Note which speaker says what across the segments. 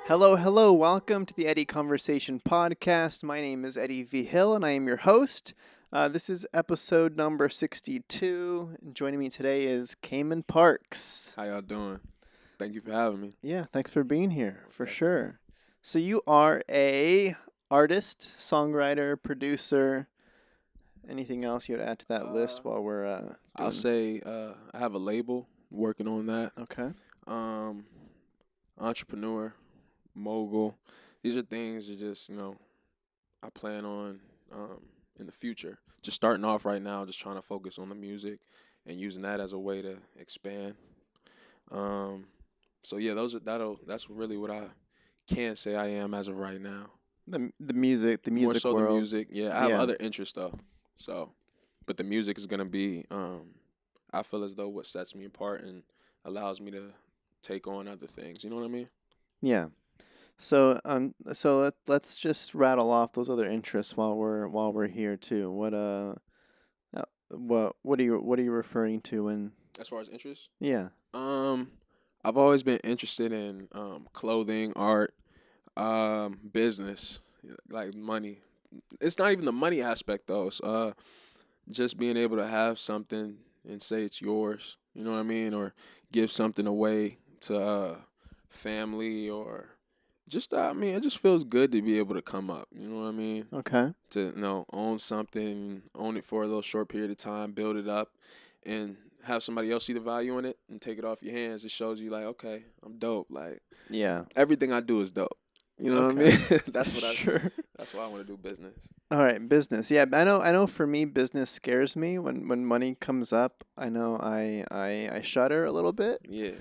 Speaker 1: Hello, hello. Welcome to the Eddie Conversation podcast. My name is Eddie Vigil, and I am your host. This is episode number 62. Joining me today is Caymen Parks.
Speaker 2: How y'all doing? Thank you for having me.
Speaker 1: Yeah, thanks for being here, for sure. So you are a artist, songwriter, producer. Anything else you would add to that list while we're
Speaker 2: I'll say I have a label, working on that.
Speaker 1: Okay.
Speaker 2: Entrepreneur, mogul. These are things that just, I plan on in the future. Just starting off right now, just trying to focus on the music and using that as a way to expand. So yeah, that's really what I can say I am as of right now.
Speaker 1: The music
Speaker 2: More so
Speaker 1: world.
Speaker 2: the music. Yeah, I have other interests though. So, but the music is gonna be. I feel as though what sets me apart and allows me to take on other things. You know what I mean?
Speaker 1: Yeah. So let's just rattle off those other interests while we're here too. What are you referring to when?
Speaker 2: As far as interests,
Speaker 1: Yeah.
Speaker 2: I've always been interested in clothing, art, business, like money. It's not even the money aspect though. It's, just being able to have something and say it's yours. You know what I mean? Or give something away to family or just it just feels good to be able to come up. You know what I mean?
Speaker 1: Okay.
Speaker 2: To own something, own it for a little short period of time, build it up, and have somebody else see the value in it and take it off your hands. It shows you like, okay, I'm dope. Like
Speaker 1: Yeah.
Speaker 2: everything I do is dope. You know what I
Speaker 1: Okay.
Speaker 2: mean? That's what
Speaker 1: Sure.
Speaker 2: That's why I want to do business.
Speaker 1: All right, business. Yeah, I know. For me, business scares me when money comes up. I know I shudder a little bit.
Speaker 2: Yeah.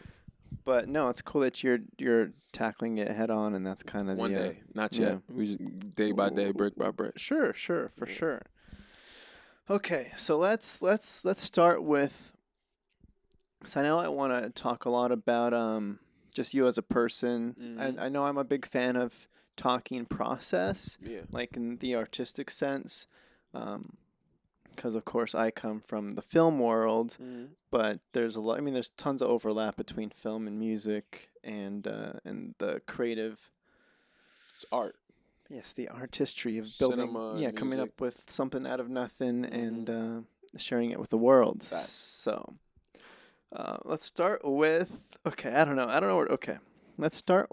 Speaker 1: But no, it's cool that you're tackling it head on, and that's kind of
Speaker 2: One day, not
Speaker 1: yeah.
Speaker 2: yet. We just day by day, brick by brick.
Speaker 1: Sure, for
Speaker 2: Yeah.
Speaker 1: sure. Okay, so let's start with. So I know I want to talk a lot about just you as a person.
Speaker 2: Mhm.
Speaker 1: I know I'm a big fan of talking process,
Speaker 2: Yeah.
Speaker 1: like in the artistic sense, because of course I come from the film world,
Speaker 2: Mhm.
Speaker 1: but there's a lot. I mean, there's tons of overlap between film and music, and the creative.
Speaker 2: It's art.
Speaker 1: Yes, the artistry of building,
Speaker 2: Cinema,
Speaker 1: coming
Speaker 2: music.
Speaker 1: up with something out of nothing and
Speaker 2: Mhm.
Speaker 1: sharing it with the world.
Speaker 2: Facts.
Speaker 1: So, let's start with. Okay, I don't know. Okay, let's start.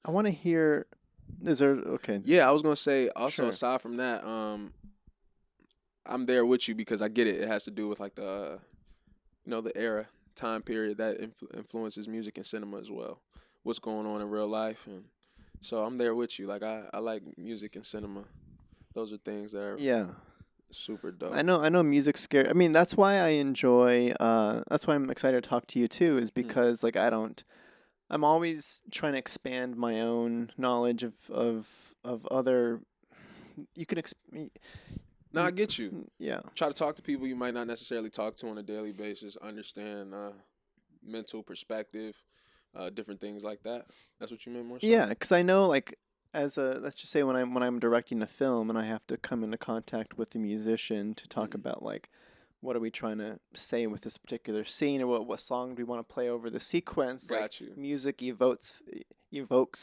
Speaker 1: I want to hear. Is there okay?
Speaker 2: Yeah, I was gonna say also
Speaker 1: Sure.
Speaker 2: aside from that, I'm there with you because I get it. It has to do with like the the era, time period that influences music and cinema as well. What's going on in real life, and so I'm there with you. Like I like music and cinema. Those are things that are
Speaker 1: Yeah,
Speaker 2: super
Speaker 1: I
Speaker 2: dope.
Speaker 1: know. I know. Music's scary. I mean, that's why I enjoy. That's why I'm excited to talk to you too. Is because like I don't. I'm always trying to expand my own knowledge of other. You can
Speaker 2: No, I get you.
Speaker 1: yeah.
Speaker 2: Try to talk to people you might not necessarily talk to on a daily basis. Understand mental perspective, different things like that. That's what you meant more so.
Speaker 1: Yeah, because I know, like, as a let's just say when I'm directing a film and I have to come into contact with the musician to talk about like what are we trying to say with this particular scene or what song do we want to play over the sequence. Like
Speaker 2: Got you.
Speaker 1: music evokes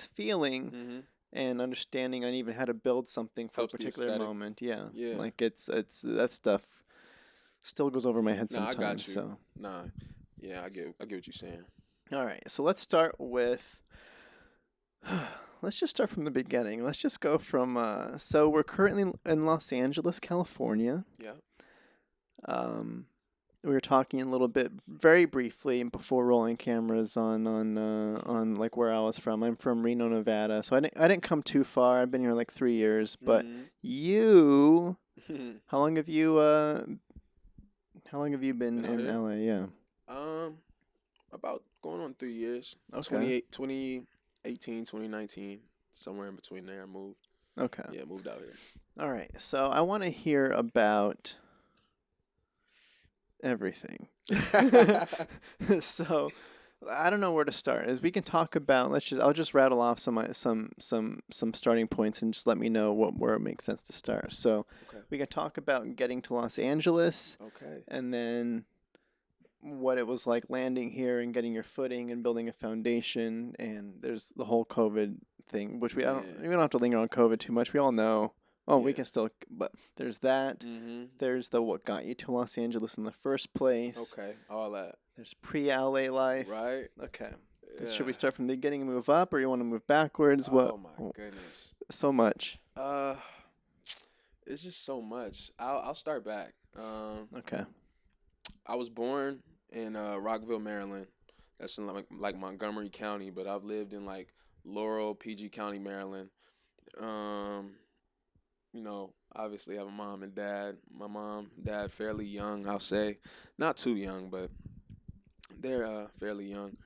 Speaker 1: feeling
Speaker 2: Mm-hmm.
Speaker 1: and understanding on even how to build something for
Speaker 2: Helps
Speaker 1: a
Speaker 2: the
Speaker 1: particular
Speaker 2: aesthetic.
Speaker 1: moment. Yeah,
Speaker 2: Yeah.
Speaker 1: like it's that stuff still goes over my head
Speaker 2: Nah, I
Speaker 1: sometimes.
Speaker 2: got you.
Speaker 1: So
Speaker 2: Nah, yeah, I get what you're saying.
Speaker 1: all right, so let's start with. Let's just start from the beginning. Let's just go from. So we're currently in Los Angeles, California.
Speaker 2: Yeah.
Speaker 1: We were talking a little bit, very briefly, before rolling cameras on like where I was from. I'm from Reno, Nevada, so I didn't come too far. I've been here like 3 years. But you, how long have you been
Speaker 2: Out
Speaker 1: in
Speaker 2: here?
Speaker 1: LA? Yeah.
Speaker 2: About going on 3 years.
Speaker 1: Okay.
Speaker 2: 2018, 2019, somewhere in between there. I moved.
Speaker 1: Okay.
Speaker 2: Yeah, moved out here.
Speaker 1: All right. So I want to hear about everything. So I don't know where to start. As we can talk about, I'll just rattle off some starting points and just let me know where it makes sense to start. So
Speaker 2: Okay.
Speaker 1: we can talk about getting to Los Angeles
Speaker 2: Okay.
Speaker 1: and then what it was like landing here and getting your footing and building a foundation. And there's the whole COVID thing, which we don't have to linger on COVID too much. We all know. Oh, we can still, but there's that.
Speaker 2: Mm-hmm.
Speaker 1: There's the what got you to Los Angeles in the first place.
Speaker 2: Okay, all that.
Speaker 1: There's pre-LA life.
Speaker 2: Right.
Speaker 1: Okay.
Speaker 2: Yeah.
Speaker 1: Should we start from the beginning and move up, or you want to move backwards?
Speaker 2: Oh my goodness.
Speaker 1: So much.
Speaker 2: It's just so much. I'll start back.
Speaker 1: Okay.
Speaker 2: I was born in Rockville, Maryland. That's in like Montgomery County, but I've lived in like Laurel, PG County, Maryland. You know, obviously I have a mom and dad. My mom, dad, fairly young, I'll say. Not too young, but they're fairly young.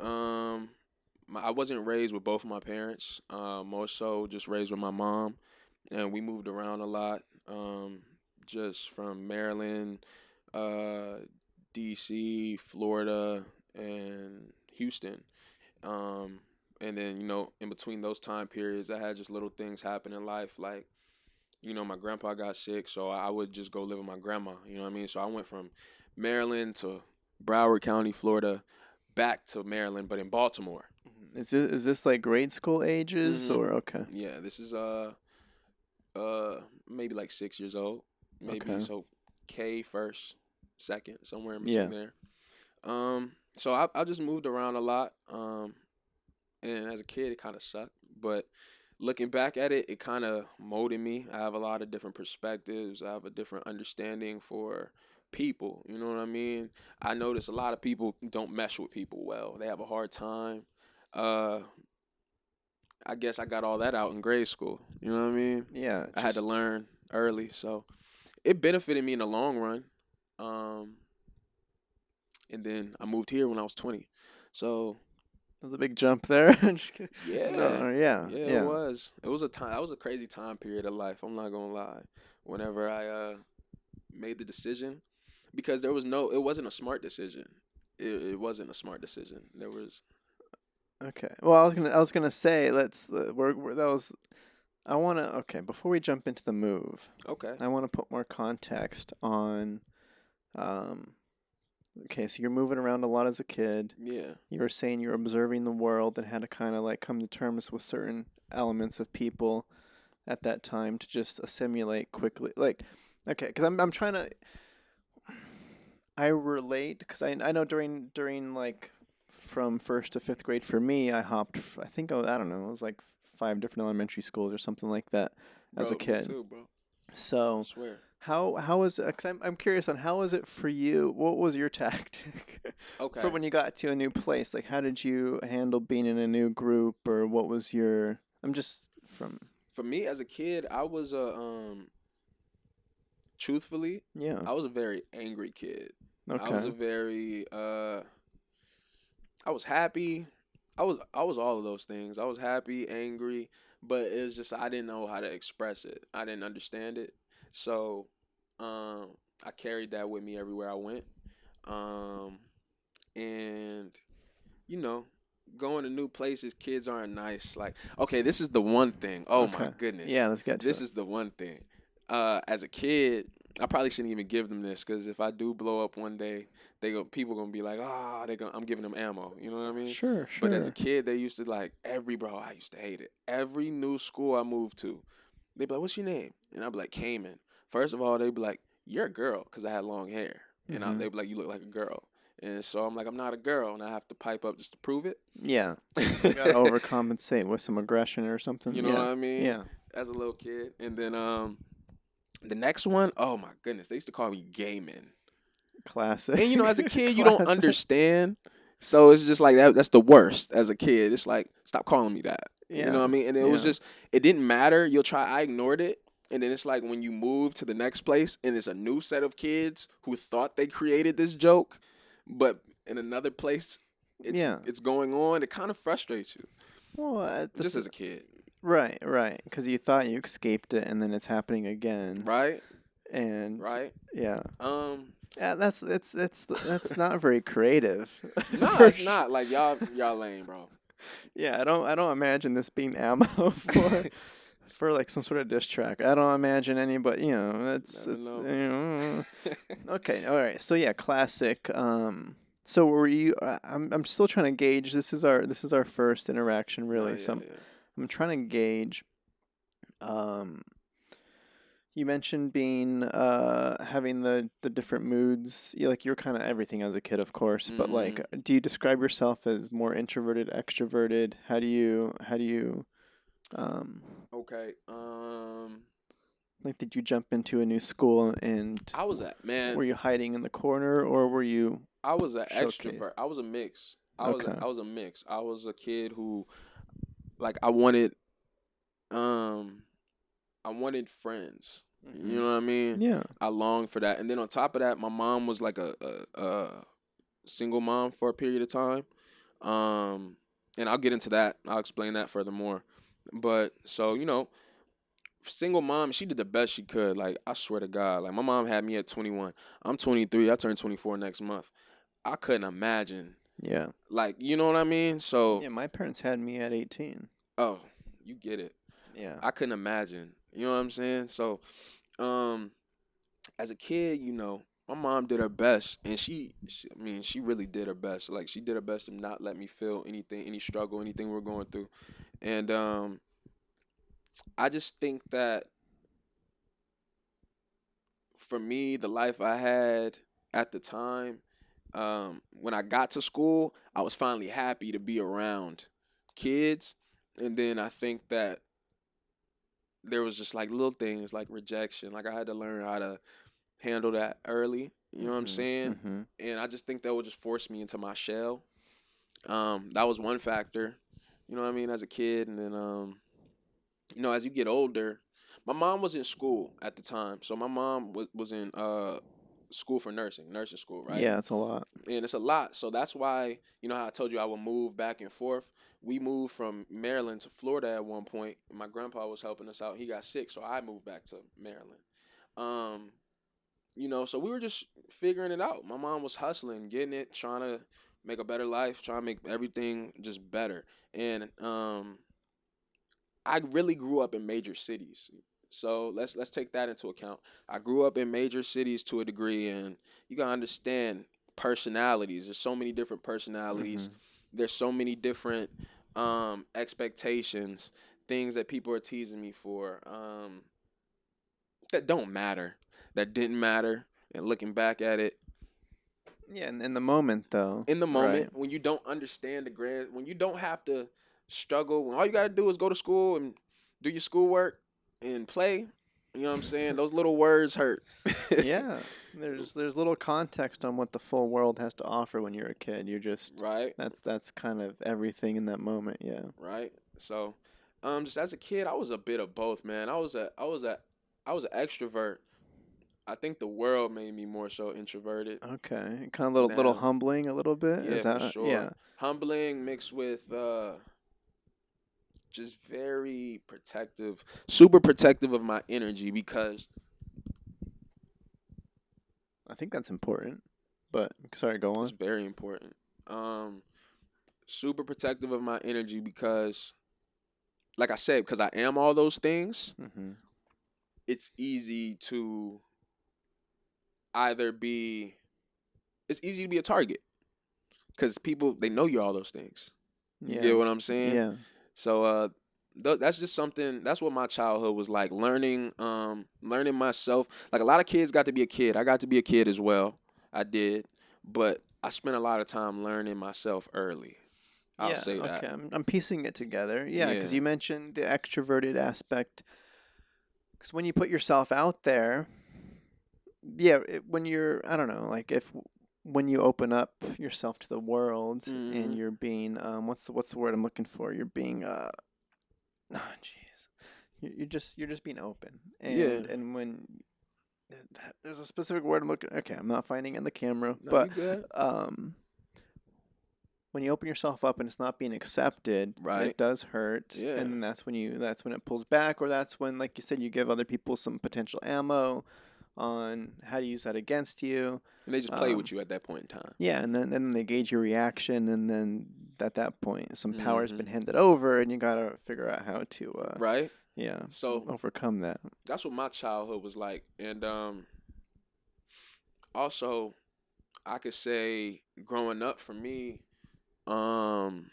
Speaker 2: I wasn't raised with both of my parents. More so just raised with my mom, and we moved around a lot. Just from Maryland, DC, Florida, and Houston. And then, you know, in between those time periods, I had just little things happen in life. Like, you know, my grandpa got sick, so I would just go live with my grandma. You know what I mean? So I went from Maryland to Broward County, Florida, back to Maryland, but in Baltimore.
Speaker 1: Is this like grade school ages or okay?
Speaker 2: Yeah, this is maybe like 6 years old. Maybe
Speaker 1: Okay.
Speaker 2: So K first, second, somewhere in between there. So I just moved around a lot. And as a kid, it kind of sucked. But looking back at it, it kind of molded me. I have a lot of different perspectives. I have a different understanding for people. You know what I mean? I notice a lot of people don't mesh with people well. They have a hard time. I guess I got all that out in grade school. You know what I mean?
Speaker 1: Yeah.
Speaker 2: I had to learn early. So it benefited me in the long run. And then I moved here when I was 20. So
Speaker 1: that was a big jump there.
Speaker 2: Yeah.
Speaker 1: Yeah.
Speaker 2: It was. It was a time. That was a crazy time period of life. I'm not gonna lie. Whenever I made the decision, because it wasn't a smart decision. It wasn't a smart decision. There was.
Speaker 1: Okay. Well, I was gonna say I want to. Okay. Before we jump into the move.
Speaker 2: Okay.
Speaker 1: I want to put more context on. Okay, so you're moving around a lot as a kid.
Speaker 2: Yeah.
Speaker 1: You were saying you're observing the world and had to kind of like come to terms with certain elements of people at that time to just assimilate quickly. Like, okay, because I'm trying to. I relate because I know during like from 1st to 5th grade for me, I hopped. I think I don't know. It was like 5 different elementary schools or something like that as a kid.
Speaker 2: Me too, bro.
Speaker 1: So.
Speaker 2: I swear.
Speaker 1: How was it? Cause I'm curious on how was it for you? What was your tactic for when you got to a new place? Like, how did you handle being in a new group, or what was your? I'm just from.
Speaker 2: For me as a kid, I was truthfully, I was a very angry kid.
Speaker 1: Okay.
Speaker 2: I was a very I was happy. I was all of those things. I was happy, angry, but it's just I didn't know how to express it. I didn't understand it. So, I carried that with me everywhere I went. And, you know, going to new places, kids aren't nice. Like, okay, this is the one thing. Oh, my goodness.
Speaker 1: Yeah, let's get to
Speaker 2: This is the one thing. As a kid, I probably shouldn't even give them this because if I do blow up one day, people gonna be like, I'm giving them ammo. You know what I mean?
Speaker 1: Sure.
Speaker 2: But as a kid, they used to like I used to hate it. Every new school I moved to, they'd be like, what's your name? And I'd be like, Caymen. First of all, they'd be like, you're a girl, because I had long hair. And they'd be like, you look like a girl. And so I'm like, I'm not a girl, and I have to pipe up just to prove it.
Speaker 1: Yeah. You got to overcompensate with some aggression or something.
Speaker 2: You know what I mean?
Speaker 1: Yeah.
Speaker 2: As a little kid. And then the next one, oh, my goodness. They used to call me Gayman.
Speaker 1: Classic.
Speaker 2: And, you know, as a kid, you don't understand. So it's just like that's the worst as a kid. It's like, stop calling me that. Yeah. You know what I mean? And it was just, it didn't matter. I ignored it. And then it's like when you move to the next place and it's a new set of kids who thought they created this joke, but in another place, it's going on. It kind of frustrates you.
Speaker 1: Well,
Speaker 2: just as a kid.
Speaker 1: Right. Because you thought you escaped it and then it's happening again.
Speaker 2: Right.
Speaker 1: And.
Speaker 2: Right.
Speaker 1: Yeah. Yeah, that's not very creative.
Speaker 2: No, it's not. Like y'all lame, bro.
Speaker 1: Yeah, I don't imagine this being ammo for like some sort of diss track. I don't imagine anybody, it's
Speaker 2: Never know.
Speaker 1: okay, all right. So yeah, classic. So were you? I'm still trying to gauge. This is our first interaction,
Speaker 2: Nah,
Speaker 1: really. So
Speaker 2: yeah,
Speaker 1: I'm,
Speaker 2: yeah.
Speaker 1: I'm trying to gauge. Um, you mentioned being having the different moods. Like you were kind of everything as a kid, of course. But like,
Speaker 2: Mm,
Speaker 1: do you describe yourself as more introverted, extroverted? How do you um
Speaker 2: okay.
Speaker 1: like did you jump into a new school and
Speaker 2: I was a man.
Speaker 1: were you hiding in the corner or were you
Speaker 2: I was an
Speaker 1: showcased?
Speaker 2: extrovert. I was a mix.
Speaker 1: Okay.
Speaker 2: I was a mix. I was a kid who, like, um I wanted friends. You
Speaker 1: Hmm.
Speaker 2: know what I mean?
Speaker 1: Yeah.
Speaker 2: I longed for that. And then on top of that, my mom was like a single mom for a period of time. Um, and I'll get into that. I'll explain that furthermore. But so, single mom, she did the best she could. Like, I swear to God, like my mom had me at 21. I'm 23. I turn 24 next month. I couldn't imagine.
Speaker 1: Yeah.
Speaker 2: Like, you know what I mean? So,
Speaker 1: Yeah, my parents had me at 18.
Speaker 2: oh, you get it.
Speaker 1: Yeah.
Speaker 2: I couldn't imagine. You know what I'm saying? So, um, as a kid, my mom did her best, and I mean, she really did her best. Like, she did her best to not let me feel anything, any struggle, anything we're going through. And I just think that for me, the life I had at the time, when I got to school, I was finally happy to be around kids. And then I think that there was just like little things like rejection. Like I had to learn how to handle that early. You know what I'm
Speaker 1: Mhm.
Speaker 2: saying?
Speaker 1: Mhm.
Speaker 2: And I just think that would just force me into my shell. That was one factor. You know what I mean? As a kid, and then as you get older, my mom was in school at the time. So my mom was in school for nursing school, right?
Speaker 1: Yeah, it's a lot.
Speaker 2: And it's a lot. So that's why, how I told you I would move back and forth. We moved from Maryland to Florida at one point. My grandpa was helping us out. He got sick, so I moved back to Maryland. Um, so we were just figuring it out. My mom was hustling, getting it, trying to make a better life, trying to make everything just better. And I really grew up in major cities. So let's take that into account. I grew up in major cities to a degree, and you gotta understand personalities. There's so many different personalities.
Speaker 1: Mhm.
Speaker 2: There's so many different expectations, things that people are teasing me for that don't matter, that didn't matter. And looking back at it,
Speaker 1: Yeah, and in the moment though,
Speaker 2: in the
Speaker 1: right?
Speaker 2: moment, when you don't understand when you don't have to struggle, when all you got to do is go to school and do your schoolwork and play, you know what I'm saying? Those little words hurt.
Speaker 1: Yeah, there's little context on what the full world has to offer when you're a kid. You're just
Speaker 2: Right?
Speaker 1: that's kind of everything in that moment. Yeah.
Speaker 2: Right? So, just as a kid, I was a bit of both, man. I was an extrovert. I think the world made me more so introverted
Speaker 1: Okay. Kind of little
Speaker 2: now.
Speaker 1: humbling a little bit.
Speaker 2: Yeah,
Speaker 1: Is
Speaker 2: for
Speaker 1: that yeah.
Speaker 2: sure. Humbling mixed with just very protective, super protective of my energy because
Speaker 1: I think that's important. But sorry, go
Speaker 2: it's
Speaker 1: on.
Speaker 2: very important. Um, Super protective of my energy because, like I said, because I am all those things.
Speaker 1: Mhm.
Speaker 2: It's easy to either be. It's easy to be a target because people they know you're all those things. You
Speaker 1: Yeah.
Speaker 2: get what I'm saying?
Speaker 1: Yeah.
Speaker 2: So that's just something. That's what my childhood was like. Learning myself. Like a lot of kids got to be a kid. I got to be a kid as well. I did, but I spent a lot of time learning myself early. I'll
Speaker 1: Yeah,
Speaker 2: say that.
Speaker 1: okay. I'm piecing it together. Yeah, because
Speaker 2: Yeah.
Speaker 1: you mentioned the extroverted aspect. Because when you put yourself out there, yeah, when you're, I don't know, like if when you open up yourself to the world and
Speaker 2: Hmm.
Speaker 1: you're being, what's the word I'm looking for? You're being, oh, jeez, you're just being open,
Speaker 2: Yeah.
Speaker 1: and when there's a specific word I'm looking. Okay, I'm not finding it in the camera,
Speaker 2: No,
Speaker 1: but
Speaker 2: you good.
Speaker 1: um, when you open yourself up and it's not being accepted,
Speaker 2: Right.
Speaker 1: it does hurt,
Speaker 2: Yeah.
Speaker 1: and that's when it pulls back, or that's when, like you said, you give other people some potential ammo on how to use that against you.
Speaker 2: And they just play
Speaker 1: Um,
Speaker 2: with you at that point in time.
Speaker 1: yeah, and then they gauge your reaction, and then at that point. Some power's been
Speaker 2: Mm-hmm.
Speaker 1: handed over, and you gotta figure out how to
Speaker 2: Right.
Speaker 1: yeah,
Speaker 2: So
Speaker 1: overcome that.
Speaker 2: that's what my childhood was like, and also I could say growing up for me, um,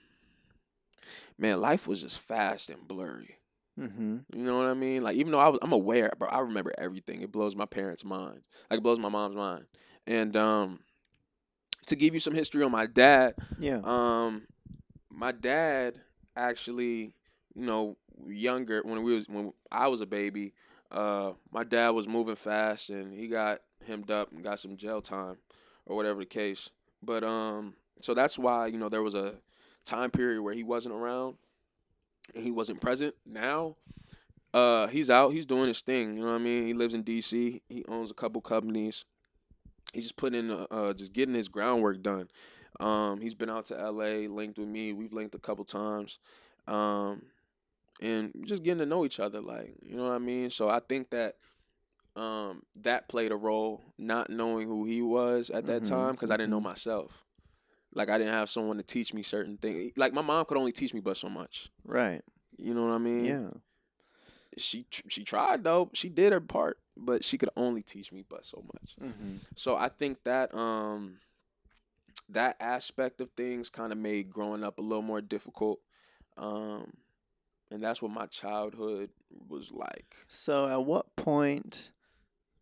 Speaker 2: man, life was just fast and blurry.
Speaker 1: Mm-hmm.
Speaker 2: You know what I mean? Like even though I'm aware, bro, I remember everything. It blows my parents' minds. Like it blows my mom's mind. And to give you some history on my dad,
Speaker 1: Yeah.
Speaker 2: um, my dad actually, you know, younger when I was a baby, my dad was moving fast and he got hemmed up and got some jail time or whatever the case. But so that's why, you know, there was a time period where he wasn't around and he wasn't present. Now, he's out, he's doing his thing, you know what I mean? He lives in DC. He owns a couple companies. He's just putting in just getting his groundwork done. He's been out to LA, linked with me. We've linked a couple times. Um, and just getting to know each other, like, you know what I mean? So I think that that played a role, not knowing who he was at that
Speaker 1: Mm-hmm.
Speaker 2: time, because I didn't know
Speaker 1: Mm-hmm.
Speaker 2: myself. Like I didn't have someone to teach me certain things. Like my mom could only teach me but so much.
Speaker 1: Right.
Speaker 2: You know what I mean?
Speaker 1: Yeah.
Speaker 2: She tried though. She did her part, but she could only teach me but so much.
Speaker 1: Mm-hmm.
Speaker 2: So I think that that aspect of things kind of made growing up a little more difficult. Um, and that's what my childhood was like.
Speaker 1: So, at what point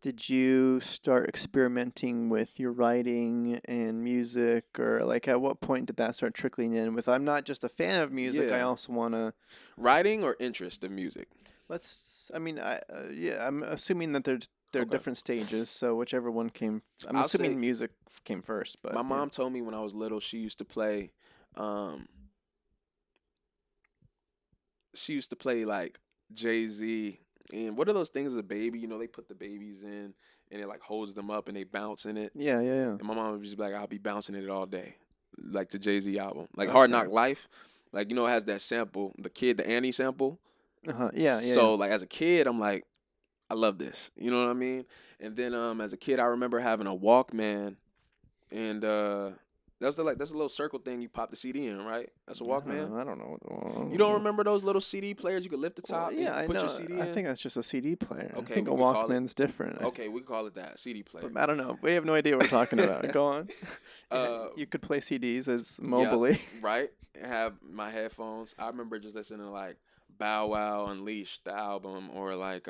Speaker 1: did you start experimenting with your writing and music, or like at what point did that start trickling in? With I'm not just a fan of music, I
Speaker 2: Yeah,
Speaker 1: also want to.
Speaker 2: writing or interest in music.
Speaker 1: I mean, yeah, I'm assuming that they're
Speaker 2: Okay,
Speaker 1: different stages. So whichever one came, I'm
Speaker 2: I'll say
Speaker 1: assuming music came first. But
Speaker 2: my
Speaker 1: yeah.
Speaker 2: mom told me when I was little she used to play. Um, she used to play like Jay-Z. And what are those things as a baby? You know, they put the babies in and it like holds them up and they bounce in it.
Speaker 1: Yeah, yeah, yeah.
Speaker 2: And my mom would just be like, I'll be bouncing it all day. Like the Jay-Z album. Like Hard
Speaker 1: Okay.
Speaker 2: Knock Life. Like, you know, it has that sample, the Annie sample.
Speaker 1: Uh-huh. Yeah, yeah, yeah.
Speaker 2: So like as a kid, I'm like, I love this. You know what I mean? And then as a kid I remember having a Walkman and that's a little circle thing you pop the CD in, right? That's a Walkman.
Speaker 1: I don't know.
Speaker 2: You don't remember those little CD players you could lift the
Speaker 1: Well,
Speaker 2: top and you
Speaker 1: yeah,
Speaker 2: could
Speaker 1: I
Speaker 2: put your
Speaker 1: know.
Speaker 2: CD
Speaker 1: I
Speaker 2: in?
Speaker 1: think that's just a CD player. I
Speaker 2: Okay,
Speaker 1: think a
Speaker 2: we could call it.
Speaker 1: Walkman's different.
Speaker 2: Okay, we can call it that CD player.
Speaker 1: But I don't know. We have no idea what we're talking about. Go on.
Speaker 2: Uh,
Speaker 1: You could play CDs as
Speaker 2: yep,
Speaker 1: mobily.
Speaker 2: right. Have my headphones. I remember just listening to like Bow Wow Unleashed, the album, or like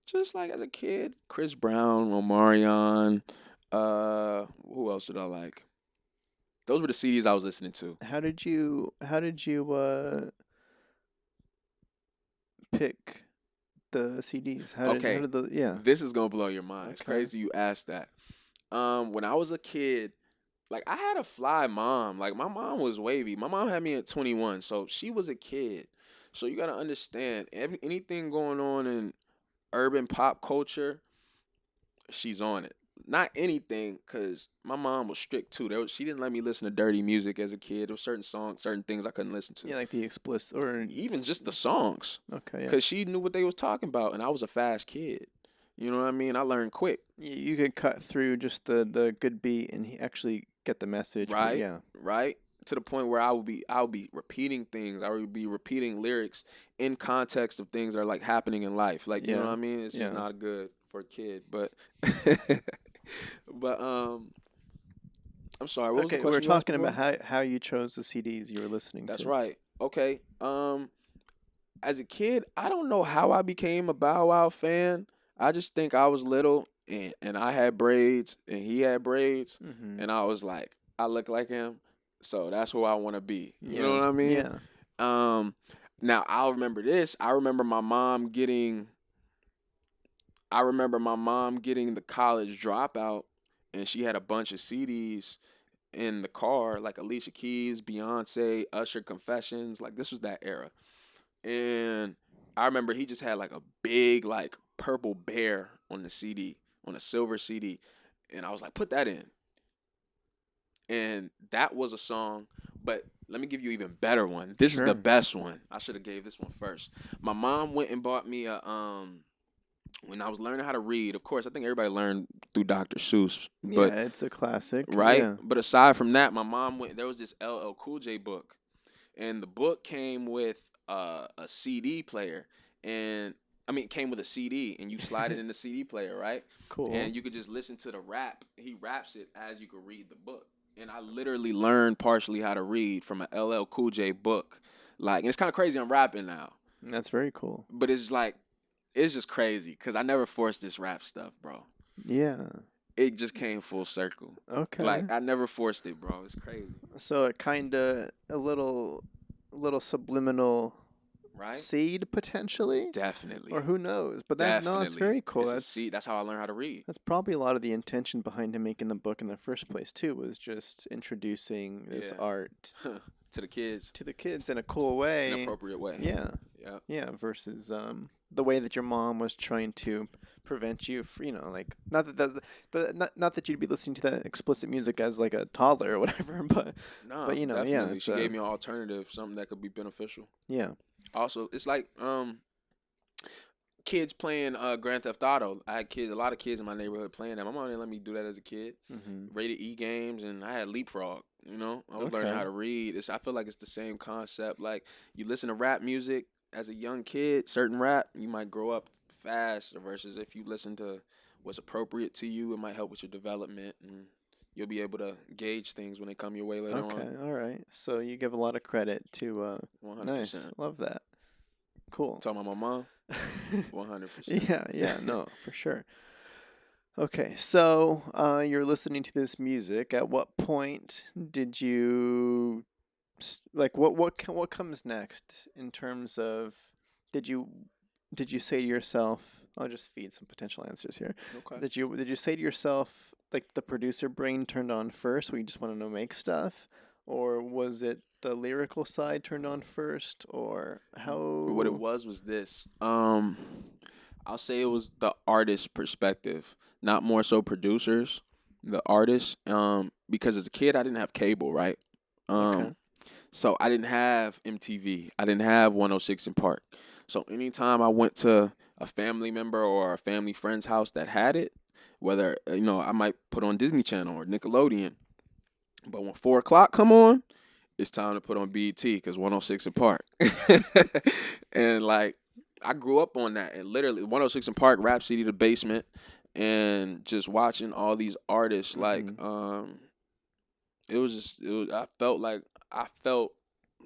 Speaker 2: just like as a kid, Chris Brown, Omarion. Who else did I like? Those were the CDs I was listening to.
Speaker 1: How did you pick the CDs? How
Speaker 2: Okay,
Speaker 1: did the yeah.
Speaker 2: this is gonna blow your mind. It's
Speaker 1: Okay.
Speaker 2: crazy you asked that. When I was a kid, like I had a fly mom. Like my mom was wavy. My mom had me at 21, so she was a kid. So you gotta understand, anything going on in urban pop culture, she's on it. Not anything, cause my mom was strict too. She didn't let me listen to dirty music as a kid. There were certain songs, certain things I couldn't listen to.
Speaker 1: Yeah, like the explicit or
Speaker 2: Even just the songs,
Speaker 1: okay, yeah.
Speaker 2: cause she knew what they was talking about, and I was a fast kid. You know what I mean? I learned quick.
Speaker 1: You could cut through just the good beat and actually get the message. But
Speaker 2: Right,
Speaker 1: yeah.
Speaker 2: right. To the point where I would be repeating things. I would be repeating lyrics in context of things that are like happening in life. Like you know
Speaker 1: Yeah.
Speaker 2: what I mean? It's just
Speaker 1: Yeah.
Speaker 2: not good for a kid. But but I'm sorry. What was the
Speaker 1: Okay, we were
Speaker 2: question you asked
Speaker 1: talking about
Speaker 2: before?
Speaker 1: how you chose the CDs you were listening
Speaker 2: That's
Speaker 1: to.
Speaker 2: right. Okay. As a kid, I don't know how I became a Bow Wow fan. I just think I was little and I had braids and he had braids
Speaker 1: Mm-hmm.
Speaker 2: and I was like, I look like him, so that's who I want to be. You know
Speaker 1: Yeah.
Speaker 2: what I mean?
Speaker 1: Yeah.
Speaker 2: Um, Now I'll remember this. I remember my mom getting the college dropout, and she had a bunch of CDs in the car, like Alicia Keys, Beyonce, Usher, Confessions. Like this was that era, and I remember he just had like a big like purple bear on the CD, on a silver CD, and I was like, put that in, and that was a song. But let me give you an even better one. This is the
Speaker 1: Sure.
Speaker 2: best one. I should have gave this one first. My mom went and bought me when I was learning how to read, of course, I think everybody learned through Dr. Seuss,
Speaker 1: Yeah,
Speaker 2: but
Speaker 1: it's a classic.
Speaker 2: right.
Speaker 1: Yeah.
Speaker 2: But aside from that, my mom went. There was this LL Cool J book, and the book came with a CD player, and I mean, it came with a CD, and you slide it in the CD player, right?
Speaker 1: Cool.
Speaker 2: And you could just listen to the rap. He raps it as you could read the book, and I literally learned partially how to read from a LL Cool J book. Like, and it's kind of crazy. I'm rapping now,
Speaker 1: That's very cool.
Speaker 2: but it's like it's just crazy because I never forced this rap stuff, bro.
Speaker 1: Yeah.
Speaker 2: It just came full circle.
Speaker 1: Okay.
Speaker 2: Like I never forced it, bro. It's crazy,
Speaker 1: So it kind of a little subliminal
Speaker 2: right?
Speaker 1: seed potentially,
Speaker 2: Definitely.
Speaker 1: or who knows? But that no, that's
Speaker 2: Definitely.
Speaker 1: very cool.
Speaker 2: It's a seed. That's how I learned how to read.
Speaker 1: That's probably a lot of the intention behind him making the book in the first place too, was just introducing this
Speaker 2: Yeah.
Speaker 1: art
Speaker 2: To the kids
Speaker 1: to the kids in a cool
Speaker 2: in
Speaker 1: way.
Speaker 2: an appropriate way.
Speaker 1: Yeah.
Speaker 2: Yeah.
Speaker 1: Yeah, versus the way that your mom was trying to prevent you, like not that not that you'd be listening to that explicit music as like a toddler or whatever,
Speaker 2: No,
Speaker 1: but yeah,
Speaker 2: definitely.
Speaker 1: it's
Speaker 2: She gave me an alternative, something that could be beneficial.
Speaker 1: yeah.
Speaker 2: Also, it's like kids playing Grand Theft Auto. I had a lot of kids in my neighborhood playing that. My mom didn't let me do that as a kid.
Speaker 1: Mm-hmm.
Speaker 2: Rated E games, and I had Leapfrog. You know, I was learning
Speaker 1: Okay.
Speaker 2: how to read. I feel like it's the same concept. Like you listen to rap music as a young kid, certain rap, you might grow up fast. Versus if you listen to what's appropriate to you, it might help with your development, and you'll be able to gauge things when they come your way later
Speaker 1: Okay,
Speaker 2: on.
Speaker 1: all right. So you give a lot of credit to
Speaker 2: 100%.
Speaker 1: nice. Love that. Cool.
Speaker 2: Talking about my mom, 100%.
Speaker 1: Yeah, no, for sure. Okay, so you're listening to this music. At what point did you like what comes next in terms of did you did you say to yourself, I'll just feed some potential answers here.
Speaker 2: Okay.
Speaker 1: Did you say to yourself like the producer brain turned on first, where you just want to make stuff, or was it the lyrical side turned on first, or
Speaker 2: What it
Speaker 1: how?
Speaker 2: was this. I'll say it was the artist perspective, not more so producers, the artists. Because as a kid I didn't have cable, right?
Speaker 1: Okay.
Speaker 2: So I didn't have MTV. I didn't have 106 in Park. So anytime I went to a family member or a family friend's house that had it, whether I might put on Disney Channel or Nickelodeon, but when 4 o'clock come on, it's time to put on BET because 106 in Park. And like I grew up on that, and literally 106 in Park, Rap City, The Basement, and just watching all these artists. Like I felt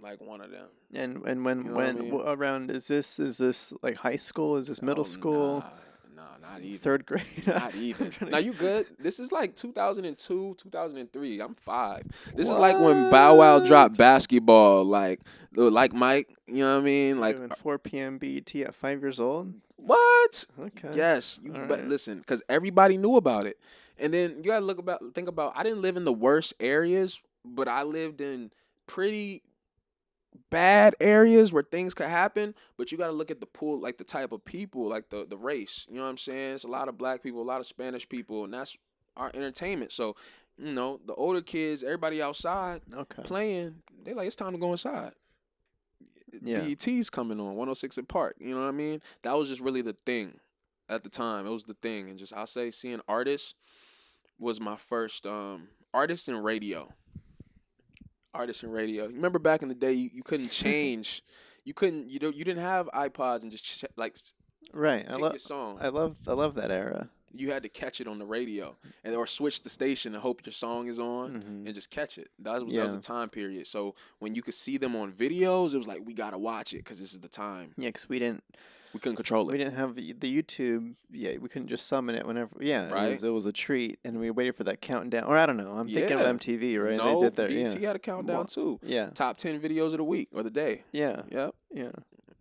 Speaker 2: like one of them.
Speaker 1: And
Speaker 2: You know what I mean?
Speaker 1: around is this like high school? Is this middle
Speaker 2: Oh
Speaker 1: school?
Speaker 2: nah, not even.
Speaker 1: Third grade?
Speaker 2: Not
Speaker 1: I'm
Speaker 2: even.
Speaker 1: trying
Speaker 2: Now
Speaker 1: to-
Speaker 2: you good? This is like 2002, 2003. I'm 5. This is like when Bow Wow
Speaker 1: What?
Speaker 2: dropped Basketball, like Mike. You know what I mean?
Speaker 1: You're
Speaker 2: Like
Speaker 1: doing 4 p.m. BET at 5 years old?
Speaker 2: what?
Speaker 1: Okay.
Speaker 2: Yes,
Speaker 1: All
Speaker 2: but
Speaker 1: right.
Speaker 2: listen, because everybody knew about it, and then you gotta think about. I didn't live in the worst areas, but I lived in pretty bad areas where things could happen, but you got to look at the pool, like the type of people, like the race. You know what I'm saying? It's a lot of black people, a lot of Spanish people, and that's our entertainment. So, the older kids, everybody outside
Speaker 1: Okay.
Speaker 2: playing, they like it's time to go inside.
Speaker 1: Yeah.
Speaker 2: BET's coming on 106 in Park. You know what I mean? That was just really the thing at the time. It was the thing, and just I'll say seeing artists was my first artist in radio. Artists in radio. You remember back in the day, you couldn't change, you didn't have iPods and just
Speaker 1: Right.
Speaker 2: pick your song.
Speaker 1: I love that era.
Speaker 2: You had to catch it on the radio, or switch the station and hope your song is on,
Speaker 1: Mm-hmm.
Speaker 2: and just catch it. That was
Speaker 1: Yeah.
Speaker 2: the time period. So when you could see them on videos, it was like we gotta watch it because this is the time.
Speaker 1: Yeah, because
Speaker 2: We couldn't control
Speaker 1: we
Speaker 2: it,
Speaker 1: didn't have the YouTube. Yeah, we couldn't just summon it whenever. Yeah,
Speaker 2: right?
Speaker 1: it was a treat, and we waited for that countdown. Or I don't know. I'm thinking of
Speaker 2: Yeah.
Speaker 1: MTV, right?
Speaker 2: No,
Speaker 1: They did their
Speaker 2: BT had a countdown
Speaker 1: Well,
Speaker 2: too.
Speaker 1: yeah,
Speaker 2: Top 10 videos of the week or the day.
Speaker 1: yeah,
Speaker 2: Yep.
Speaker 1: yeah.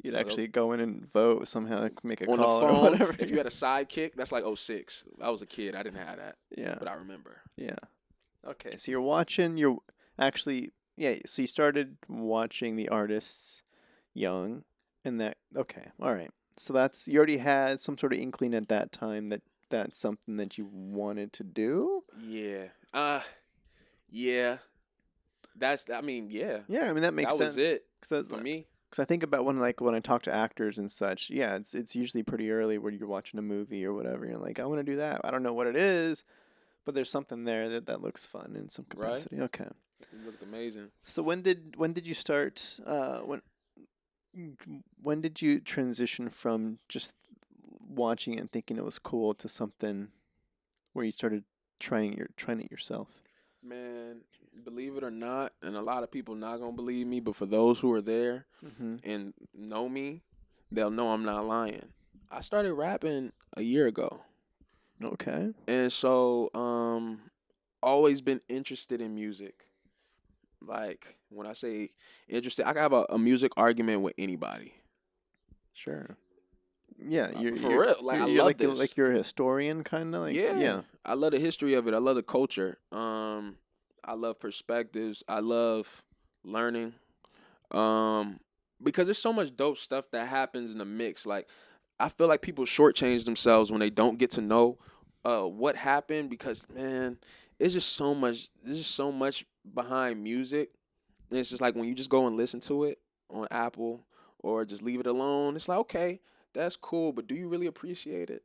Speaker 1: You'd
Speaker 2: Well,
Speaker 1: actually go in and vote somehow, like make a
Speaker 2: on the
Speaker 1: call or
Speaker 2: phone.
Speaker 1: whatever.
Speaker 2: If you had a sidekick, that's like '06. I was a kid. I didn't have that,
Speaker 1: Yeah,
Speaker 2: but I remember.
Speaker 1: yeah. Okay, so you're watching. You're actually yeah. So you started watching the artists young, and that okay, all right. So you already had some sort of inkling at that time that that's something that you wanted to do.
Speaker 2: Yeah. Yeah. I mean, yeah.
Speaker 1: Yeah, I mean that makes
Speaker 2: That
Speaker 1: sense.
Speaker 2: was it
Speaker 1: 'Cause that's
Speaker 2: for me.
Speaker 1: Because I think about when I talk to actors and such, yeah, it's usually pretty early when you're watching a movie or whatever. You're like, I want to do that. I don't know what it is, but there's something there that looks fun in some
Speaker 2: Right?
Speaker 1: capacity. Okay.
Speaker 2: It looked amazing.
Speaker 1: So when did you start? When did you transition from just watching it and thinking it was cool to something where you started trying it yourself?
Speaker 2: Man, believe it or not, and a lot of people not gonna believe me, but for those who are there
Speaker 1: Mm-hmm.
Speaker 2: and know me, they'll know I'm not lying. I started rapping a year ago.
Speaker 1: Okay.
Speaker 2: And so always been interested in music. Like when I say interested, I can have a music argument with anybody.
Speaker 1: Sure. Yeah,
Speaker 2: For real. Like I
Speaker 1: you're
Speaker 2: love
Speaker 1: like
Speaker 2: this.
Speaker 1: you're a historian kind of like
Speaker 2: Yeah.
Speaker 1: yeah.
Speaker 2: I love the history of it. I love the culture. I love perspectives. I love learning. Um because there's so much dope stuff that happens in the mix. Like I feel like people shortchange themselves when they don't get to know what happened because man, it's just so much there's just so much behind music. And it's just like when you just go and listen to it on Apple or just leave it alone, it's like, okay, that's cool, but do you really appreciate it?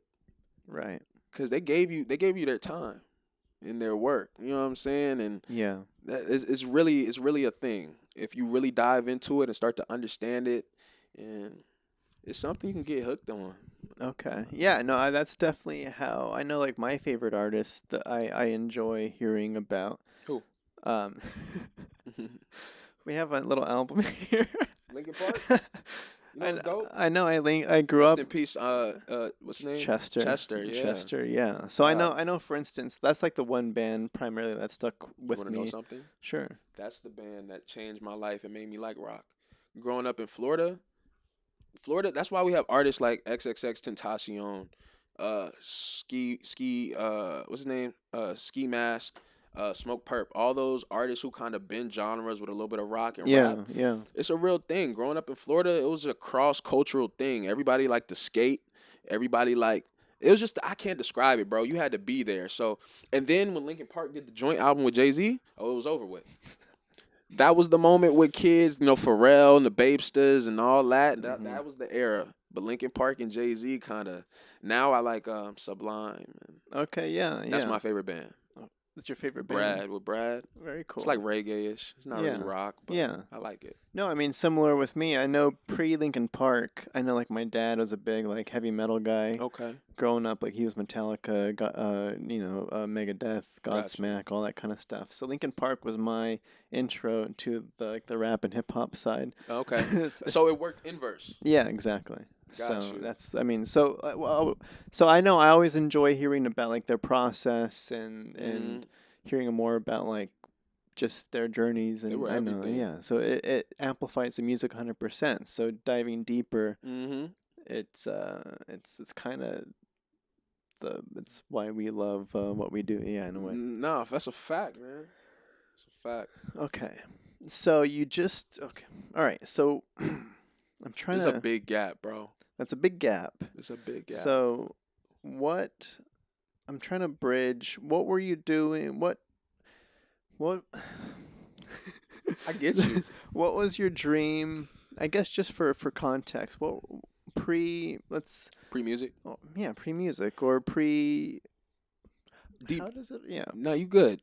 Speaker 1: Right.
Speaker 2: Because they gave you their time and their work. You know what I'm saying? And
Speaker 1: Yeah.
Speaker 2: it's really a thing. If you really dive into it and start to understand it, and it's something you can get hooked on.
Speaker 1: Okay. Yeah, no, that's definitely how I know like my favorite artists that I enjoy hearing about.
Speaker 2: Who?
Speaker 1: Um we have a little album here.
Speaker 2: Lincoln Park? You know
Speaker 1: I
Speaker 2: it's dope?
Speaker 1: I know I grew
Speaker 2: Rest
Speaker 1: up
Speaker 2: in peace. What's his name?
Speaker 1: Chester.
Speaker 2: Chester. Yeah.
Speaker 1: Chester, yeah. So
Speaker 2: Uh,
Speaker 1: I know for instance, that's like the one band primarily that stuck
Speaker 2: you
Speaker 1: with
Speaker 2: want to know
Speaker 1: me.
Speaker 2: something?
Speaker 1: Sure.
Speaker 2: That's the band that changed my life and made me like rock. Growing up in Florida, that's why we have artists like XXX Tentacion, what's his name? Ski Mask, Smoke Perp. All those artists who kind of bend genres with a little bit of rock and rap.
Speaker 1: Yeah, yeah.
Speaker 2: It's a real thing. Growing up in Florida, it was a cross cultural thing. Everybody liked to skate. Everybody like it was just I can't describe it, bro. You had to be there. So and then when Linkin Park did the joint album with Jay-Z, oh, it was over with. That was the moment with kids, Pharrell and the Babesters and all that. That
Speaker 1: Mhm.
Speaker 2: that was the era. But Linkin Park and Jay-Z kind of now I like Sublime. And
Speaker 1: Okay, yeah,
Speaker 2: that's
Speaker 1: yeah.
Speaker 2: my favorite band.
Speaker 1: Oh, that's your favorite band?
Speaker 2: Brad.
Speaker 1: Very
Speaker 2: It's
Speaker 1: cool.
Speaker 2: like reggae-ish. It's not really
Speaker 1: Yeah.
Speaker 2: rock, but
Speaker 1: Yeah.
Speaker 2: I like it.
Speaker 1: No, I mean similar with me. I know pre Linkin Park. I know like my dad was a big like heavy metal guy.
Speaker 2: Okay.
Speaker 1: Growing up, like he was Metallica, Megadeth,
Speaker 2: Gotcha.
Speaker 1: Godsmack, all that kind of stuff. So Linkin Park was my intro to the rap and hip hop side.
Speaker 2: Okay. So it worked inverse.
Speaker 1: Yeah, exactly.
Speaker 2: Got
Speaker 1: So
Speaker 2: you.
Speaker 1: that's I mean so I know I always enjoy hearing about like their process
Speaker 2: Hmm.
Speaker 1: and hearing more about like just their journeys
Speaker 2: They
Speaker 1: and
Speaker 2: were
Speaker 1: I know
Speaker 2: everything.
Speaker 1: yeah so it amplifies the music 100%. So diving deeper,
Speaker 2: Hmm.
Speaker 1: it's kind of the it's why we love what we do, yeah, in a way.
Speaker 2: No, that's a fact, man. It's a fact.
Speaker 1: Okay, so you just okay, all right, so I'm trying
Speaker 2: It's a
Speaker 1: to
Speaker 2: big gap, bro.
Speaker 1: that's a big gap.
Speaker 2: It's a big gap.
Speaker 1: So what I'm trying to bridge, what were you doing, what
Speaker 2: I get you.
Speaker 1: what was your dream, I guess, just for context, what pre let's
Speaker 2: Pre-music.
Speaker 1: oh, yeah, pre-music or pre
Speaker 2: Deep.
Speaker 1: how does it yeah.
Speaker 2: No, you good.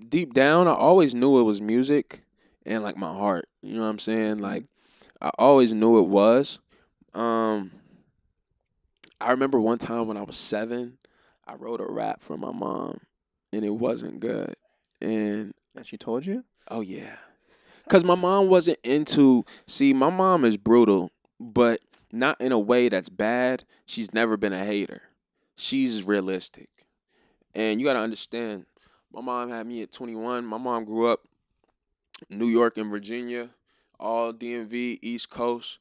Speaker 2: Deep down, I always knew it was music and like my heart. You know what I'm saying?
Speaker 1: Mhm.
Speaker 2: Like I always knew it was. Um, I remember one time when I was 7, I wrote a rap for my mom, and it wasn't good. And
Speaker 1: And she told you?
Speaker 2: oh yeah, cause my mom wasn't into. See, my mom is brutal, but not in a way that's bad. She's never been a hater. She's realistic. And you got to understand, my mom had me at 21. My mom grew up New York and Virginia, all DMV, East Coast.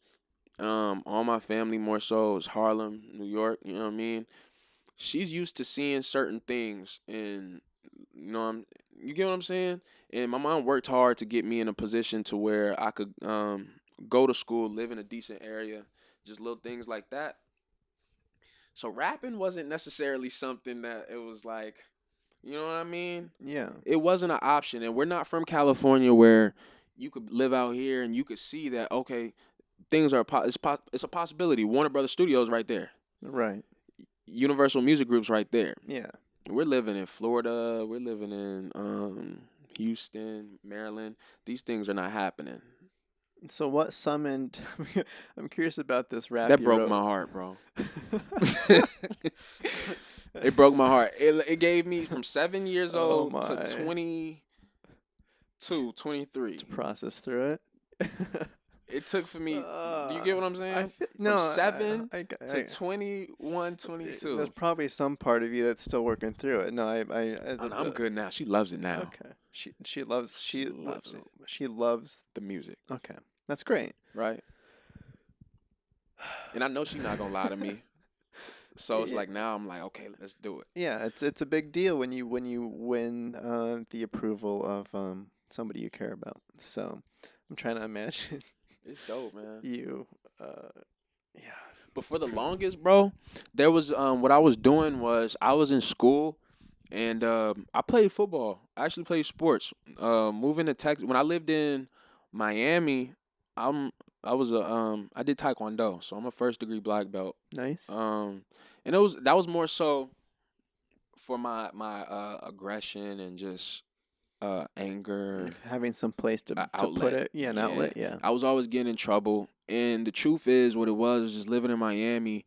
Speaker 2: All my family more so is Harlem, New York. You know what I mean? She's used to seeing certain things, and you get what I'm saying. And my mom worked hard to get me in a position to where I could go to school, live in a decent area, just little things like that. So rapping wasn't necessarily something that it was like, you know what I mean?
Speaker 1: Yeah.
Speaker 2: It wasn't an option. And we're not from California where you could live out here and you could see that, okay, things are it's a possibility. Warner Brothers Studios right there.
Speaker 1: Right.
Speaker 2: Universal Music Group's right there.
Speaker 1: Yeah.
Speaker 2: We're living in Florida. We're living in Houston, Maryland. These things are not happening.
Speaker 1: So what summoned? I'm curious about this rap
Speaker 2: That
Speaker 1: you
Speaker 2: broke
Speaker 1: wrote.
Speaker 2: my heart, bro. It broke my heart. It gave me from 7 years
Speaker 1: Oh
Speaker 2: old to
Speaker 1: my.
Speaker 2: 22, 23.
Speaker 1: To process through it.
Speaker 2: It took for me. Do you get what I'm saying?
Speaker 1: No,
Speaker 2: From 7
Speaker 1: I,
Speaker 2: to 21,
Speaker 1: there's
Speaker 2: 22.
Speaker 1: probably some part of you that's still working through it. No,
Speaker 2: I'm good now. She loves it now.
Speaker 1: Okay. She loves
Speaker 2: loves it.
Speaker 1: She loves
Speaker 2: The music,
Speaker 1: Okay. That's great.
Speaker 2: right? And I know she's not gonna lie to me. So it's like now I'm like, okay, let's do it.
Speaker 1: Yeah, it's a big deal when you win the approval of somebody you care about. So I'm trying to imagine
Speaker 2: It's dope, man.
Speaker 1: you yeah.
Speaker 2: But for the longest, bro, there was what I was doing was I was in school and I played football. I actually played sports. Moving to Texas when I lived in Miami, I did taekwondo, so I'm a first degree black belt.
Speaker 1: Nice.
Speaker 2: And that was more so for my aggression and just anger,
Speaker 1: Like having some place to put
Speaker 2: outlet.
Speaker 1: it. Yeah, an outlet, yeah.
Speaker 2: I was always getting in trouble, and the truth is, what it was just living in Miami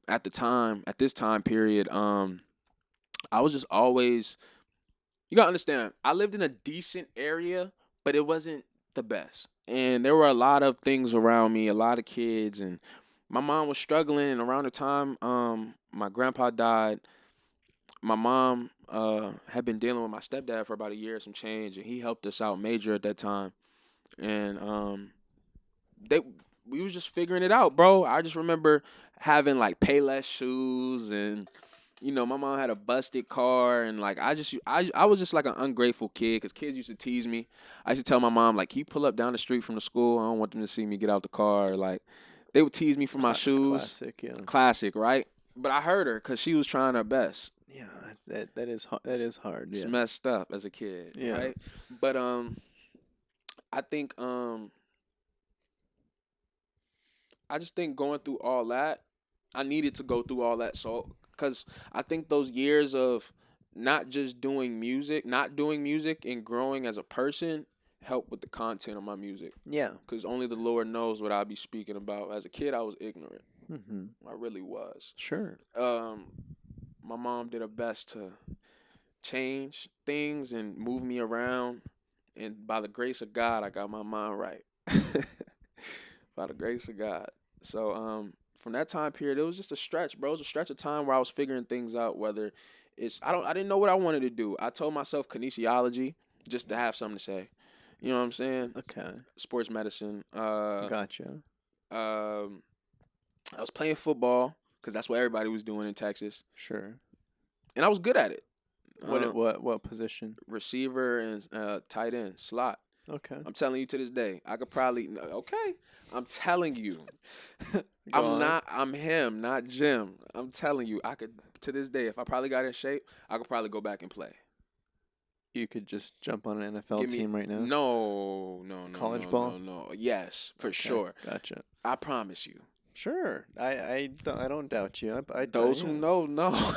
Speaker 2: at this time period. I was just always. You gotta understand, I lived in a decent area, but it wasn't the best, and there were a lot of things around me, a lot of kids, and my mom was struggling. And around the time my grandpa died, my mom had been dealing with my stepdad for about a year, some change, and he helped us out major at that time. And we was just figuring it out, bro. I just remember having like Payless shoes, and my mom had a busted car, and like I was just like an ungrateful kid because kids used to tease me. I used to tell my mom like, "Can you pull up down the street from the school? I don't want them to see me get out the car." Like they would tease me for my shoes.
Speaker 1: Classic, yeah.
Speaker 2: Classic, right? But I heard her because she was trying her best.
Speaker 1: Yeah, that is hard.
Speaker 2: It's
Speaker 1: Yeah.
Speaker 2: messed up as a kid,
Speaker 1: Yeah.
Speaker 2: right? But I think I just think going through all that, I needed to go through all that, so because I think those years of not just doing music, not doing music, and growing as a person helped with the content of my music.
Speaker 1: Yeah.
Speaker 2: Because only the Lord knows what I'll be speaking about. As a kid, I was ignorant.
Speaker 1: Mhm.
Speaker 2: I really was.
Speaker 1: Sure.
Speaker 2: My mom did her best to change things and move me around, and by the grace of God, I got my mind right. By the grace of God. So from that time period, it was just a stretch, bro. It was a stretch of time where I was figuring things out. Whether I didn't know what I wanted to do. I told myself kinesiology just to have something to say. You know what I'm saying?
Speaker 1: Okay.
Speaker 2: Sports medicine.
Speaker 1: Gotcha.
Speaker 2: I was playing football because that's what everybody was doing in Texas,
Speaker 1: Sure.
Speaker 2: and I was good at it.
Speaker 1: What position?
Speaker 2: Receiver and tight end, slot.
Speaker 1: Okay.
Speaker 2: I'm telling you to this day, I could probably. Okay, I'm telling you,
Speaker 1: Go on.
Speaker 2: I'm him, not Jim. I'm telling you, I could to this day, if I probably got in shape, I could probably go back and play.
Speaker 1: You could just jump on an NFL team right now.
Speaker 2: No.
Speaker 1: College ball?
Speaker 2: No. Yes, for sure.
Speaker 1: Gotcha.
Speaker 2: I promise you.
Speaker 1: Sure. I don't doubt you.
Speaker 2: Those who know.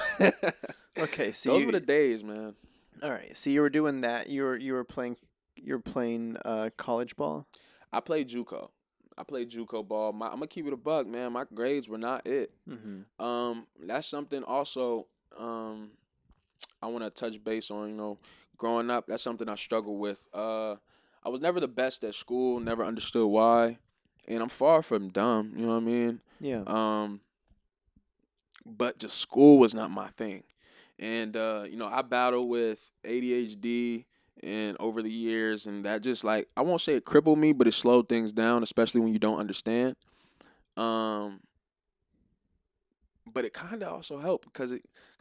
Speaker 1: Okay. So
Speaker 2: those were the days, man.
Speaker 1: All right. So you were doing that. You were playing college ball.
Speaker 2: I played JUCO. Ball. I'm gonna keep it a buck, man. My grades were not it.
Speaker 1: Mm-hmm.
Speaker 2: That's something also. I want to touch base on. Growing up, that's something I struggled with. I was never the best at school. Never understood why, and I'm far from dumb. You know what I mean?
Speaker 1: Yeah.
Speaker 2: But just school was not my thing, and I battled with ADHD. And over the years, and that just like I won't say it crippled me, but it slowed things down, especially when you don't understand. But it kind of also helped because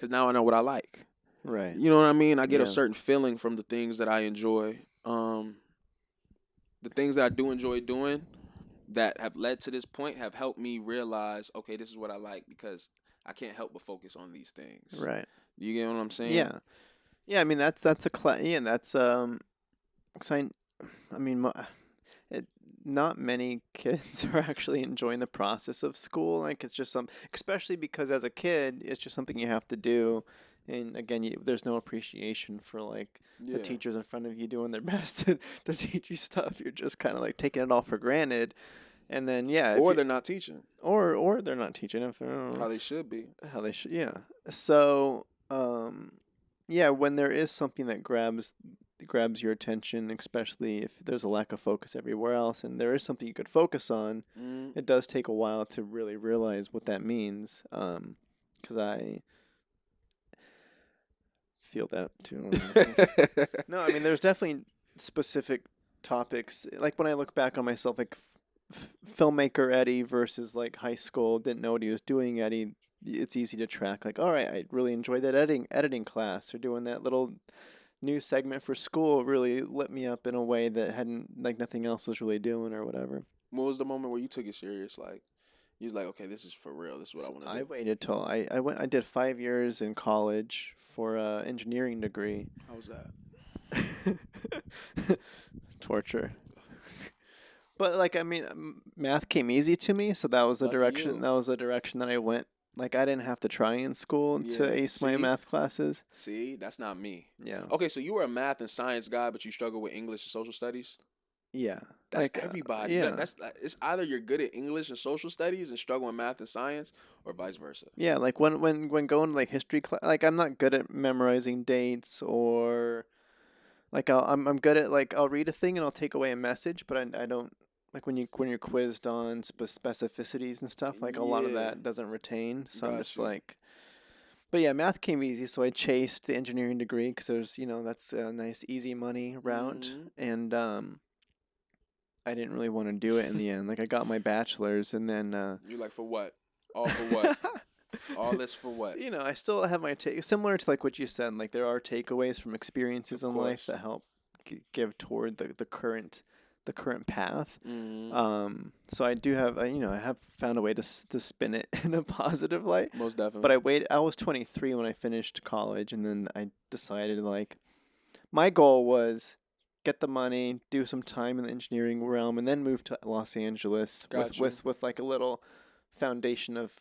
Speaker 2: now I know what I like.
Speaker 1: Right.
Speaker 2: You know what I mean? I get a
Speaker 1: Yeah.
Speaker 2: certain feeling from the things that I enjoy. The things that I do enjoy doing that have led to this point have helped me realize, okay, this is what I like because I can't help but focus on these things.
Speaker 1: Right.
Speaker 2: You get what I'm saying?
Speaker 1: Yeah. Yeah. I mean that's a yeah. That's exciting. I mean, not many kids are actually enjoying the process of school. Like it's just especially because as a kid, it's just something you have to do. And again, there's no appreciation for like the
Speaker 2: Yeah.
Speaker 1: teachers in front of you doing their best to teach you stuff. You're just kind of like taking it all for granted. And then yeah,
Speaker 2: Or they're not teaching
Speaker 1: or they're not teaching if
Speaker 2: how they should be.
Speaker 1: how they should. Yeah. So yeah, when there is something that grabs your attention, especially if there's a lack of focus everywhere else, and there is something you could focus on, it does take a while to really realize what that means. Because I feel that too. No, I mean, there's definitely specific topics. Like when I look back on myself, like filmmaker Eddie versus like high school, didn't know what he was doing. Eddie, it's easy to track. Like, all right, I really enjoyed that editing class, or doing that little new segment for school. Really lit me up in a way that hadn't like nothing else was really doing or whatever.
Speaker 2: What was the moment where you took it serious? Like, you was like, okay, this is for real. This is what I want to do.
Speaker 1: I waited till I did 5 years in college for a engineering degree.
Speaker 2: How was that?
Speaker 1: Torture. But like I mean, math came easy to me, so that was the
Speaker 2: Lucky
Speaker 1: direction.
Speaker 2: you.
Speaker 1: That was the direction that I went. Like I didn't have to try in school to
Speaker 2: Yeah,
Speaker 1: ace my
Speaker 2: see?
Speaker 1: math classes.
Speaker 2: See, that's not me.
Speaker 1: Yeah.
Speaker 2: Okay, so you were a math and science guy, but you struggle with English and social studies.
Speaker 1: Yeah.
Speaker 2: That's
Speaker 1: Like
Speaker 2: everybody.
Speaker 1: yeah.
Speaker 2: That's it's either you're good at English and social studies and struggle in math and science, or vice versa.
Speaker 1: Yeah, like when going to like history class, like I'm not good at memorizing dates or like I'm good at like I'll read a thing and I'll take away a message, but I don't like when you're quizzed on specificities and stuff, like a lot of
Speaker 2: Yeah.
Speaker 1: that doesn't retain. So I'm
Speaker 2: Got
Speaker 1: just
Speaker 2: you.
Speaker 1: like, but yeah, math came easy, so I chased the engineering degree because there's that's a nice easy money route,
Speaker 2: Mhm.
Speaker 1: and I didn't really want to do it in the end. Like I got my bachelor's and then
Speaker 2: You like, for what? All for what? All this for what?
Speaker 1: I still have my take similar to like what you said. Like there are takeaways from experiences
Speaker 2: Of
Speaker 1: in life
Speaker 2: course.
Speaker 1: that help give toward the current path.
Speaker 2: Mhm.
Speaker 1: So I do have I have found a way to spin it in a positive light.
Speaker 2: Most
Speaker 1: But
Speaker 2: definitely.
Speaker 1: I was 23 when I finished college, and then I decided like my goal was get the money, do some time in the engineering realm, and then move to Los Angeles
Speaker 2: Got you.
Speaker 1: with like a little foundation of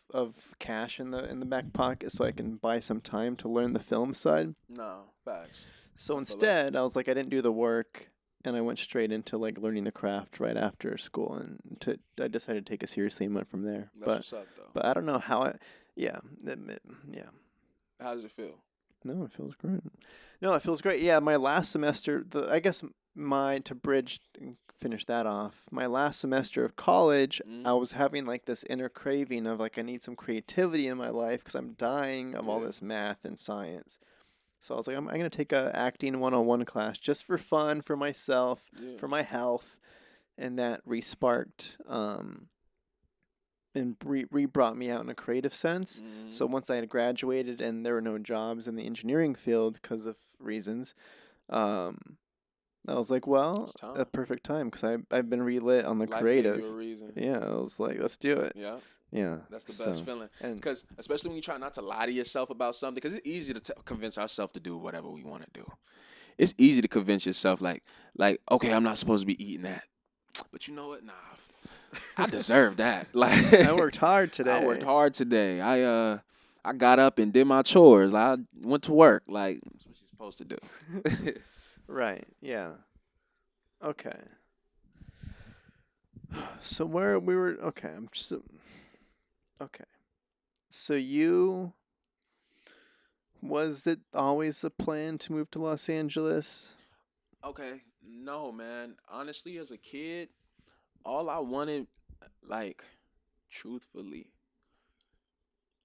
Speaker 1: cash in the back pocket so I can buy some time to learn the film side.
Speaker 2: No, facts.
Speaker 1: So
Speaker 2: I feel that.
Speaker 1: instead, I was like I didn't do the work and I went straight into like learning the craft right after school and I decided to take it seriously and went from there.
Speaker 2: That's what's up, though.
Speaker 1: But I don't know how yeah, yeah.
Speaker 2: How does it feel?
Speaker 1: No, it feels great. No, it feels great. Yeah, my last semester, I guess my to bridge and finish that off. My last semester of college, I
Speaker 2: Mm.
Speaker 1: was having like this inner craving of like I need some creativity in my life because I'm dying of all
Speaker 2: Yeah.
Speaker 1: this math and science. So I was like, I'm gonna take a acting 101 class just for fun, for myself,
Speaker 2: Yeah.
Speaker 1: for my health, and that resparked and brought me out in a creative sense. So
Speaker 2: Mhm.
Speaker 1: once I had graduated and there were no jobs in the engineering field because of reasons, um, I was like, well,
Speaker 2: It's
Speaker 1: a
Speaker 2: time.
Speaker 1: perfect time because I've been relit on the
Speaker 2: Life gave
Speaker 1: creative.
Speaker 2: you a reason.
Speaker 1: Yeah, I was like, let's do it.
Speaker 2: Yeah.
Speaker 1: Yeah,
Speaker 2: That's the best feeling.
Speaker 1: and
Speaker 2: Because especially when you try not to lie to yourself about something, because it's easy to convince ourselves to do whatever we want to do. It's easy to convince yourself, like, okay, I'm not supposed to be eating that, but you know what? Nah, I deserve that. Like,
Speaker 1: I worked hard today.
Speaker 2: I worked hard today. I got up and did my chores. I went to work. Like, that's what you're supposed to do.
Speaker 1: Right. Yeah. Okay. So where we were? Okay, I'm just okay. So was it always a plan to move to Los Angeles?
Speaker 2: Okay, no, man. Honestly, as a kid, all I wanted, like, truthfully,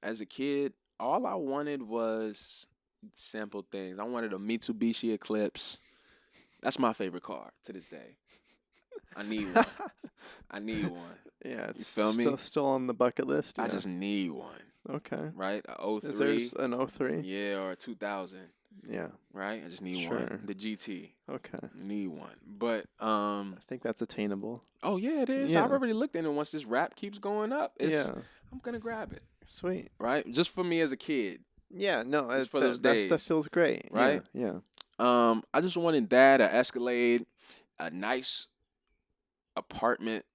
Speaker 2: as a kid, all I wanted was simple things. I wanted a Mitsubishi Eclipse. That's my favorite car to this day. I need one. I need one.
Speaker 1: Yeah, it's
Speaker 2: feel me?
Speaker 1: still on the bucket list.
Speaker 2: I
Speaker 1: Yeah.
Speaker 2: just need one,
Speaker 1: Okay.
Speaker 2: right? A
Speaker 1: Is there
Speaker 2: 03,
Speaker 1: an 03?
Speaker 2: yeah, or a 2000,
Speaker 1: Yeah.
Speaker 2: right? I just need
Speaker 1: Sure.
Speaker 2: one. The GT.
Speaker 1: Okay.
Speaker 2: I need one. But
Speaker 1: I think that's attainable.
Speaker 2: oh yeah, it is.
Speaker 1: Yeah.
Speaker 2: I've already looked in it. Once this rap keeps going up,
Speaker 1: Yeah.
Speaker 2: I'm gonna grab it,
Speaker 1: Sweet.
Speaker 2: right? Just for me as a kid,
Speaker 1: Yeah. No.
Speaker 2: Just for those
Speaker 1: that stuff
Speaker 2: days,
Speaker 1: feels great.
Speaker 2: right?
Speaker 1: Yeah.
Speaker 2: I just wanted that, a Escalade, a nice apartment.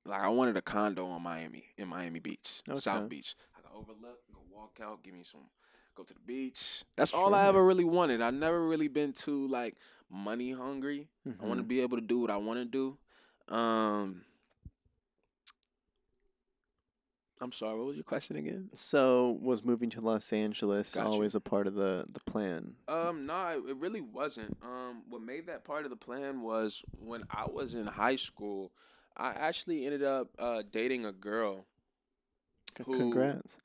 Speaker 2: Like I wanted a condo in Miami Beach, South
Speaker 1: Okay.
Speaker 2: Beach. I could overlook, go walk out, go to the beach. That's all I
Speaker 1: Sure.
Speaker 2: ever really wanted. I never really been too like money hungry. I want to
Speaker 1: Mm-hmm.
Speaker 2: be able to do what I want to do. Um, I'm sorry. What was your question again?
Speaker 1: So was moving to Los Angeles
Speaker 2: Got you.
Speaker 1: always a part of the plan?
Speaker 2: No, it really wasn't. What made that part of the plan was when I was in high school, I actually ended up dating a girl who,
Speaker 1: Congrats.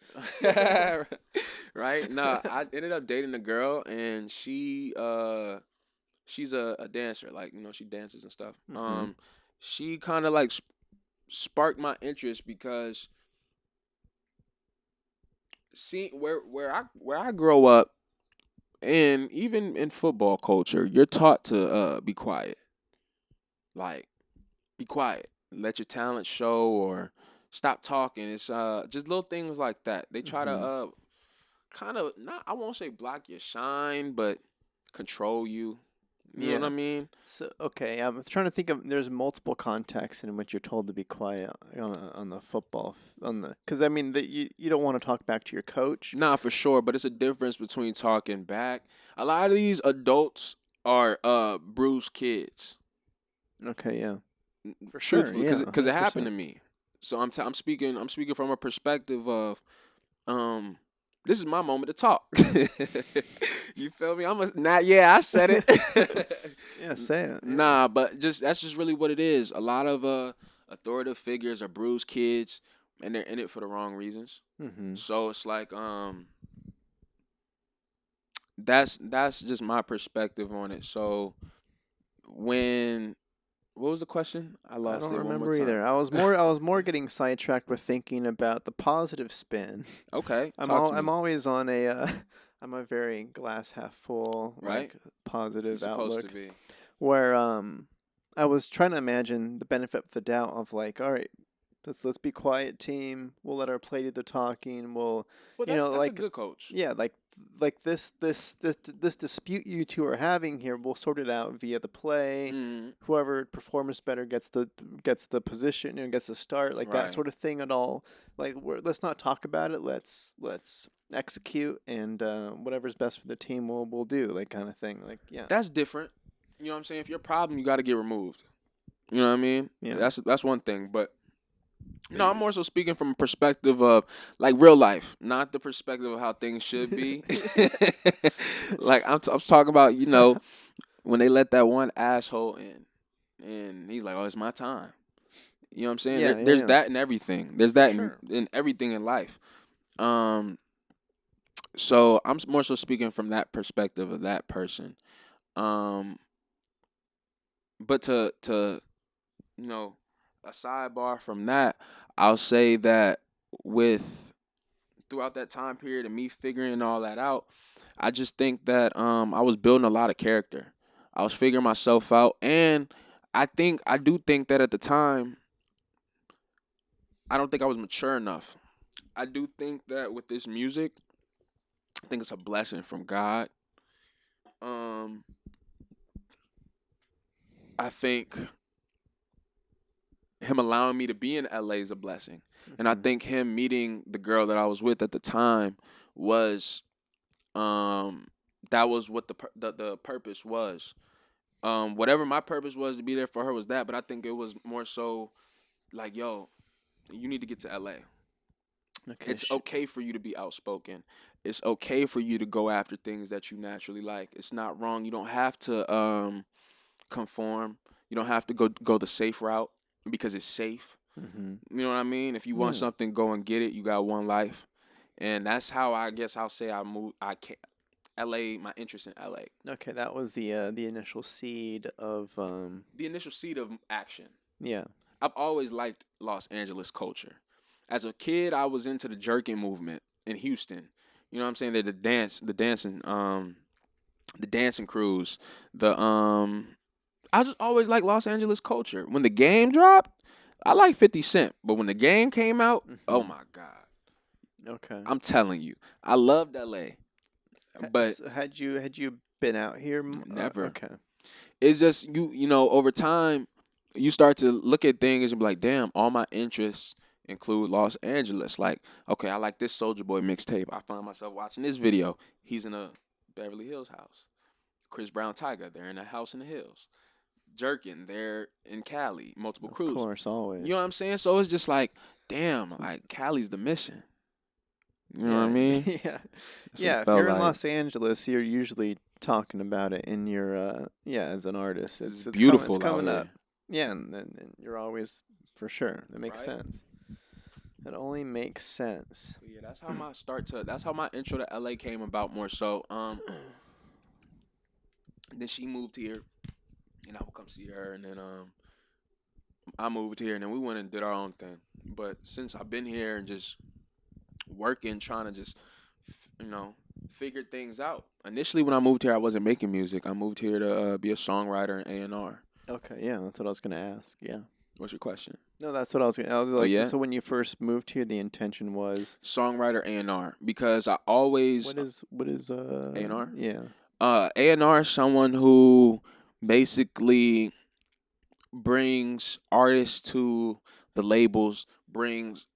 Speaker 2: right? No, I ended up dating a girl, and she's a dancer, like she dances and stuff.
Speaker 1: Mm-hmm.
Speaker 2: She kind of like sparked my interest because see where I grow up. And even in football culture, you're taught to be quiet. Like, be quiet. Let your talent show or stop talking. It's just little things like that. They try to
Speaker 1: Mm-hmm.
Speaker 2: kind of not I won't say block your shine, but control you. You know what I
Speaker 1: Yeah.
Speaker 2: mean?
Speaker 1: So okay, I'm trying to think of. There's multiple contexts in which you're told to be quiet on the on the because I mean that you don't want to talk back to your coach.
Speaker 2: Nah, for sure, but it's a difference between talking back. A lot of these adults are bruised kids.
Speaker 1: Okay, yeah, for sure,
Speaker 2: Truthfully,
Speaker 1: yeah,
Speaker 2: because it
Speaker 1: hundred
Speaker 2: happened to
Speaker 1: percent.
Speaker 2: me. So I'm speaking from a perspective of um this is my moment to talk. You feel me? Not yeah, I said it.
Speaker 1: Yeah, say it. Yeah.
Speaker 2: Nah, but just that's just really what it is. A lot of authoritative figures are bruised kids and they're in it for the wrong reasons.
Speaker 1: Mm-hmm.
Speaker 2: So it's like that's just my perspective on it. So when what was the question? I
Speaker 1: I
Speaker 2: lost
Speaker 1: don't
Speaker 2: it one more
Speaker 1: remember
Speaker 2: time.
Speaker 1: either. I was more getting sidetracked with thinking about the positive spin.
Speaker 2: Okay, talk to
Speaker 1: I'm
Speaker 2: me.
Speaker 1: always on a I'm a very glass half full
Speaker 2: Right?
Speaker 1: like
Speaker 2: You're
Speaker 1: positive
Speaker 2: supposed to
Speaker 1: outlook
Speaker 2: be.
Speaker 1: where I was trying to imagine the benefit of the doubt of like, all right, let's be quiet team. We'll let our play do the talking. We'll,
Speaker 2: Well,
Speaker 1: you know,
Speaker 2: that's a
Speaker 1: like
Speaker 2: good coach.
Speaker 1: yeah, like this dispute you two are having here. We'll sort it out via the play.
Speaker 2: Mm,
Speaker 1: Whoever performs better gets the position and gets the start, like that
Speaker 2: right.
Speaker 1: sort of thing. At all, like let's not talk about it. Let's execute and whatever's best for the team we'll do, like kind of thing. Like yeah,
Speaker 2: That's different. You know what I'm saying? If you're a problem, you got to get removed. You know what I mean?
Speaker 1: yeah.
Speaker 2: That's one thing. But no, I'm more so speaking from a perspective of like real life, not the perspective of how things should be. Like I'm talking about, when they let that one asshole in, and he's like, "Oh, it's my time." You know what I'm saying?
Speaker 1: Yeah, yeah,
Speaker 2: There's
Speaker 1: yeah,
Speaker 2: that in everything. There's
Speaker 1: for
Speaker 2: that
Speaker 1: sure.
Speaker 2: in everything in life. Um, so I'm more so speaking from that perspective of that person. Um, but to you know, a sidebar from that, I'll say that with throughout that time period and me figuring all that out, I just think that I was building a lot of character. I was figuring myself out, and I do think that at the time I don't think I was mature enough. I do think that with this music, I think it's a blessing from God. Um, I think him allowing me to be in LA is a blessing. And I
Speaker 1: Hmm.
Speaker 2: think him meeting the girl that I was with at the time was um that was what the purpose was. Whatever my purpose was to be there for her was that, but I think it was more so like, yo, you need to get to LA.
Speaker 1: Okay.
Speaker 2: It's okay for you to be outspoken. It's okay for you to go after things that you naturally like. It's not wrong. You don't have to conform. You don't have to go the safe route because it's safe.
Speaker 1: Hmm.
Speaker 2: You know what I mean? If you want
Speaker 1: Yeah.
Speaker 2: something, go and get it. You got one life, and that's how I guess I'll say I moved. I can L.A. My interest in L.A.
Speaker 1: Okay, that was the initial seed of
Speaker 2: The initial seed of action.
Speaker 1: yeah.
Speaker 2: I've always liked Los Angeles culture. As a kid, I was into the jerking movement in Houston. You know what I'm saying? The dancing crews. I just always liked Los Angeles culture. When the game dropped, I like 50 Cent, but when the game came out, oh
Speaker 1: Hmm.
Speaker 2: my God.
Speaker 1: Okay.
Speaker 2: I'm telling you, I loved LA, but
Speaker 1: So had you been out here?
Speaker 2: never.
Speaker 1: Okay.
Speaker 2: It's just over time. you start to look at things and be like, damn, all my interests include Los Angeles. Like, okay, I like this Soulja Boy mixtape. I find myself watching this video. He's in a Beverly Hills house. Chris Brown Tiger, they're in a house in the hills. Jerkin, they're in Cali, multiple
Speaker 1: Of
Speaker 2: crews.
Speaker 1: course, always.
Speaker 2: You know what I'm saying? So it's just like, damn, like Cali's the mission. You know what I
Speaker 1: Yeah,
Speaker 2: mean?
Speaker 1: yeah,
Speaker 2: That's what
Speaker 1: yeah.
Speaker 2: it
Speaker 1: If
Speaker 2: felt
Speaker 1: you're in
Speaker 2: like.
Speaker 1: Los Angeles, you're usually talking about it in your as an artist.
Speaker 2: It's
Speaker 1: It's
Speaker 2: beautiful
Speaker 1: coming
Speaker 2: out
Speaker 1: up.
Speaker 2: here.
Speaker 1: Yeah, and you're always for sure. That makes
Speaker 2: Right?
Speaker 1: sense. It only makes sense.
Speaker 2: But yeah, that's how my intro to LA came about more so. Then she moved here and I would come see her, and then I moved here, and then we went and did our own thing. But since I've been here and just working, trying to just figure things out. Initially, when I moved here, I wasn't making music. I moved here to be a songwriter and A&R.
Speaker 1: Okay, yeah, that's what I was gonna ask. Yeah.
Speaker 2: What's your question?
Speaker 1: No, that's what I was gonna. I was
Speaker 2: Oh,
Speaker 1: like,
Speaker 2: yeah?
Speaker 1: so when you first moved here, the intention was
Speaker 2: Songwriter A&R, because I always
Speaker 1: what is
Speaker 2: A&R.
Speaker 1: Yeah.
Speaker 2: A&R is someone who basically brings artists to the labels, brings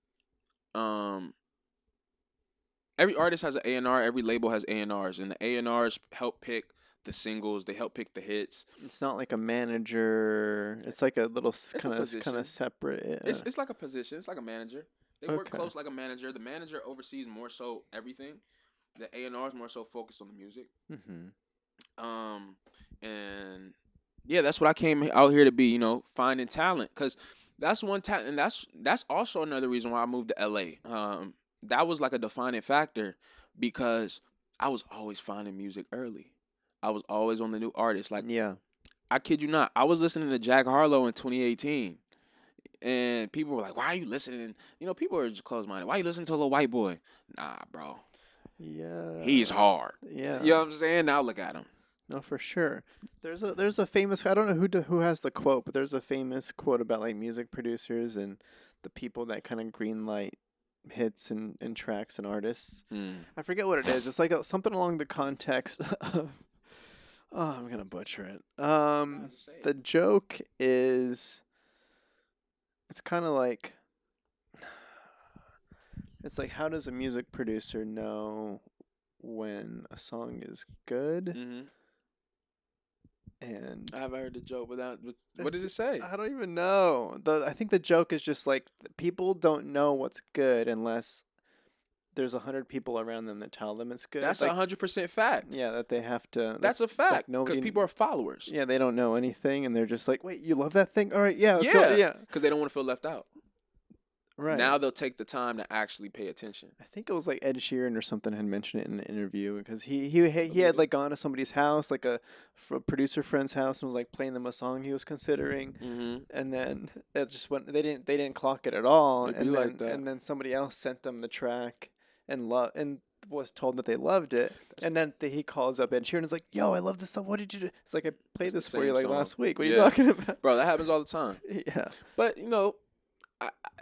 Speaker 2: every artist has an A&R, every label has A&Rs, and the A&Rs help pick the singles, they help pick the hits.
Speaker 1: It's not like a manager. It's like a little
Speaker 2: It's a
Speaker 1: kind
Speaker 2: position.
Speaker 1: of separate.
Speaker 2: It's like a position. It's like a manager. They work
Speaker 1: Okay.
Speaker 2: close like a manager. The manager oversees more so everything. The A&R is more so focused on the music. And yeah, that's what I came out here to be. Finding talent, because that's one talent, and that's also another reason why I moved to LA. That was like a defining factor, because I was always finding music early. I was always on the new artists. Like,
Speaker 1: Yeah.
Speaker 2: I kid you not, I was listening to Jack Harlow in 2018. And people were like, why are you listening? People are just closed-minded. Why are you listening to a little white boy? Nah, bro.
Speaker 1: Yeah.
Speaker 2: He's hard.
Speaker 1: Yeah.
Speaker 2: You know what I'm saying? Now look at him.
Speaker 1: No, for sure. There's a famous. I don't know who has the quote, but there's a famous quote about like music producers and the people that kind of greenlight hits and tracks and artists. I forget what it is. It's like something along the context of. Oh, I'm gonna butcher it. The joke is. It's kind of like. It's like, how does a music producer know when a song is good?
Speaker 2: Mm-hmm.
Speaker 1: And
Speaker 2: I haven't heard the joke, but what did it say?
Speaker 1: I don't even know. I think the joke is just like people don't know what's good unless there's 100 people around them that tell them it's good.
Speaker 2: That's
Speaker 1: like,
Speaker 2: 100% fact.
Speaker 1: Yeah, that they have to.
Speaker 2: That's a fact. Because
Speaker 1: nobody,
Speaker 2: people are followers.
Speaker 1: Yeah, they don't know anything, and they're just like, "Wait, you love that thing? All right, yeah, let's go." Yeah,
Speaker 2: because they don't want to feel left out.
Speaker 1: Right.
Speaker 2: Now they'll take the time to actually pay attention.
Speaker 1: I think it was like Ed Sheeran or something had mentioned it in an interview, because he had like gone to somebody's house, like a producer friend's house, and was like playing them a song he was considering, and then it just went. They didn't clock it at all, and then somebody else sent them the track and was told that they loved it, and then he calls up Ed Sheeran and is like, "Yo, I love this song. What did you do?" It's like, I played this for you like last week. What are you talking about?
Speaker 2: Bro, that happens all the time.
Speaker 1: Yeah.
Speaker 2: But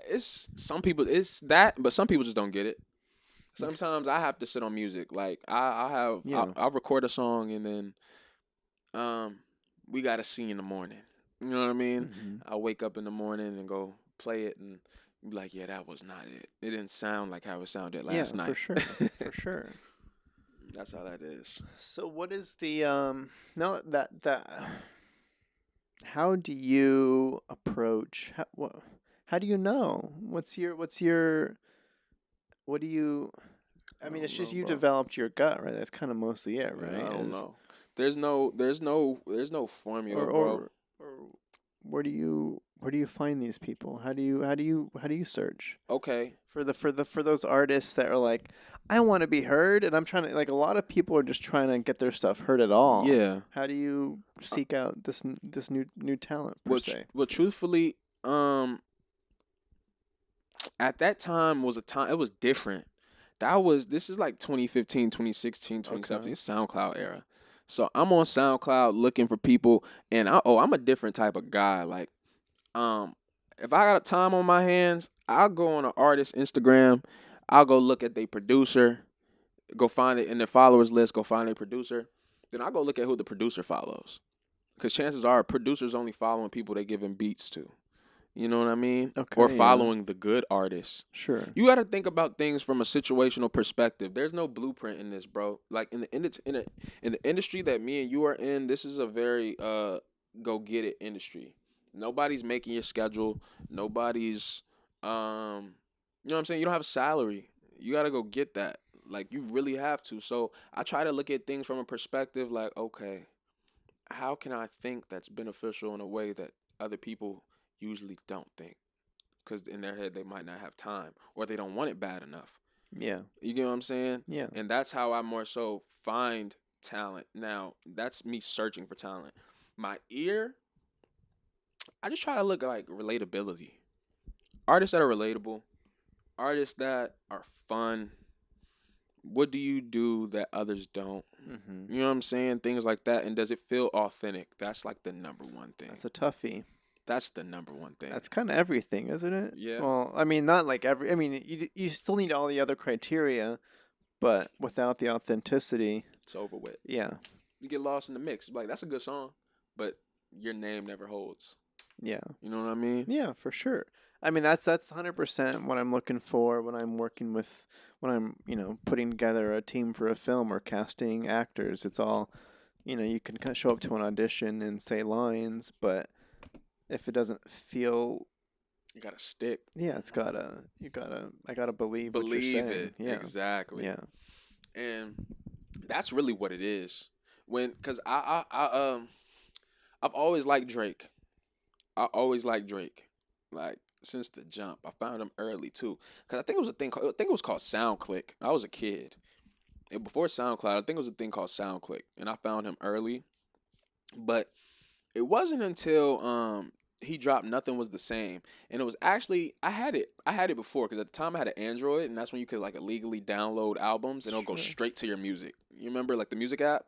Speaker 2: it's some people, it's that, but some people just don't get it. Sometimes I have to sit on music. Like I'll record a song, and then we got to sing in the morning. You know what I mean?
Speaker 1: Mm-hmm.
Speaker 2: I wake up in the morning and go play it and be like, yeah, that was not it. It didn't sound like how it sounded last night.
Speaker 1: For sure. For sure.
Speaker 2: That's how that is.
Speaker 1: So what is the now that how do you approach how do you know? What do you I mean, it's just you developed your gut, right? That's kind of mostly it, right?
Speaker 2: I don't know. There's no formula, bro.
Speaker 1: Or where do you find these people? How do you search?
Speaker 2: Okay.
Speaker 1: For those artists that are like, I want to be heard, and I'm trying to, like, a lot of people are just trying to get their stuff heard at all.
Speaker 2: Yeah.
Speaker 1: How do you seek out this new talent per se?
Speaker 2: Well, truthfully, at that time it was different. This is like 2015, 2016, 2017, SoundCloud era. So I'm on SoundCloud looking for people, and I'm a different type of guy. Like, if I got time on my hands, I'll go on an artist's Instagram. I'll go look at their producer, go find it in their followers list, go find their producer. Then I'll go look at who the producer follows. Because chances are producers only following people they giving beats to. You know what I mean?
Speaker 1: Okay,
Speaker 2: Or
Speaker 1: yeah.
Speaker 2: following the good artists.
Speaker 1: Sure.
Speaker 2: You got to think about things from a situational perspective. There's no blueprint in this, bro. Like in the industry that me and you are in, this is a very go get it industry. Nobody's making your schedule. Nobody's you know what I'm saying? You don't have a salary. You got to go get that. Like you really have to. So I try to look at things from a perspective like, okay, how can I think that's beneficial in a way that other people usually don't think? Because in their head they might not have time or they don't want it bad enough.
Speaker 1: Yeah.
Speaker 2: You get what I'm saying?
Speaker 1: Yeah.
Speaker 2: And that's how I more so find talent. Now, that's me searching for talent. My ear, I just try to look at like relatability. Artists that are relatable, artists that are fun. What do you do that others don't?
Speaker 1: Mm-hmm.
Speaker 2: You know what I'm saying? Things like that. And does it feel authentic? That's like the number one thing.
Speaker 1: That's a toughie.
Speaker 2: That's the number one thing.
Speaker 1: That's kind of everything, isn't it?
Speaker 2: Yeah.
Speaker 1: Well, I mean, not like every. I mean, you still need all the other criteria, but without the authenticity,
Speaker 2: It's over with.
Speaker 1: yeah.
Speaker 2: You get lost in the mix. Like, that's a good song, but your name never holds.
Speaker 1: Yeah.
Speaker 2: You know what I mean?
Speaker 1: Yeah, for sure. I mean, that's 100% what I'm looking for when I'm working with, when I'm putting together a team for a film or casting actors. It's all, you can kind of show up to an audition and say lines, but if it doesn't feel,
Speaker 2: You gotta stick.
Speaker 1: yeah, I gotta believe what you're saying.
Speaker 2: It.
Speaker 1: Yeah.
Speaker 2: Exactly.
Speaker 1: Yeah.
Speaker 2: And that's really what it is. Cause I've always liked Drake. I always liked Drake. Like since the jump. I found him early too. Cause I think it was called SoundClick. I was a kid. And before SoundCloud, I think it was a thing called SoundClick. And I found him early. But it wasn't until he dropped Nothing Was the Same. And it was actually I had it before because at the time I had an Android and that's when you could like illegally download albums and it'll go straight to your music. You remember like the music app?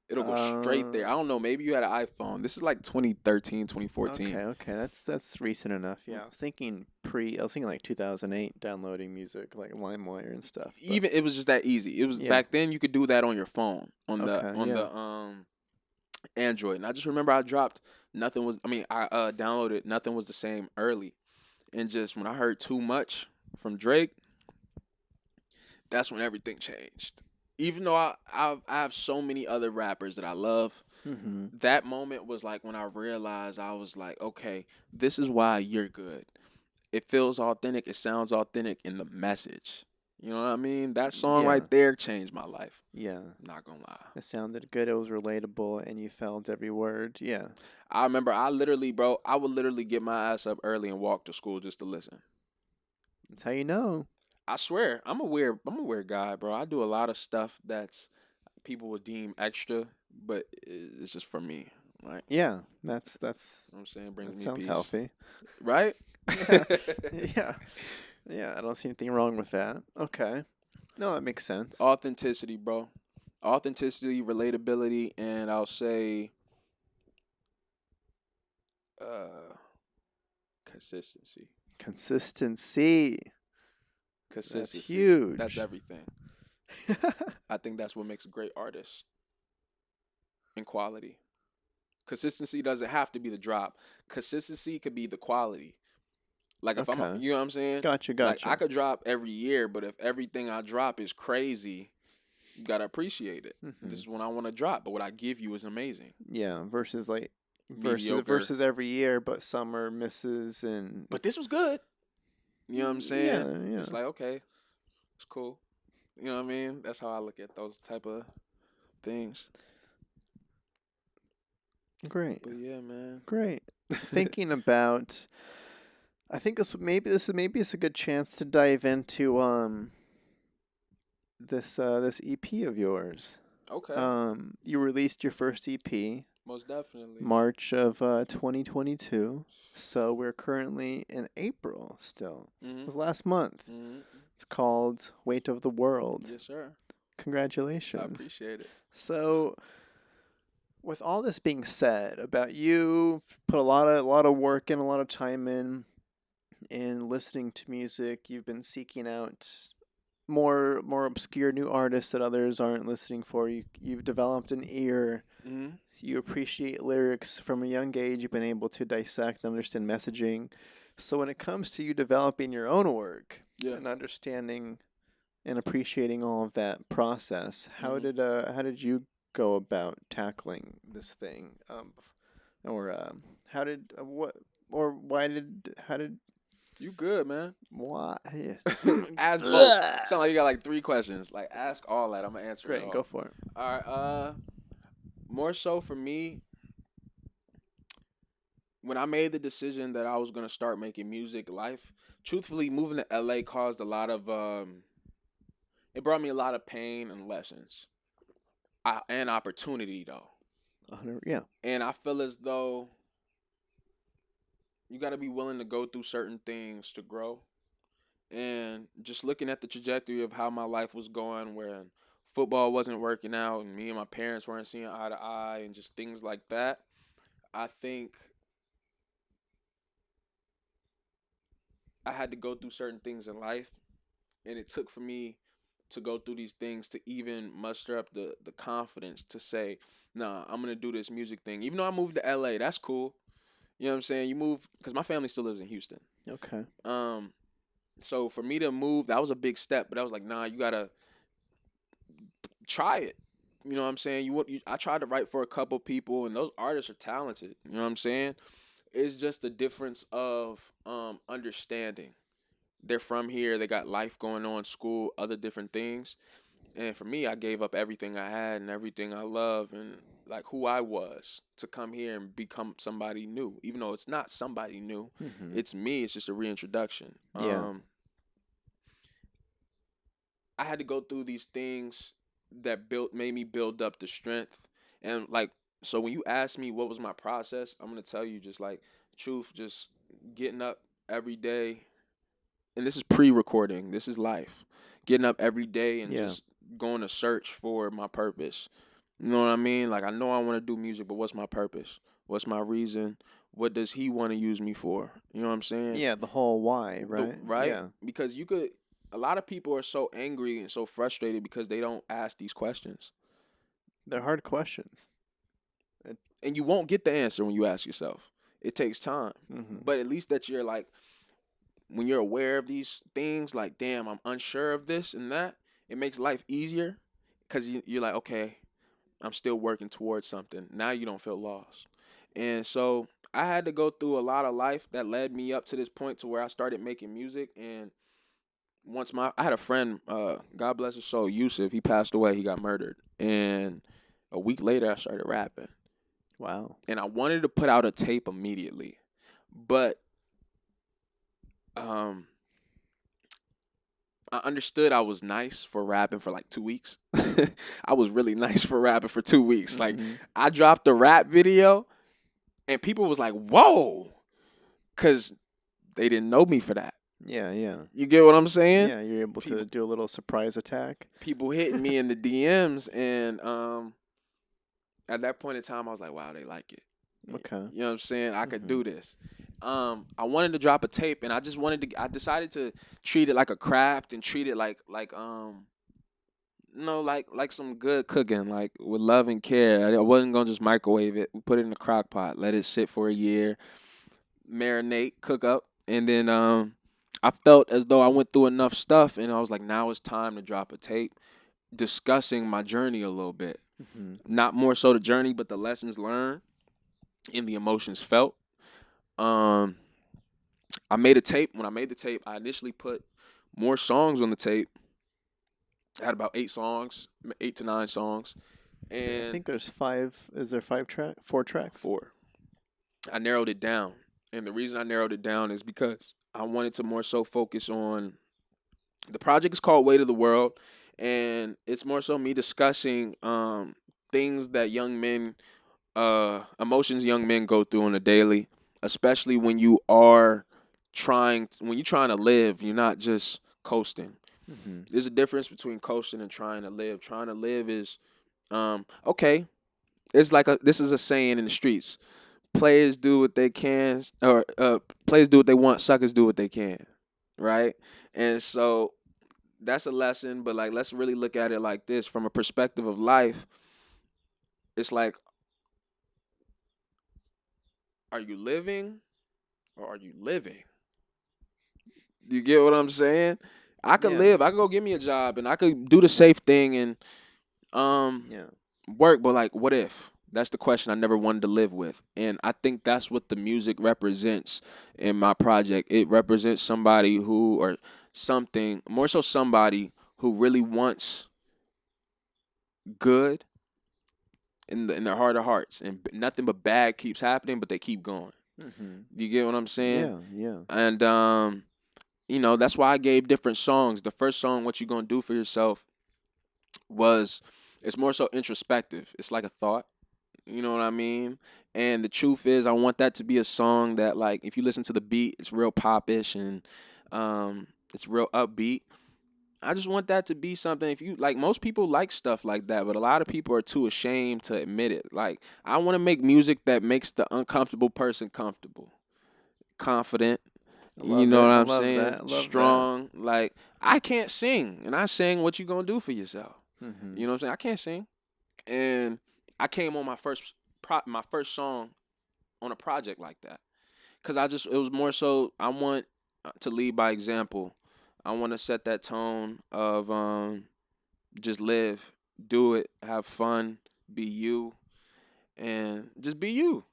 Speaker 2: It'll go straight there. I don't know, maybe you had an iPhone. This is like 2013, 2014.
Speaker 1: Okay, that's recent enough. Yeah, I was thinking like 2008 downloading music like LimeWire and stuff. But
Speaker 2: Even it was just that easy. It was back then you could do that on your phone on the Android. And I just remember I downloaded Nothing Was the Same early. And just when I heard Too Much from Drake, that's when everything changed. Even though I have so many other rappers that I love, that moment was like when I realized I was like, okay, this is why you're good. It feels authentic. It sounds authentic in the message. You know what I mean? That song right there changed my life.
Speaker 1: Yeah.
Speaker 2: I'm not gonna lie.
Speaker 1: It sounded good. It was relatable, and you felt every word. Yeah.
Speaker 2: I remember I would literally get my ass up early and walk to school just to listen.
Speaker 1: That's how you know.
Speaker 2: I swear, I'm a weird guy, bro. I do a lot of stuff that's people would deem extra, but it's just for me, right?
Speaker 1: Yeah, that's.
Speaker 2: You know what I'm saying, brings me
Speaker 1: sounds
Speaker 2: peace.
Speaker 1: Healthy,
Speaker 2: right?
Speaker 1: Yeah. I don't see anything wrong with that. Okay, no, that makes sense.
Speaker 2: Authenticity, bro. Authenticity, relatability, and I'll say, consistency.
Speaker 1: Consistency.
Speaker 2: Consistency.
Speaker 1: That's huge.
Speaker 2: That's everything. I think that's what makes a great artist. And quality. Consistency doesn't have to be the drop. Consistency could be the quality. Like if you know what I'm saying?
Speaker 1: Gotcha.
Speaker 2: Like I could drop every year, but if everything I drop is crazy, you gotta appreciate it. This is when I want to drop, but what I give you is amazing.
Speaker 1: Yeah, versus
Speaker 2: Mediocre.
Speaker 1: versus every year, but summer misses and.
Speaker 2: But this was good. You know what I'm saying?
Speaker 1: Yeah.
Speaker 2: It's like, okay, it's cool. You know what I mean? That's how I look at those type of things.
Speaker 1: Great.
Speaker 2: But yeah, man.
Speaker 1: Great. Thinking about, I think this is a good chance to dive into this EP of yours.
Speaker 2: Okay.
Speaker 1: You released your first EP.
Speaker 2: Most definitely.
Speaker 1: March of 2022. So we're currently in April still. It was last month. It's called Weight of the World.
Speaker 2: Yes, sir.
Speaker 1: Congratulations.
Speaker 2: I appreciate it.
Speaker 1: So with all this being said about you, put a lot of work in, a lot of time in listening to music. You've been seeking out more obscure new artists that others aren't listening for. You've developed an ear.
Speaker 2: Mm-hmm.
Speaker 1: You appreciate lyrics from a young age. You've been able to dissect and understand messaging. So when it comes to you developing your own work
Speaker 2: Yeah.
Speaker 1: and understanding and appreciating all of that process, how did you go about tackling this thing? Or how did what or why did how did
Speaker 2: You good, man.
Speaker 1: why?
Speaker 2: Ask both. Sound like you got like 3 questions. Like ask all that. I'm gonna answer it
Speaker 1: Great,
Speaker 2: all.
Speaker 1: go for it.
Speaker 2: All right. More so for me, when I made the decision that I was gonna start making music life, truthfully, moving to LA caused a lot of it brought me a lot of pain and lessons. And opportunity though.
Speaker 1: Yeah.
Speaker 2: And I feel as though you got to be willing to go through certain things to grow. And just looking at the trajectory of how my life was going, where football wasn't working out and me and my parents weren't seeing eye to eye and just things like that, I think I had to go through certain things in life. And it took for me to go through these things to even muster up the confidence to say, nah, I'm going to do this music thing. Even though I moved to LA, that's cool. You know what I'm saying? You move, because my family still lives in Houston.
Speaker 1: Okay.
Speaker 2: So for me to move, that was a big step. But I was like, nah, you gotta try it. You know what I'm saying? I tried to write for a couple people, and those artists are talented. You know what I'm saying? It's just a difference of understanding. They're from here. They got life going on, school, other different things. And for me, I gave up everything I had and everything I love and like who I was to come here and become somebody new. Even though it's not somebody new, it's me. It's just a reintroduction.
Speaker 1: Yeah.
Speaker 2: I had to go through these things that made me build up the strength. And like, so when you ask me what was my process, I'm gonna tell you just like truth, just getting up every day. And this is pre-recording. This is life. Getting up every day and just going to search for my purpose. You know what I mean? Like I know I want to do music, but what's my purpose? What's my reason? What does he want to use me for? You know what I'm saying?
Speaker 1: Yeah, the whole why, right?
Speaker 2: Right?
Speaker 1: Yeah.
Speaker 2: Because a lot of people are so angry and so frustrated because they don't ask these questions.
Speaker 1: They're hard questions.
Speaker 2: And you won't get the answer when you ask yourself. It takes time. But at least that you're like, when you're aware of these things, like, damn, I'm unsure of this and that, it makes life easier because you're like, okay, I'm still working towards something. Now you don't feel lost. And so I had to go through a lot of life that led me up to this point to where I started making music. And I had a friend, God bless his soul, Yusuf, he passed away, he got murdered. And a week later, I started rapping.
Speaker 1: Wow.
Speaker 2: And I wanted to put out a tape immediately. But I understood I was nice for rapping for like 2 weeks. I was really nice for rapping for 2 weeks. Like I dropped a rap video and people was like, whoa, because they didn't know me for that.
Speaker 1: Yeah, yeah.
Speaker 2: You get what I'm saying?
Speaker 1: Yeah, you're able to do a little surprise attack.
Speaker 2: People hitting me in the DMs, and at that point in time, I was like, wow, they like it.
Speaker 1: Okay.
Speaker 2: You know what I'm saying? I could do this. I wanted to drop a tape, and I decided to treat it like a craft and treat it like some good cooking, like with love and care. I wasn't gonna just microwave it. We put it in the crock pot, let it sit for a year, marinate, cook up, and then I felt as though I went through enough stuff, and I was like, now it's time to drop a tape discussing my journey a little bit. Not more so the journey, but the lessons learned and the emotions felt. I made a tape. When I made the tape, I initially put more songs on the tape. I had about 8 to 9 songs. And
Speaker 1: I think there's 5. Is there 4 tracks?
Speaker 2: 4. I narrowed it down. And the reason I narrowed it down is because I wanted to more so focus on the project is called Weight of the World, and it's more so me discussing things that emotions young men go through on a daily, especially when you're trying to live, you're not just coasting. There's a difference between coasting and trying to live. Trying to live is okay. It's like this is a saying in the streets. Players do what they can, or players do what they want. Suckers do what they can, right? And so that's a lesson. But like, let's really look at it like this from a perspective of life. It's like, are you living or are you living? You get what I'm saying? I could
Speaker 1: Yeah.
Speaker 2: live. I could go get me a job and I could do the safe thing and
Speaker 1: Yeah.
Speaker 2: work. But like, what if? That's the question I never wanted to live with. And I think that's what the music represents in my project. It represents somebody who, or something, more so somebody who really wants good in their heart of hearts, and nothing but bad keeps happening, but they keep going.
Speaker 1: Mm-hmm.
Speaker 2: You get what I'm saying?
Speaker 1: Yeah. Yeah.
Speaker 2: And that's why I gave different songs. The first song, "What You Gonna Do for Yourself," was it's more so introspective. It's like a thought. You know what I mean? And the truth is, I want that to be a song that, like, if you listen to the beat, it's real popish and it's real upbeat. I just want that to be something. If you like, most people like stuff like that, but a lot of people are too ashamed to admit it. Like, I want to make music that makes the uncomfortable person comfortable, confident.
Speaker 1: I
Speaker 2: You
Speaker 1: love
Speaker 2: know
Speaker 1: it.
Speaker 2: what
Speaker 1: I
Speaker 2: I'm
Speaker 1: love
Speaker 2: saying?
Speaker 1: that. I love that.
Speaker 2: Strong. Like, I can't sing, and I sang "What You Gonna Do for Yourself."
Speaker 1: Mm-hmm.
Speaker 2: You know what I'm saying? I can't sing, and I came on my first song on a project like that, because it was more so I want to lead by example. I want to set that tone of just live, do it, have fun, be you, and just be you,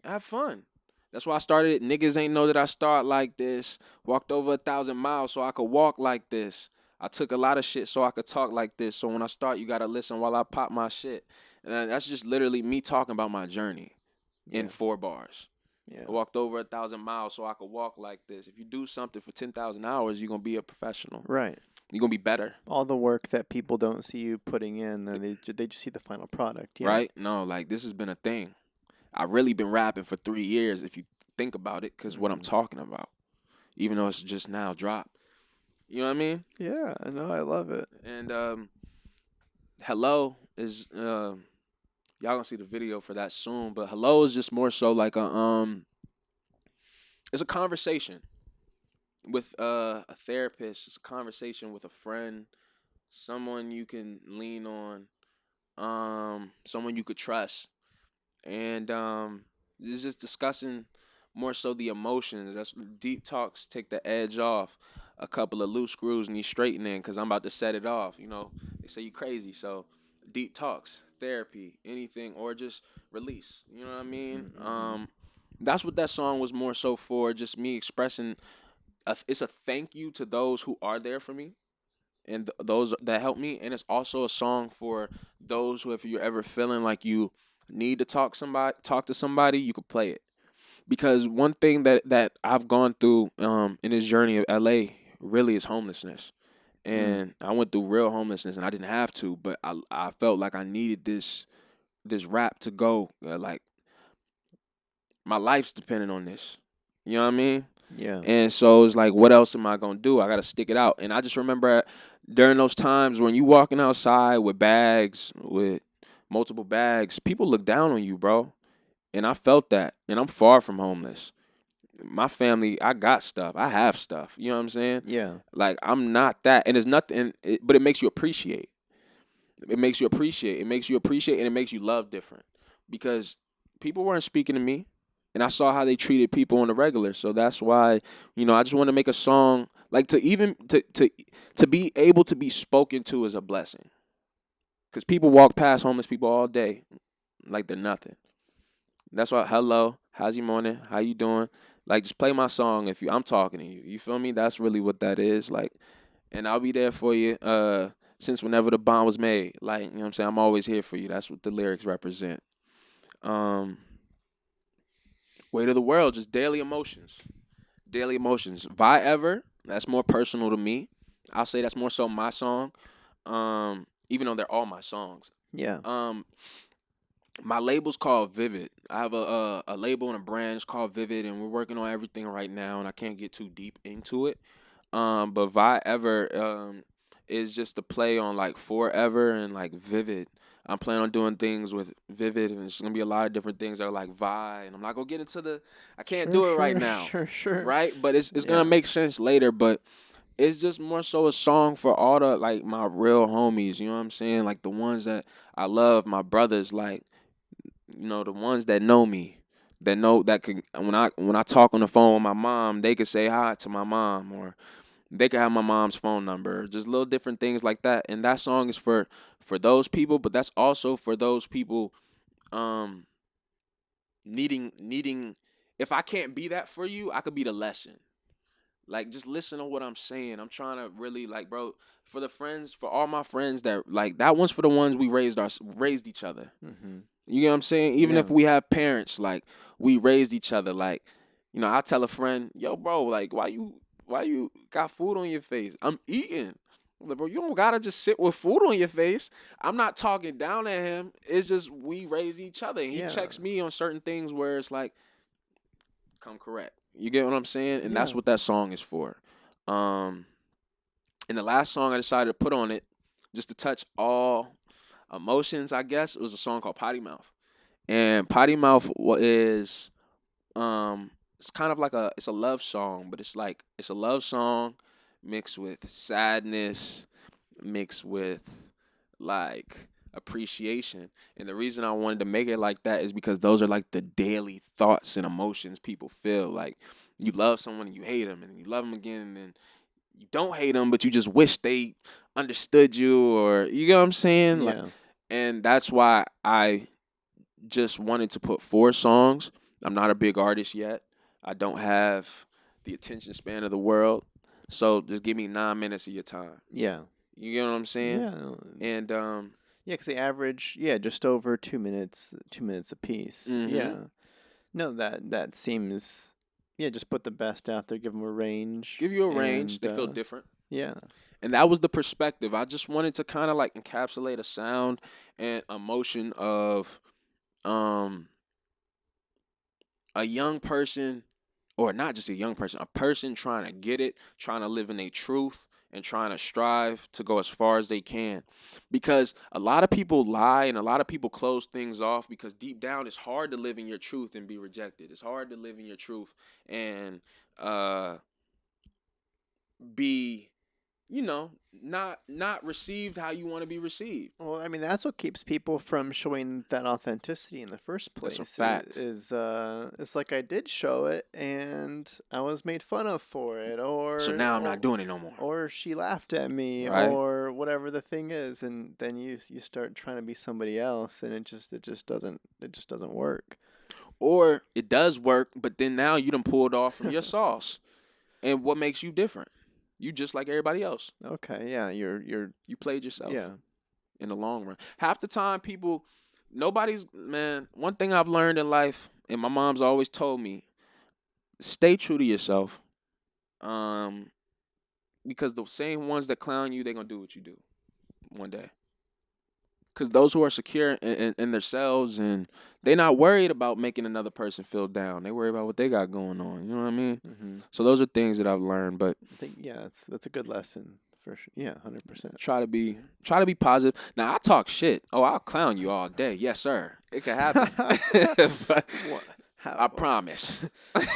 Speaker 2: have fun. That's why I started it. Niggas ain't know that I start like this. Walked over 1,000 miles so I could walk like this. I took a lot of shit so I could talk like this. So when I start, you gotta listen while I pop my shit. And that's just literally me talking about my journey in
Speaker 1: Yeah.
Speaker 2: 4 bars.
Speaker 1: Yeah.
Speaker 2: I walked over 1,000 miles so I could walk like this. If you do something for 10,000 hours, you're gonna be a professional.
Speaker 1: Right.
Speaker 2: You're gonna be better,
Speaker 1: All the work that people don't see you putting in, then they just see the final product. Yeah.
Speaker 2: right? No, like, this has been a thing. I've really been rapping for 3 years, if you think about it, because what I'm
Speaker 1: Mm-hmm.
Speaker 2: talking about, even though it's just now dropped. You know what I mean?
Speaker 1: Yeah. I know. I love it.
Speaker 2: And Hello is y'all gonna see the video for that soon, but Hello is just more so like it's a conversation with a therapist. It's a conversation with a friend, someone you can lean on, someone you could trust, and it's just discussing more so the emotions. That's deep talks take the edge off a couple of loose screws and you straighten in, because I'm about to set it off. You know, they say you crazy, so deep talks, therapy, anything, or just release. You know what I mean?
Speaker 1: Mm-hmm.
Speaker 2: That's what that song was more so for. Just me expressing. It's a thank you to those who are there for me and those that help me, and it's also a song for those who, if you're ever feeling like you need to talk to somebody, you could play it. Because one thing that I've gone through in this journey of LA really is homelessness.
Speaker 1: Mm.
Speaker 2: And I went through real homelessness and I didn't have to, but I felt like I needed this rap to go. Like, my life's dependent on this. You know what I mean?
Speaker 1: Yeah.
Speaker 2: And so it's like, what else am I gonna do? I gotta stick it out. And I just remember during those times when you walking outside with bags, with multiple bags, people look down on you, bro. And I felt that. And I'm far from homeless. My family, I got stuff. I have stuff. You know what I'm saying?
Speaker 1: Yeah.
Speaker 2: Like, I'm not that. And there's nothing, but it makes you appreciate. It makes you appreciate. It makes you appreciate, and it makes you love different. Because people weren't speaking to me, and I saw how they treated people on the regular. So that's why, I just want to make a song, like, to be able to be spoken to is a blessing. Because people walk past homeless people all day like they're nothing. That's why, hello, how's your morning? How you doing? Like, just play my song if I'm talking to you. You feel me? That's really what that is. Like, and I'll be there for you since whenever the bond was made. Like, you know what I'm saying? I'm always here for you. That's what the lyrics represent. Weight of the world, just daily emotions. Daily emotions. Vi Ever, that's more personal to me. I'll say that's more so my song. Even though they're all my songs.
Speaker 1: Yeah.
Speaker 2: My label's called Vivid. I have a label and a brand. It's called Vivid, and we're working on everything right now, and I can't get too deep into it. But Vi Ever is just a play on, like, forever and, like, vivid. I'm planning on doing things with Vivid, and it's gonna be a lot of different things that are like Vi, and I'm not gonna get into I can't
Speaker 1: Sure.
Speaker 2: do it right
Speaker 1: Sure.
Speaker 2: now,
Speaker 1: Sure. Sure.
Speaker 2: right? But it's gonna
Speaker 1: Yeah.
Speaker 2: make sense later. But it's just more so a song for all the like my real homies, you know what I'm saying? Like the ones that I love, my brothers, like, the ones that know me, that know that could when I talk on the phone with my mom, they could say hi to my mom, or they could have my mom's phone number, just little different things like that. And that song is for those people, but that's also for those people um needing if I can't be that for you, I could be the lesson. Like, just listen to what I'm saying. I'm trying to really, like, bro, for all my friends that, like, that one's for the ones we raised each other.
Speaker 1: Mm-hmm.
Speaker 2: You know what I'm saying? Even if we have parents, like, we raised each other. Like, I tell a friend, yo, bro, like, why you got food on your face? I'm eating. I'm like, bro, you don't gotta just sit with food on your face. I'm not talking down at him. It's just we raise each other. And he checks me on certain things where it's like, come correct. You get what I'm saying? And that's what that song is for. And the last song I decided to put on it, just to touch all emotions, I guess, it was a song called Potty Mouth. And Potty Mouth is it's kind of like it's a love song, but it's a love song mixed with sadness, mixed with like appreciation. And the reason I wanted to make it like that is because those are like the daily thoughts and emotions people feel. Like, you love someone and you hate them, and you love them again, and then you don't hate them, but you just wish they understood you, or you know what I'm saying? Like, and that's why I just wanted to put 4 songs. I'm not a big artist yet. I don't have the attention span of the world. So just give me 9 minutes of your time.
Speaker 1: Yeah.
Speaker 2: You get what I'm saying?
Speaker 1: Yeah.
Speaker 2: And
Speaker 1: because the average, just over 2 minutes, 2 minutes apiece.
Speaker 2: Mm-hmm.
Speaker 1: Yeah. No, that seems, just put the best out there, give them a range.
Speaker 2: Give you a range. They feel different.
Speaker 1: Yeah.
Speaker 2: And that was the perspective. I just wanted to kind of like encapsulate a sound and emotion of a young person, or not just a young person, a person trying to get it, trying to live in a truth, and trying to strive to go as far as they can. Because a lot of people lie and a lot of people close things off because deep down it's hard to live in your truth and be rejected. It's hard to live in your truth and be, not received how you want to be received.
Speaker 1: Well, I mean, that's what keeps people from showing that authenticity in the first place.
Speaker 2: That's a fact.
Speaker 1: It's like I did show it and I was made fun of for it, or
Speaker 2: so now I'm not doing it no more.
Speaker 1: Or she laughed at me,
Speaker 2: right?
Speaker 1: Or whatever the thing is, and then you start trying to be somebody else, and it just doesn't work.
Speaker 2: Or it does work, but then now you done pulled off from your sauce. And what makes you different? You just like everybody else.
Speaker 1: Okay, yeah, you
Speaker 2: played yourself.
Speaker 1: Yeah.
Speaker 2: In the long run. Half the time one thing I've learned in life, and my mom's always told me, stay true to yourself. Because the same ones that clown you, they're going to do what you do one day. Because those who are secure in themselves, and they're not worried about making another person feel down. They worry about what they got going on. You know what I mean?
Speaker 1: Mm-hmm.
Speaker 2: So those are things that I've learned. But
Speaker 1: I think, that's a good lesson for sure. Yeah, 100%.
Speaker 2: Try to be positive. Now I talk shit. Oh, I'll clown you all day. Yes, sir. It can happen. But I promise.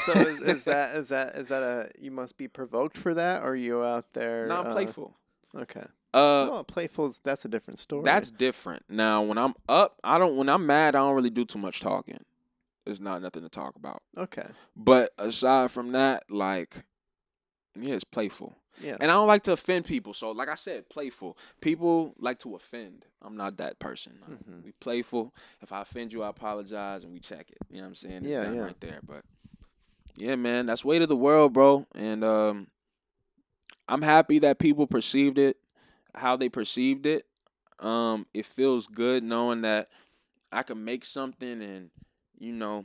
Speaker 1: So is that you must be provoked for that, or are you out there?
Speaker 2: No, I'm playful.
Speaker 1: Okay. Playful's that's a different story.
Speaker 2: That's different. Now, when I'm when I'm mad, I don't really do too much talking. There's not nothing to talk about.
Speaker 1: Okay.
Speaker 2: But aside from that, like, it's playful.
Speaker 1: Yeah.
Speaker 2: And I don't like to offend people. So, like I said, playful. People like to offend. I'm not that person.
Speaker 1: Mm-hmm.
Speaker 2: We playful. If I offend you, I apologize and we check it. You know what I'm saying? It's done right there. But yeah, man, that's weight of the world, bro. And I'm happy that people perceived it how they perceived it. It feels good knowing that I can make something and,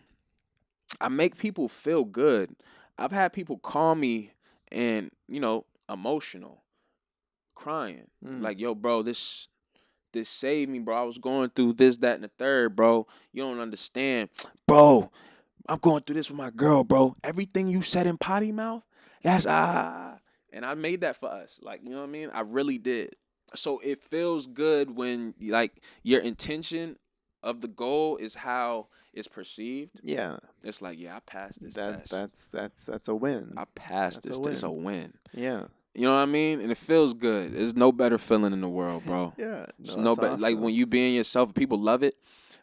Speaker 2: I make people feel good. I've had people call me and, emotional, crying. Like, yo, bro, this saved me, bro. I was going through this, that, and the third, bro. You don't understand. Bro, I'm going through this with my girl, bro. Everything you said in Potty Mouth, that's And I made that for us. Like, you know what I mean? I really did. So it feels good when, like, your intention of the goal is how it's perceived.
Speaker 1: Yeah.
Speaker 2: It's like, I passed this test.
Speaker 1: That's a win.
Speaker 2: I passed this. It's a win.
Speaker 1: Yeah.
Speaker 2: You know what I mean? And it feels good. There's no better feeling in the world, bro.
Speaker 1: Yeah,
Speaker 2: There's
Speaker 1: no,
Speaker 2: no
Speaker 1: that's
Speaker 2: better. Like
Speaker 1: awesome.
Speaker 2: when you being yourself, people love it.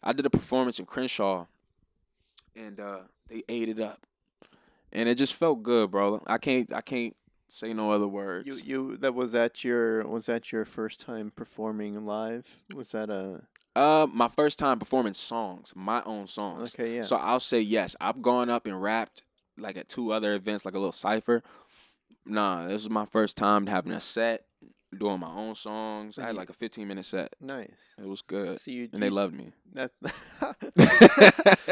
Speaker 2: I did a performance in Crenshaw, and they ate it up, and it just felt good, bro. I can't say no other words.
Speaker 1: Was that your first time performing live? Was that a
Speaker 2: My first time performing songs, my own songs.
Speaker 1: okay? Yeah.
Speaker 2: So I'll say yes. I've gone up and rapped like at two other events, like a little cipher. Nah, this was my first time having a set, doing my own songs. I
Speaker 1: And
Speaker 2: had
Speaker 1: you
Speaker 2: like a 15-minute set.
Speaker 1: nice.
Speaker 2: It was good,
Speaker 1: So you
Speaker 2: and they
Speaker 1: you
Speaker 2: loved me.
Speaker 1: that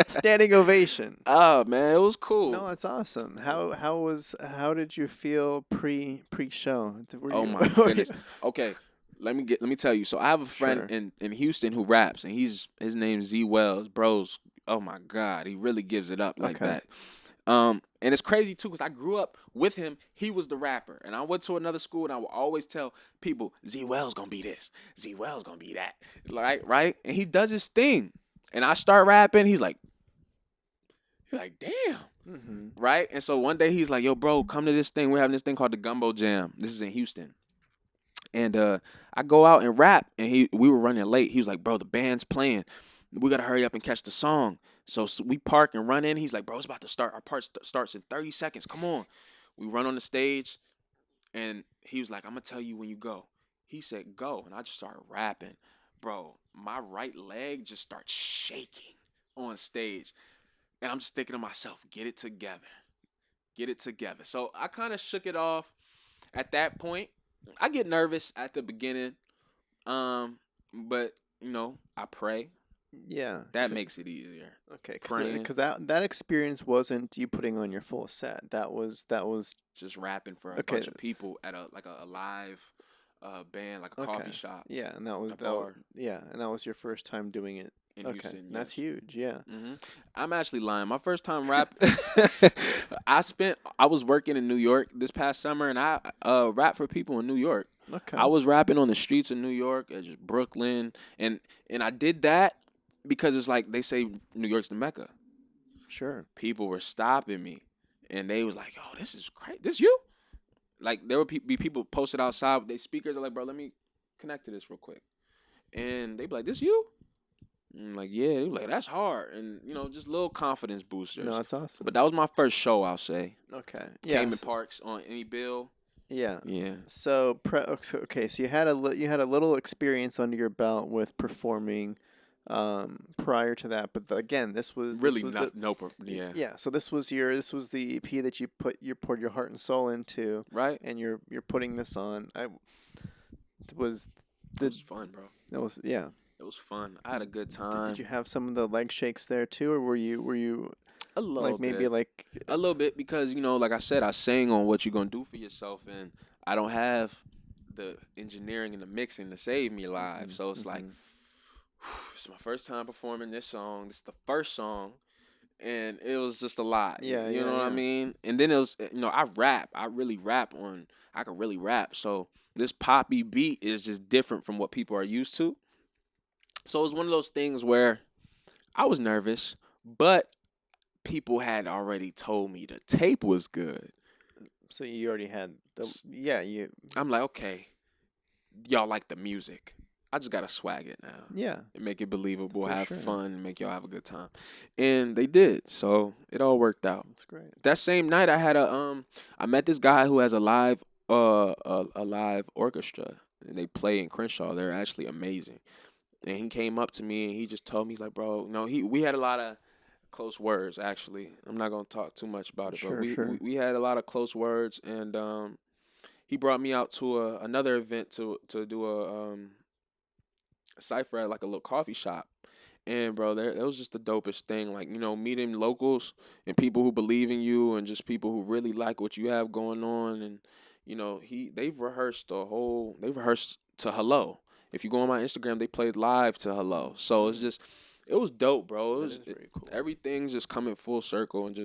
Speaker 1: standing ovation.
Speaker 2: Oh man, it was
Speaker 1: No,
Speaker 2: cool.
Speaker 1: it's awesome. How did you feel pre show? Were
Speaker 2: Oh
Speaker 1: you,
Speaker 2: my
Speaker 1: were you
Speaker 2: goodness. Okay, let me tell you. So I have a friend
Speaker 1: sure?
Speaker 2: in Houston who raps, and his name's Z Wells. Bros, oh my God, he really gives it up like
Speaker 1: Okay.
Speaker 2: that. And it's crazy too, because I grew up with him. He was the rapper, and I went to another school, and I would always tell people, Z Wells gonna be this, Z Wells gonna be that, like right. And he does his thing, and I start rapping. He's like, damn.
Speaker 1: Mm-hmm.
Speaker 2: Right? And so one day he's like, yo, bro, come to this thing. We're having this thing called the Gumbo Jam. This is in Houston. And I go out and rap, and we were running late. He was like, bro, the band's playing. We got to hurry up and catch the song. So we park and run in. He's like, bro, it's about to start. Our part starts in 30 seconds. Come on. We run on the stage, and he was like, I'm going to tell you when you go. He said, go. And I just started rapping. Bro, my right leg just starts shaking on stage. And I'm just thinking to myself, get it together. Get it together. So I kind of shook it off at that point. I get nervous at the beginning, but I pray.
Speaker 1: Yeah.
Speaker 2: That makes it easier.
Speaker 1: Okay,
Speaker 2: Praying,
Speaker 1: because that experience wasn't you putting on your full set. That was
Speaker 2: just rapping for a
Speaker 1: okay.
Speaker 2: bunch of people at a live band, like a
Speaker 1: Okay.
Speaker 2: coffee shop,
Speaker 1: Yeah, and
Speaker 2: a bar
Speaker 1: and that was your first time doing it.
Speaker 2: in
Speaker 1: Okay,
Speaker 2: Houston.
Speaker 1: that's
Speaker 2: Yes.
Speaker 1: huge. Yeah.
Speaker 2: I'm actually lying. My first time rap, I was working in New York this past summer, and I rap for people in New York.
Speaker 1: Okay.
Speaker 2: I was rapping on the streets of New York, just Brooklyn, and I did that because it's like they say New York's the Mecca.
Speaker 1: Sure.
Speaker 2: People were stopping me, and they was like, "Oh, this is great. This you?" Like there would be people posted outside with their speakers. They're like, "Bro, let me connect to this real quick," and they be like, "This you?" And I'm like, yeah. They be like, "That's hard," and just little confidence boosters.
Speaker 1: No, that's awesome.
Speaker 2: But that was my first show, I'll say.
Speaker 1: Okay.
Speaker 2: Cayman Parks on any bill.
Speaker 1: Yeah.
Speaker 2: Yeah.
Speaker 1: So okay, so you had a little experience under your belt with performing prior to that, but again,
Speaker 2: Really not. Yeah.
Speaker 1: yeah. So this was the EP that you poured your heart and soul into,
Speaker 2: Right.
Speaker 1: and you're putting this on. It was
Speaker 2: fun, bro.
Speaker 1: that was yeah.
Speaker 2: It was fun. I had a good time.
Speaker 1: Did you have some of the leg shakes there too, or were you
Speaker 2: A little
Speaker 1: like maybe
Speaker 2: bit.
Speaker 1: like
Speaker 2: A little bit because like I said, I sang on what you're gonna do for yourself, and I don't have the engineering and the mixing to save me live. So it's like, it's my first time performing this song. This is the first song, and it was just a lot.
Speaker 1: Yeah,
Speaker 2: you
Speaker 1: yeah,
Speaker 2: know what I
Speaker 1: yeah.
Speaker 2: mean. And then it was, I rap. I really rap on. I can really rap. So this poppy beat is just different from what people are used to. So it was one of those things where I was nervous, but people had already told me the tape was good.
Speaker 1: So you already had you
Speaker 2: I'm like, okay, y'all like the music. I just gotta swag it now.
Speaker 1: yeah.
Speaker 2: And make it believable,
Speaker 1: For
Speaker 2: have
Speaker 1: sure.
Speaker 2: fun, make y'all have a good time. And they did. So it all worked out.
Speaker 1: That's great.
Speaker 2: That same night I met this guy who has a live orchestra, and they play in Crenshaw. They're actually amazing. And he came up to me and he just told me, he's like, bro, we had a lot of close words, actually. I'm not gonna talk too much about it,
Speaker 1: Sure,
Speaker 2: but
Speaker 1: sure.
Speaker 2: we had a lot of close words, and he brought me out to another event to do a cipher at like a little coffee shop. And bro, that was just the dopest thing. Like, meeting locals and people who believe in you, and just people who really like what you have going on. And they've rehearsed to Hello. If you go on my Instagram, they played live to Hello. So it was dope, bro.
Speaker 1: That is very cool.
Speaker 2: Everything's just coming full circle, and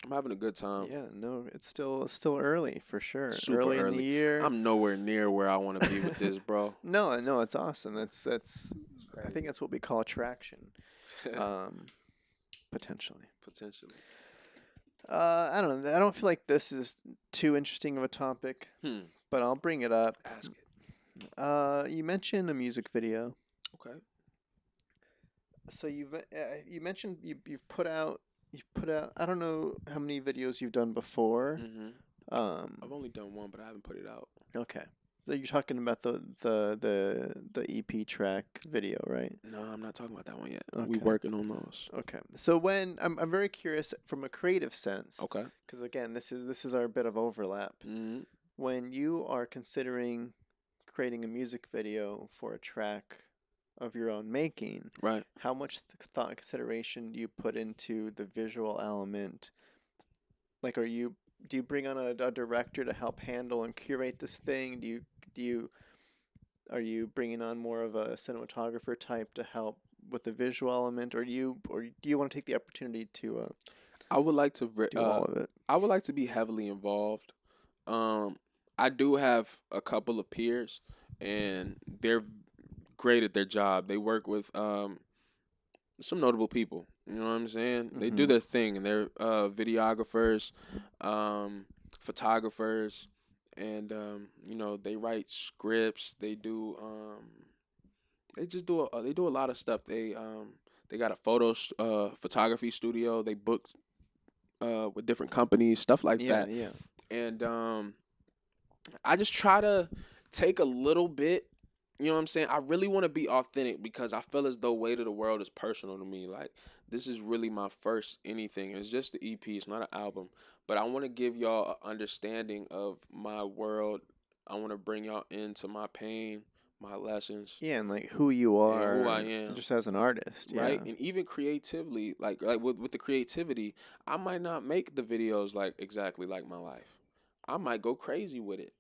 Speaker 2: I'm having a good time.
Speaker 1: Yeah, no, it's still early for sure.
Speaker 2: Super
Speaker 1: early in
Speaker 2: early.
Speaker 1: the year.
Speaker 2: I'm nowhere near where I want to be with this, bro.
Speaker 1: No, it's awesome. That's I think that's what we call traction. Potentially.
Speaker 2: Potentially.
Speaker 1: I don't know. I don't feel like this is too interesting of a topic,
Speaker 2: Hmm.
Speaker 1: but I'll bring it up.
Speaker 2: Ask it.
Speaker 1: You mentioned a music video.
Speaker 2: Okay.
Speaker 1: So you mentioned you've put out. I don't know how many videos you've done before.
Speaker 2: Mm-hmm. I've
Speaker 1: Um,
Speaker 2: only done one, but I haven't put it out.
Speaker 1: okay. So you're talking about the EP track video, right?
Speaker 2: No, I'm not talking about that one yet. We
Speaker 1: Okay.
Speaker 2: working on those.
Speaker 1: Okay. So when I'm very curious from a creative sense,
Speaker 2: Okay.
Speaker 1: because again, this is our bit of overlap.
Speaker 2: Mm-hmm.
Speaker 1: When you are considering creating a music video for a track of your own making,
Speaker 2: Right.
Speaker 1: how much thought and consideration do you put into the visual element? Like, do you bring on a director to help handle and curate this thing? Do you are you bringing on more of a cinematographer type to help with the visual element, or do you want to take the opportunity to
Speaker 2: I would like to.
Speaker 1: do all of it?
Speaker 2: I would like to be heavily involved. Um, I do have a couple of peers, and they're great at their job. They work with some notable people. You know what I'm saying? They do
Speaker 1: Mm-hmm.
Speaker 2: their thing, and they're videographers, photographers, and they write scripts. They do they just do they do a lot of stuff. They got a photography studio. They book with different companies, stuff like
Speaker 1: Yeah,
Speaker 2: that.
Speaker 1: yeah.
Speaker 2: And I just try to take a little bit. You know what I'm saying? I really want to be authentic because I feel as though Weight of the World is personal to me. Like, this is really my first anything. It's just the EP. It's not an album. But I want to give y'all an understanding of my world. I want to bring y'all into my pain, my lessons,
Speaker 1: Yeah, and like who you
Speaker 2: and who I
Speaker 1: are
Speaker 2: am.
Speaker 1: just as an artist. Yeah.
Speaker 2: Right, and even creatively, like with the creativity, I might not make the videos like exactly like my life. I might go crazy with it,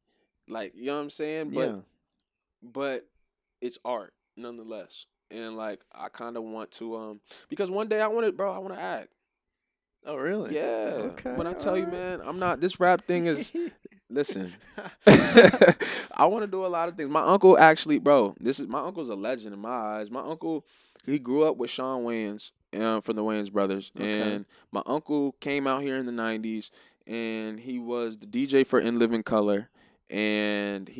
Speaker 2: like, you know what I'm saying. But
Speaker 1: Yeah.
Speaker 2: but it's art nonetheless, and like I kind of want to because one day I want to, bro. I want to act.
Speaker 1: Oh, really?
Speaker 2: Yeah, when
Speaker 1: Okay.
Speaker 2: I tell
Speaker 1: All
Speaker 2: you,
Speaker 1: right.
Speaker 2: man, I'm not. This rap thing is. Listen, I want to do a lot of things. My uncle actually, bro, my uncle's a legend in my eyes. My uncle, he grew up with Shawn Wayans from the Wayans brothers,
Speaker 1: Okay.
Speaker 2: and my uncle came out here in the '90s, and he was the DJ for In Living Color, and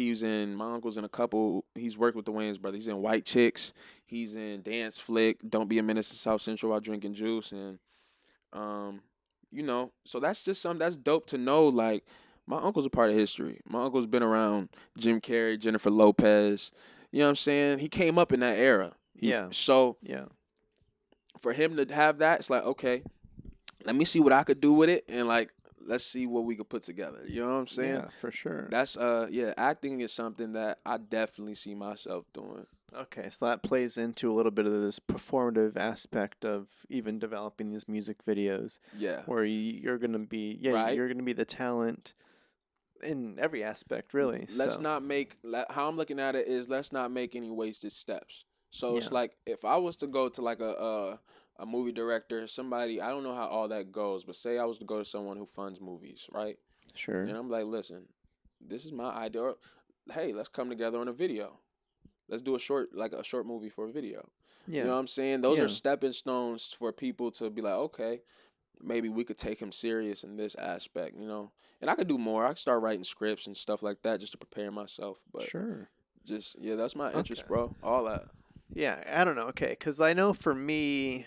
Speaker 2: my uncle's in a couple. He's worked with the Wayans brothers. He's in White Chicks. He's in Dance Flick. Don't Be a Menace to South Central while drinking juice, and um, so that's just something that's dope to know. Like, my uncle's a part of history. My uncle's been around Jim Carrey, Jennifer Lopez. You know what I'm saying? He came up in that era.
Speaker 1: Yeah.
Speaker 2: So
Speaker 1: Yeah.
Speaker 2: for him to have that, it's like, okay, let me see what I could do with it, and like, let's see what we could put together. You know what I'm saying?
Speaker 1: Yeah, for sure.
Speaker 2: That's yeah, acting is something that I definitely see myself doing.
Speaker 1: Okay, so that plays into a little bit of this performative aspect of even developing these music videos,
Speaker 2: Yeah.
Speaker 1: where you're gonna be, yeah,
Speaker 2: Right.
Speaker 1: you're gonna be the talent in every aspect, really.
Speaker 2: Let's
Speaker 1: So,
Speaker 2: not make how I'm looking at it is, let's not make any wasted steps. So
Speaker 1: yeah,
Speaker 2: it's like, if I was to go to like a movie director, somebody, I don't know how all that goes, but say I was to go to someone who funds movies, right?
Speaker 1: sure.
Speaker 2: And I'm like, listen, this is my idea. Or, hey, let's come together on a video. Let's do a short movie for a video. You
Speaker 1: Yeah,
Speaker 2: know what I'm saying? Those are
Speaker 1: yeah,
Speaker 2: stepping stones for people to be like, okay, maybe we could take him serious in this aspect. And I could do more. I could start writing scripts and stuff like that just to prepare myself. But
Speaker 1: sure.
Speaker 2: just, yeah, that's my
Speaker 1: Okay.
Speaker 2: interest, bro. All that.
Speaker 1: Yeah, I don't know. Okay, because I know for me,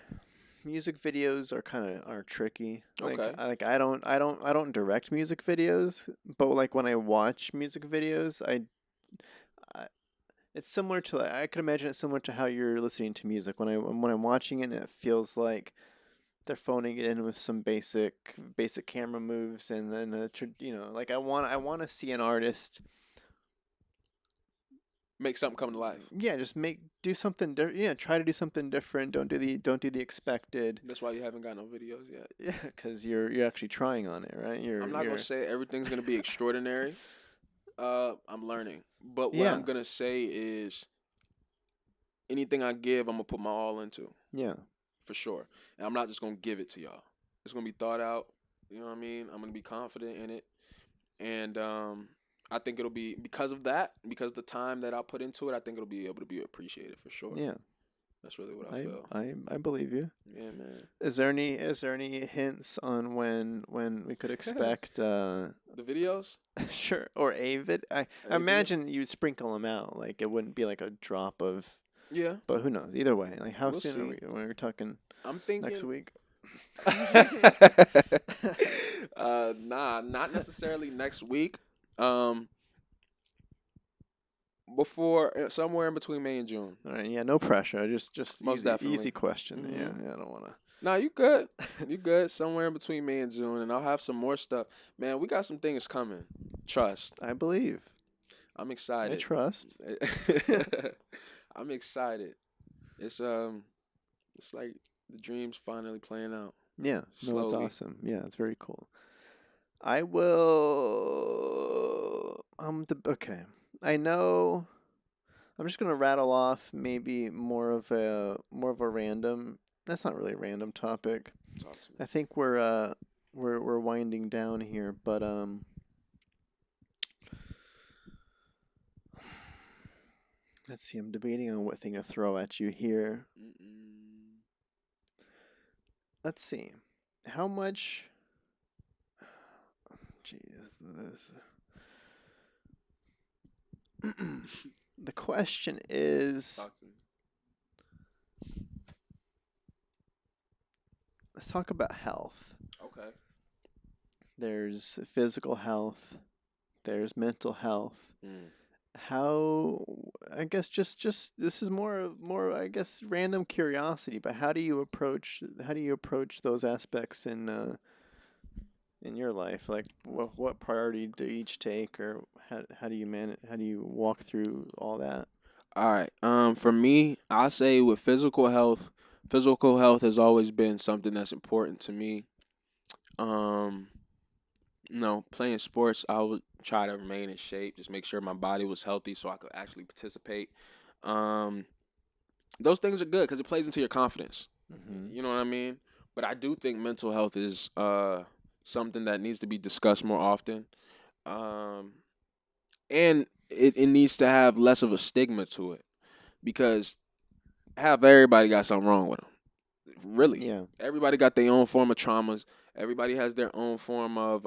Speaker 1: music videos are tricky. Like
Speaker 2: Okay.
Speaker 1: I don't direct music videos, but like when I watch music videos, I it's similar to, like, I could imagine it's similar to how you're listening to music. When I'm watching it, it feels like they're phoning it in with some basic camera moves, and then like I want to see an artist,
Speaker 2: Make something come to life.
Speaker 1: yeah, just do something different. Yeah, try to do something different. Don't do the expected.
Speaker 2: That's why you haven't got no videos yet.
Speaker 1: Yeah, because you're actually trying on it, right?
Speaker 2: I'm
Speaker 1: You're
Speaker 2: not gonna
Speaker 1: you're
Speaker 2: say everything's gonna be extraordinary. I'm learning. But what I'm
Speaker 1: Yeah,
Speaker 2: gonna say is, anything I give, I'm gonna put my all into,
Speaker 1: yeah,
Speaker 2: for sure. And I'm not just gonna give it to y'all. It's gonna be thought out. You know what I mean? I'm gonna be confident in it. And I think it'll be, because of that, because the time that I put into it, I think it'll be able to be appreciated for sure.
Speaker 1: yeah.
Speaker 2: That's really what I
Speaker 1: I
Speaker 2: feel.
Speaker 1: I believe you.
Speaker 2: Yeah, man.
Speaker 1: Is there any hints on when we could expect
Speaker 2: The videos?
Speaker 1: sure, or a vid? I
Speaker 2: A video?
Speaker 1: imagine you'd sprinkle them out. Like it wouldn't be like a drop of,
Speaker 2: Yeah,
Speaker 1: but who knows? Either way, like how
Speaker 2: we'll
Speaker 1: soon are
Speaker 2: see.
Speaker 1: we when we're talking
Speaker 2: I'm
Speaker 1: next
Speaker 2: thinking.
Speaker 1: week?
Speaker 2: Nah, not necessarily next week. Um, before somewhere in between May and June.
Speaker 1: All right, yeah, no pressure. Just
Speaker 2: Most
Speaker 1: easy
Speaker 2: definitely.
Speaker 1: question.
Speaker 2: Hmm.
Speaker 1: Yeah, I don't want
Speaker 2: Nah, you good.
Speaker 1: to.
Speaker 2: You good. Somewhere in between May and June, and I'll have some more stuff. Man, we got some things coming. Trust.
Speaker 1: I believe.
Speaker 2: I'm
Speaker 1: I
Speaker 2: excited.
Speaker 1: trust.
Speaker 2: I'm excited. It's it's like the dream's finally playing out
Speaker 1: Yeah, no, it's
Speaker 2: slowly.
Speaker 1: awesome. Yeah, it's very cool. I will. Okay. I know. I'm just gonna rattle off maybe more of a random. That's not really a random topic.
Speaker 2: Talk to me.
Speaker 1: I think we're winding down here, but let's see. I'm debating on what thing to throw at you here.
Speaker 2: Mm-mm.
Speaker 1: Let's see. How much? Jeez, this. The question is,
Speaker 2: Talk to me.
Speaker 1: let's talk about health.
Speaker 2: Okay.
Speaker 1: There's physical health, there's mental health.
Speaker 2: Mm.
Speaker 1: How, I guess just this is more I guess random curiosity, but how do you approach those aspects in your life? Like what priority do you each take, or how do you manage, how do you walk through all that?
Speaker 2: All right. For me, I say with physical health has always been something that's important to me. Um, playing sports, I would try to remain in shape, just make sure my body was healthy so I could actually participate. Um, those things are good because it plays into your confidence.
Speaker 1: Mm-hmm.
Speaker 2: You know what I mean? But I do think mental health is something that needs to be discussed more often. Um, and it needs to have less of a stigma to it because have everybody got something wrong with them. Really,
Speaker 1: Yeah,
Speaker 2: everybody got their own form of traumas. Everybody has their own form of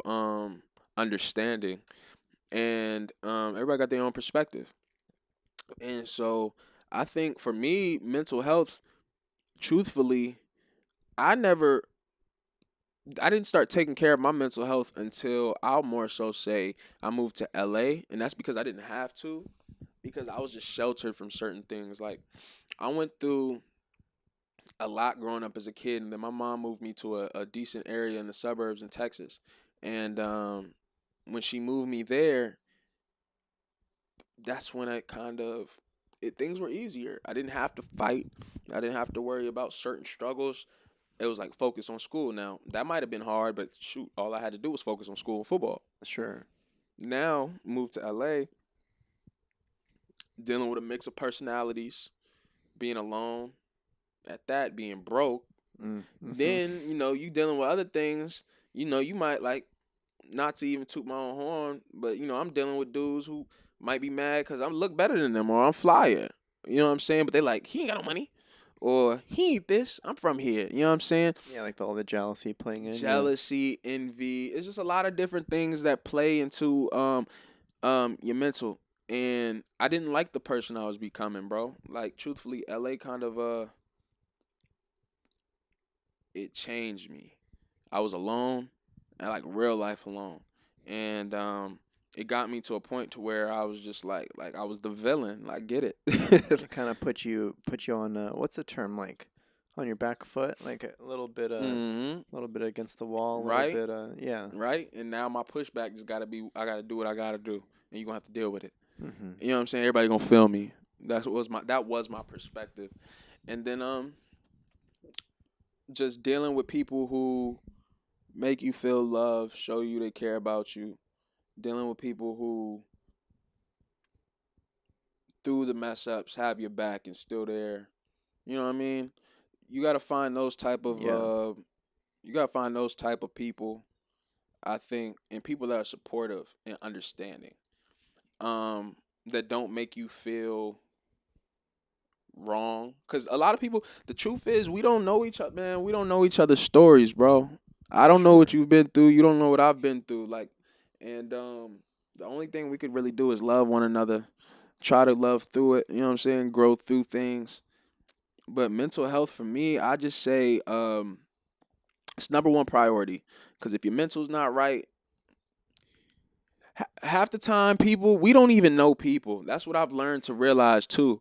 Speaker 2: understanding, and everybody got their own perspective. And so, I think for me, mental health, truthfully, I never, I didn't start taking care of my mental health until I'll more so say I moved to LA, and that's because I didn't have to, because I was just sheltered from certain things. Like I went through a lot growing up as a kid, and then my mom moved me to a decent area in the suburbs in Texas. And when she moved me there, that's when I kind of things were easier. I didn't have to fight. I didn't have to worry about certain struggles. It was like focus on school. Now that might have been hard, but shoot, all I had to do was focus on school and football.
Speaker 1: sure.
Speaker 2: Now moved to LA, dealing with a mix of personalities, being alone, at that being broke.
Speaker 1: Mm-hmm.
Speaker 2: Then you dealing with other things. You might like not to even toot my own horn, but I'm dealing with dudes who might be mad because I look better than them or I'm flyer. You know what I'm saying? But they like he ain't got no money, or he ain't this. I'm from here. You know what I'm saying?
Speaker 1: Yeah, like all the jealousy playing in. Yeah,
Speaker 2: Jealousy, envy. It's just a lot of different things that play into your mental. And I didn't like the person I was becoming, bro. Like truthfully, LA kind of it changed me. I was alone, and like real life alone, and it got me to a point to where I was just like I was the villain. Like, get it?
Speaker 1: it kind of put you on what's the term, like on your back foot, like a
Speaker 2: Hmm.
Speaker 1: little bit against the wall, a little
Speaker 2: Right,
Speaker 1: bit yeah.
Speaker 2: right. And now my pushback just gotta be, I gotta do what I gotta do, and you gonna have to deal with it.
Speaker 1: Mm-hmm.
Speaker 2: You know what I'm saying? Everybody gonna feel me. That was my perspective, and then just dealing with people who make you feel love, show you they care about you, dealing with people who through the mess ups have your back and still there. You know what I mean? You got to find those type of
Speaker 1: Yeah,
Speaker 2: people, I think, and people that are supportive and understanding. That don't make you feel wrong. Because a lot of people, the truth is, we don't know each other, man. We don't know each other's stories, bro. I don't know what you've been through. You don't know what I've been through. Like, and the only thing we could really do is love one another. Try to love through it. You know what I'm saying? Grow through things. But mental health for me, I just say it's number one priority. Because if your mental's not right, half the time people, we don't even know people. That's what I've learned to realize too.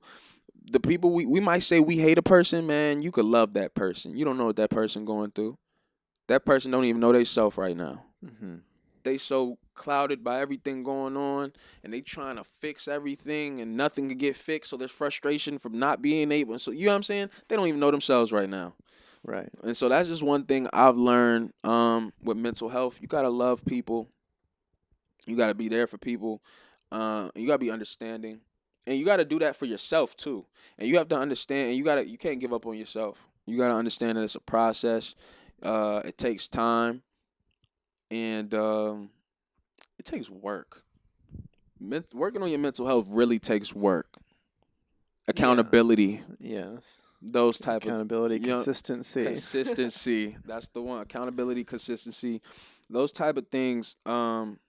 Speaker 2: The people we might say we hate a person, man, you could love that person. You don't know what that person going through. That person don't even know they self right now.
Speaker 1: Mm-hmm.
Speaker 2: They so clouded by everything going on, and they trying to fix everything, and nothing can get fixed. So there's frustration from not being able. So you know what I'm saying? They don't even know themselves right now.
Speaker 1: Right.
Speaker 2: And so that's just one thing I've learned with mental health. You gotta love people. You gotta be there for people. You gotta be understanding, and you gotta do that for yourself too. And you have to understand. And you can't give up on yourself. You gotta understand that it's a process. It takes time, and it takes work. Working on your mental health really takes work. Accountability.
Speaker 1: Yes.
Speaker 2: Those type
Speaker 1: accountability,
Speaker 2: of
Speaker 1: consistency.
Speaker 2: Consistency. That's the one. Accountability, consistency. Those type of things. I'll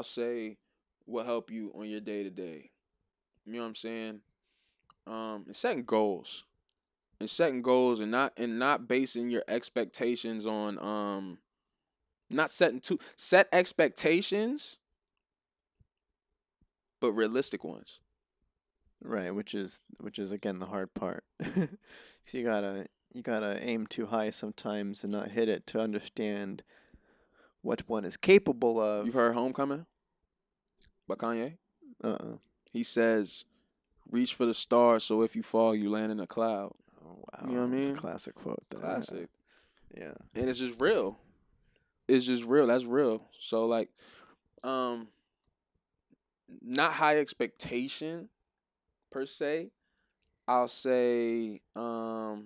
Speaker 2: say will help you on your day to day. You know what I'm saying? And setting goals. And not basing your expectations on not set expectations, but realistic ones.
Speaker 1: Right, which is again the hard part. So you gotta aim too high sometimes and not hit it to understand what one is capable of.
Speaker 2: You've heard Homecoming by Kanye? He says, reach for the stars so if you fall, you land in a cloud.
Speaker 1: Oh, wow.
Speaker 2: You know what I mean?
Speaker 1: It's a classic quote.
Speaker 2: Classic.
Speaker 1: Yeah.
Speaker 2: And it's just real. It's just real. That's real. So, like, not high expectation, per se. I'll say, what's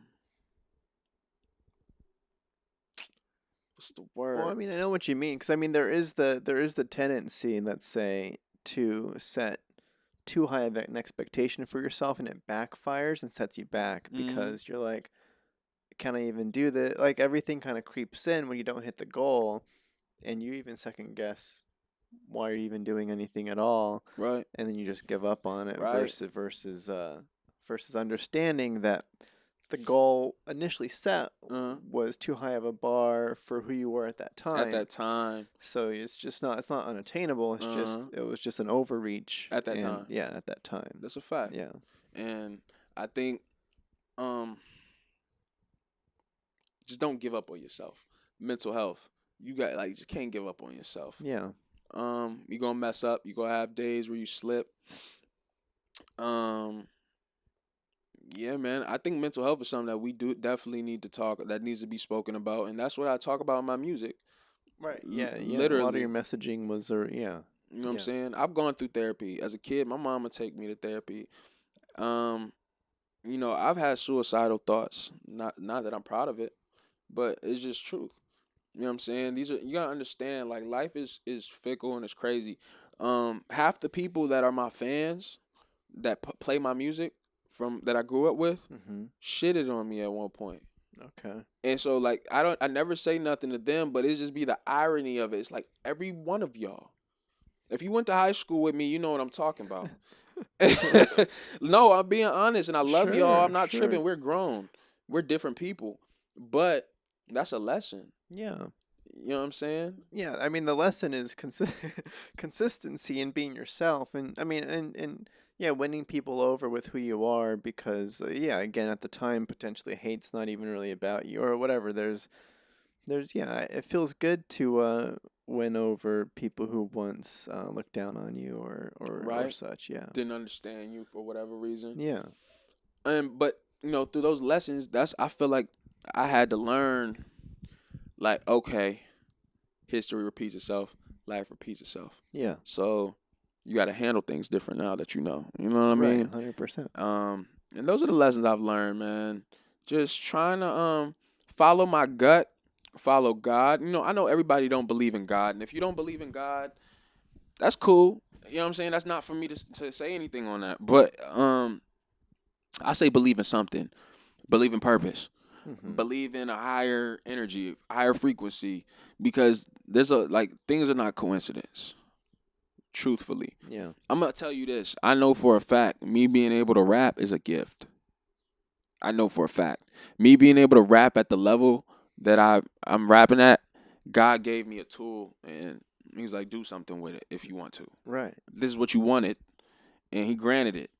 Speaker 2: the word?
Speaker 1: Well, I mean, I know what you mean, because I mean, there is the tendency, let's say, to set too high of an expectation for yourself, and it backfires and sets you back because you're like, can I even do this? Like everything kind of creeps in when you don't hit the goal, and you even second guess why are you even doing anything at all,
Speaker 2: Right?
Speaker 1: And then you just give up on it.
Speaker 2: Right.
Speaker 1: Versus understanding that the goal initially set was too high of a bar for who you were at that time.
Speaker 2: At that time.
Speaker 1: So it's not unattainable. It was just an overreach
Speaker 2: at that time.
Speaker 1: Yeah, at that time.
Speaker 2: That's a fact.
Speaker 1: Yeah.
Speaker 2: And I think just don't give up on yourself. Mental health. You just can't give up on yourself.
Speaker 1: Yeah.
Speaker 2: You're gonna mess up. You're gonna have days where you slip. Yeah, man. I think mental health is something that we definitely need to talk. That needs to be spoken about, and that's what I talk about in my music.
Speaker 1: Right. Yeah.
Speaker 2: Literally.
Speaker 1: A lot of your messaging was,
Speaker 2: You know what I'm saying? I've gone through therapy as a kid. My mom would take me to therapy. You know, I've had suicidal thoughts. Not that I'm proud of it, but it's just truth. You know what I'm saying? You gotta understand, like, life is fickle and it's crazy. Half the people that are my fans that play my music that I grew up with shitted on me at one point.
Speaker 1: Okay.
Speaker 2: And so, like, I never say nothing to them, but it just be the irony of it. It's like every one of y'all. If you went to high school with me, you know what I'm talking about. No, I'm being honest, and I love y'all. I'm not tripping. We're grown. We're different people. But that's a lesson.
Speaker 1: Yeah.
Speaker 2: You know what I'm saying?
Speaker 1: Yeah, I mean, the lesson is consistency in being yourself. And, I mean, and yeah, winning people over with who you are because, again, at the time, potentially hate's not even really about you or whatever. It feels good to win over people who once looked down on you or such. Yeah,
Speaker 2: didn't understand you for whatever reason.
Speaker 1: Yeah,
Speaker 2: but you know, through those lessons, I feel like I had to learn, like, okay, history repeats itself, life repeats itself.
Speaker 1: Yeah.
Speaker 2: So you got to handle things different now that you know. You know what I mean?
Speaker 1: 100%.
Speaker 2: And those are the lessons I've learned, man. Just trying to follow my gut. Follow God. You know, I know everybody don't believe in God. And if you don't believe in God, that's cool. You know what I'm saying? That's not for me to say anything on that. But I say believe in something, believe in purpose,
Speaker 1: Mm-hmm.
Speaker 2: believe in a higher energy, higher frequency, because things are not coincidence. Truthfully,
Speaker 1: Yeah.
Speaker 2: I'm gonna tell you this. I know for a fact, me being able to rap is a gift. I know for a fact, me being able to rap at the level that I'm rapping at, God gave me a tool, and He's like, do something with it if you want to.
Speaker 1: Right.
Speaker 2: This is what you wanted, and He granted it.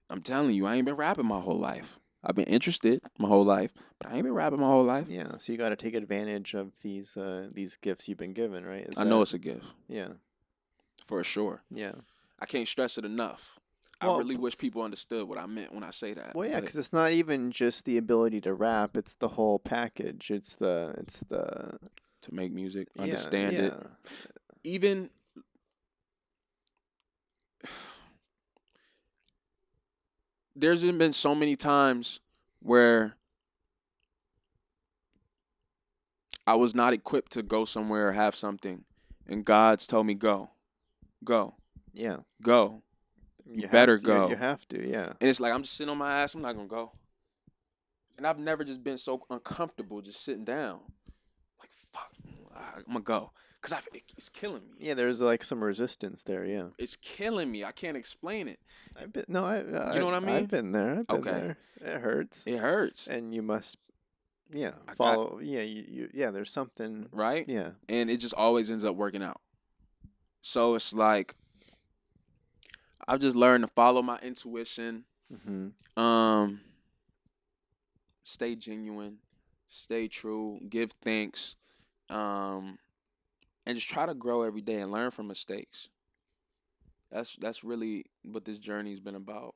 Speaker 2: I'm telling you, I ain't been rapping my whole life. I've been interested my whole life, but I ain't been rapping my whole life.
Speaker 1: Yeah. So you got to take advantage of these gifts you've been given, right?
Speaker 2: I know it's a gift.
Speaker 1: Yeah.
Speaker 2: For sure.
Speaker 1: Yeah.
Speaker 2: I can't stress it enough.
Speaker 1: Well,
Speaker 2: I really wish people understood what I meant when I say that.
Speaker 1: Well, yeah,
Speaker 2: but
Speaker 1: because it's not even just the ability to rap; it's the whole package. It's the
Speaker 2: to make music,
Speaker 1: yeah,
Speaker 2: understand it.
Speaker 1: yeah.
Speaker 2: Even there's been so many times where I was not equipped to go somewhere or have something, and God's told me go,
Speaker 1: Yeah.
Speaker 2: go. You
Speaker 1: have
Speaker 2: better
Speaker 1: to,
Speaker 2: go.
Speaker 1: You have to, yeah.
Speaker 2: And it's like I'm just sitting on my ass. I'm not gonna go. And I've never just been so uncomfortable just sitting down. Like fuck, I'm gonna go because it's killing me.
Speaker 1: Yeah, there's like some resistance there. Yeah.
Speaker 2: It's killing me. I can't explain it.
Speaker 1: I've been no,
Speaker 2: You know what I mean?
Speaker 1: I've been there. I've been
Speaker 2: Okay.
Speaker 1: there. It hurts.
Speaker 2: It hurts.
Speaker 1: And you must, yeah, follow. Yeah. There's something.
Speaker 2: Right.
Speaker 1: Yeah.
Speaker 2: And it just always ends up working out. So it's like I've just learned to follow my intuition.
Speaker 1: Mm-hmm.
Speaker 2: Stay genuine, stay true, give thanks, and just try to grow every day and learn from mistakes. That's really what this journey's been about.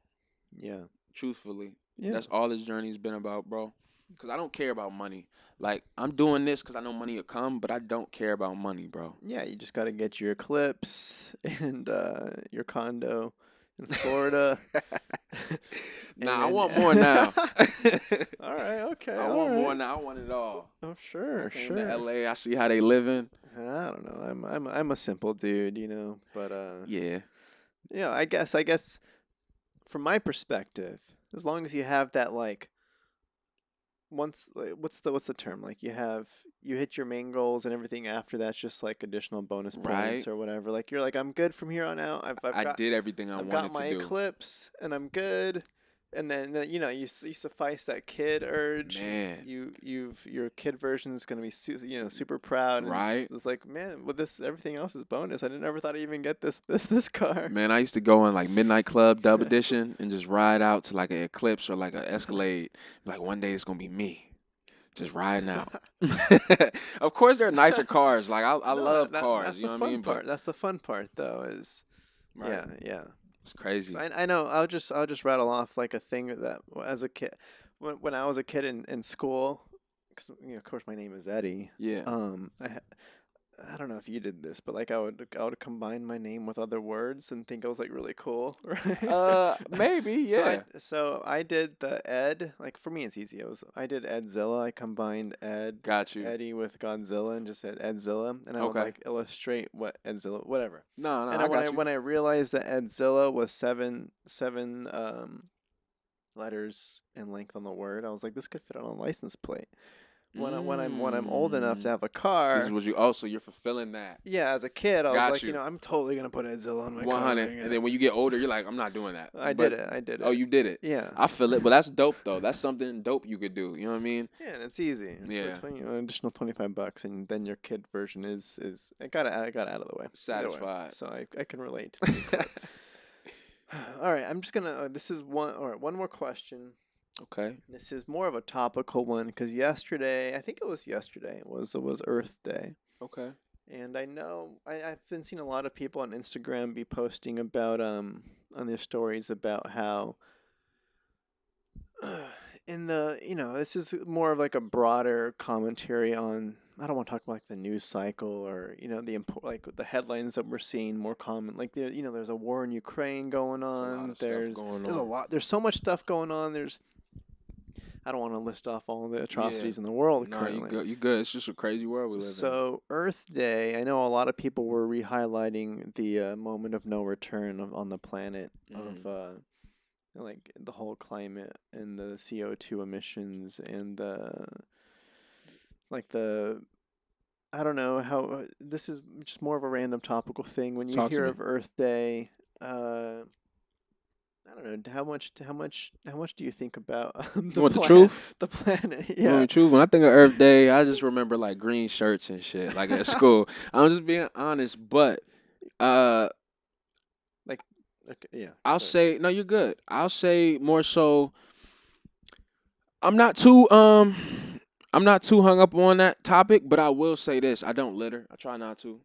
Speaker 1: Yeah.
Speaker 2: Truthfully,
Speaker 1: Yeah.
Speaker 2: that's all this journey's been about, bro. Because I don't care about money. Like, I'm doing this because I know money will come, but I don't care about money, bro.
Speaker 1: Yeah, you just got to get your clips and your condo in Florida.
Speaker 2: Nah, I want more now.
Speaker 1: All right, okay.
Speaker 2: I want more now. I want it all.
Speaker 1: Oh, sure,
Speaker 2: I came
Speaker 1: sure.
Speaker 2: to LA. I see how they living.
Speaker 1: I don't know. I'm a simple dude, you know, but
Speaker 2: Yeah.
Speaker 1: yeah, I guess from my perspective, as long as you have that like what's the term? Like you hit your main goals and everything after that's just like additional bonus points
Speaker 2: Right.
Speaker 1: or whatever. Like you're like I'm good from here on out.
Speaker 2: I did everything I
Speaker 1: I've
Speaker 2: wanted
Speaker 1: got my
Speaker 2: to do.
Speaker 1: eclipse and I'm good. And then you know you suffice that kid urge.
Speaker 2: Man.
Speaker 1: Your kid version is gonna be super proud. And
Speaker 2: Right.
Speaker 1: It's like, man, with this everything else is bonus. I never thought I'd even get this car.
Speaker 2: Man, I used to go in like Midnight Club Dub Edition and just ride out to like an Eclipse or like an Escalade. Like one day it's gonna be me, just riding out. Of course, there are nicer cars. Like I love cars.
Speaker 1: That's
Speaker 2: You know
Speaker 1: the
Speaker 2: what I
Speaker 1: fun
Speaker 2: mean?
Speaker 1: part. That's the fun part, though. Is
Speaker 2: Right.
Speaker 1: yeah.
Speaker 2: It's crazy.
Speaker 1: So I know. I'll just rattle off like a thing that as a kid, when I was a kid in school, because of course my name is Eddie.
Speaker 2: Yeah.
Speaker 1: I don't know if you did this, but like I would combine my name with other words and think it was like really cool, right?
Speaker 2: Maybe, yeah.
Speaker 1: So I did the Ed. Like for me, it's easy. I did Edzilla. I combined
Speaker 2: Got you.
Speaker 1: Eddie with Godzilla and just said Edzilla, and I would
Speaker 2: Okay.
Speaker 1: like illustrate what Edzilla, whatever.
Speaker 2: No,
Speaker 1: And
Speaker 2: I got you.
Speaker 1: when I realized that Edzilla was seven letters in length on the word, I was like, this could fit on a license plate. When I'm old enough to have a car,
Speaker 2: This is what you. Oh, so you're fulfilling that.
Speaker 1: yeah, as a kid, I was
Speaker 2: Got
Speaker 1: like,
Speaker 2: you.
Speaker 1: I'm totally gonna put Edzilla on my car.
Speaker 2: 100. And then when you get older, you're like, I'm not doing that.
Speaker 1: I did it.
Speaker 2: Oh, you did it.
Speaker 1: Yeah.
Speaker 2: I feel it, but that's dope though. That's something dope you could do. You know what I mean?
Speaker 1: Yeah, and it's easy. It's
Speaker 2: Yeah.
Speaker 1: an additional $25, and then your kid version is I got it out of the way.
Speaker 2: Satisfied.
Speaker 1: So I can relate. All right, I'm just gonna. This is one more question.
Speaker 2: Okay.
Speaker 1: This is more of a topical one because yesterday, I think it was yesterday, it was Earth Day.
Speaker 2: Okay.
Speaker 1: And I know I've been seeing a lot of people on Instagram be posting about on their stories about how this is more of like a broader commentary on. I don't want to talk about like the news cycle or like the headlines that we're seeing more common. Like there's a war in Ukraine going on. There's a lot. There's so much stuff going on. I don't want to list off all the atrocities in the world currently.
Speaker 2: You good. It's just a crazy world we live in.
Speaker 1: So Earth Day, I know a lot of people were re-highlighting the moment of no return on the planet of like the whole climate and the CO2 emissions and the I don't know how this is just more of a random topical thing. When you
Speaker 2: Talk to
Speaker 1: hear
Speaker 2: me.
Speaker 1: of Earth Day, I don't know how much do you think about
Speaker 2: You
Speaker 1: the
Speaker 2: want the truth?
Speaker 1: the planet?
Speaker 2: You want
Speaker 1: Yeah,
Speaker 2: the truth? When I think of Earth Day, I just remember like green shirts and shit, like at school. I'm just being honest, but uh,
Speaker 1: like okay, yeah.
Speaker 2: I'll
Speaker 1: Sorry.
Speaker 2: say no. You're good. I'll say more so. I'm not too um, I'm not too hung up on that topic, but I will say this: I don't litter. I try not to.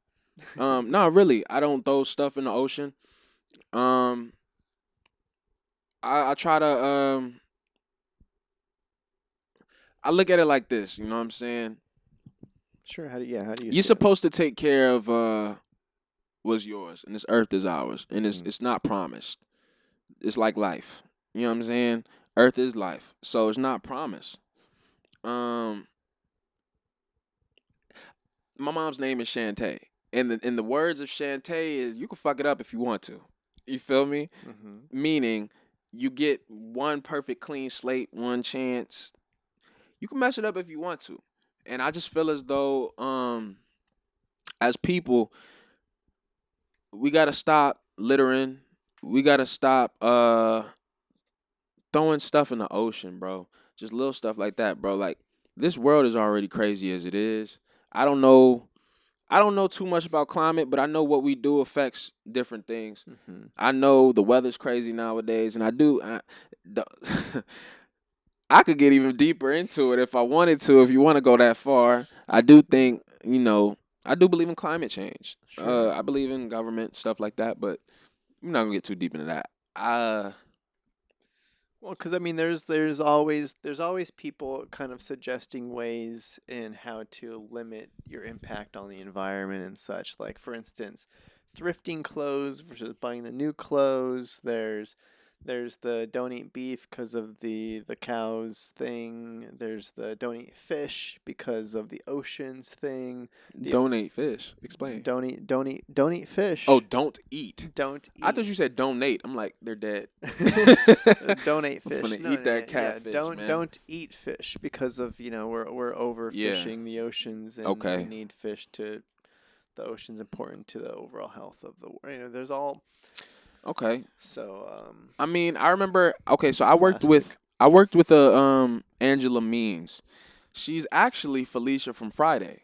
Speaker 2: No, really, I don't throw stuff in the ocean. Um, I try to I look at it like this. You know what I'm saying?
Speaker 1: Sure. How do you
Speaker 2: You're
Speaker 1: see it?
Speaker 2: supposed to take care of what's yours, and this earth is ours, and
Speaker 1: Mm-hmm.
Speaker 2: it's not promised. It's like life. You know what I'm saying? Earth is life, so it's not promised. Um, my mom's name is Shantae, and the words of Shantae is you can fuck it up if you want to. You feel me?
Speaker 1: Mm-hmm.
Speaker 2: Meaning, you get one perfect clean slate, one chance. You can mess it up if you want to, and I just feel as though as people we gotta stop littering. We gotta stop throwing stuff in the ocean, bro. Just little stuff like that, bro. Like this world is already crazy as it is. I don't know. I don't know too much about climate, but I know what we do affects different things.
Speaker 1: Mm-hmm.
Speaker 2: I know the weather's crazy nowadays, and the, I could get even deeper into it if I wanted to. If you want to go that far, I do think I do believe in climate change.
Speaker 1: Sure.
Speaker 2: I believe in government stuff like that, but I'm not gonna get too deep into that.
Speaker 1: Well, because I mean, there's always people kind of suggesting ways in how to limit your impact on the environment and such. Like, for instance, thrifting clothes versus buying the new clothes. There's the don't eat beef because of the cows thing. There's the don't eat fish because of the oceans thing. The
Speaker 2: Donate fish. Explain.
Speaker 1: don't eat
Speaker 2: Oh,
Speaker 1: fish.
Speaker 2: don't eat.
Speaker 1: Don't
Speaker 2: I thought
Speaker 1: eat.
Speaker 2: you said donate. I'm like, they're dead.
Speaker 1: Donate
Speaker 2: I'm
Speaker 1: fish.
Speaker 2: finna
Speaker 1: No,
Speaker 2: eat that
Speaker 1: yeah,
Speaker 2: catfish,
Speaker 1: don't
Speaker 2: man.
Speaker 1: don't eat fish because of we're
Speaker 2: Yeah.
Speaker 1: overfishing the oceans and we
Speaker 2: Okay.
Speaker 1: need fish to the ocean's important to the overall health of the world. There's all
Speaker 2: Okay.
Speaker 1: so
Speaker 2: I mean, I remember. Okay, so
Speaker 1: plastic.
Speaker 2: I worked with a Angela Means. She's actually Felicia from Friday.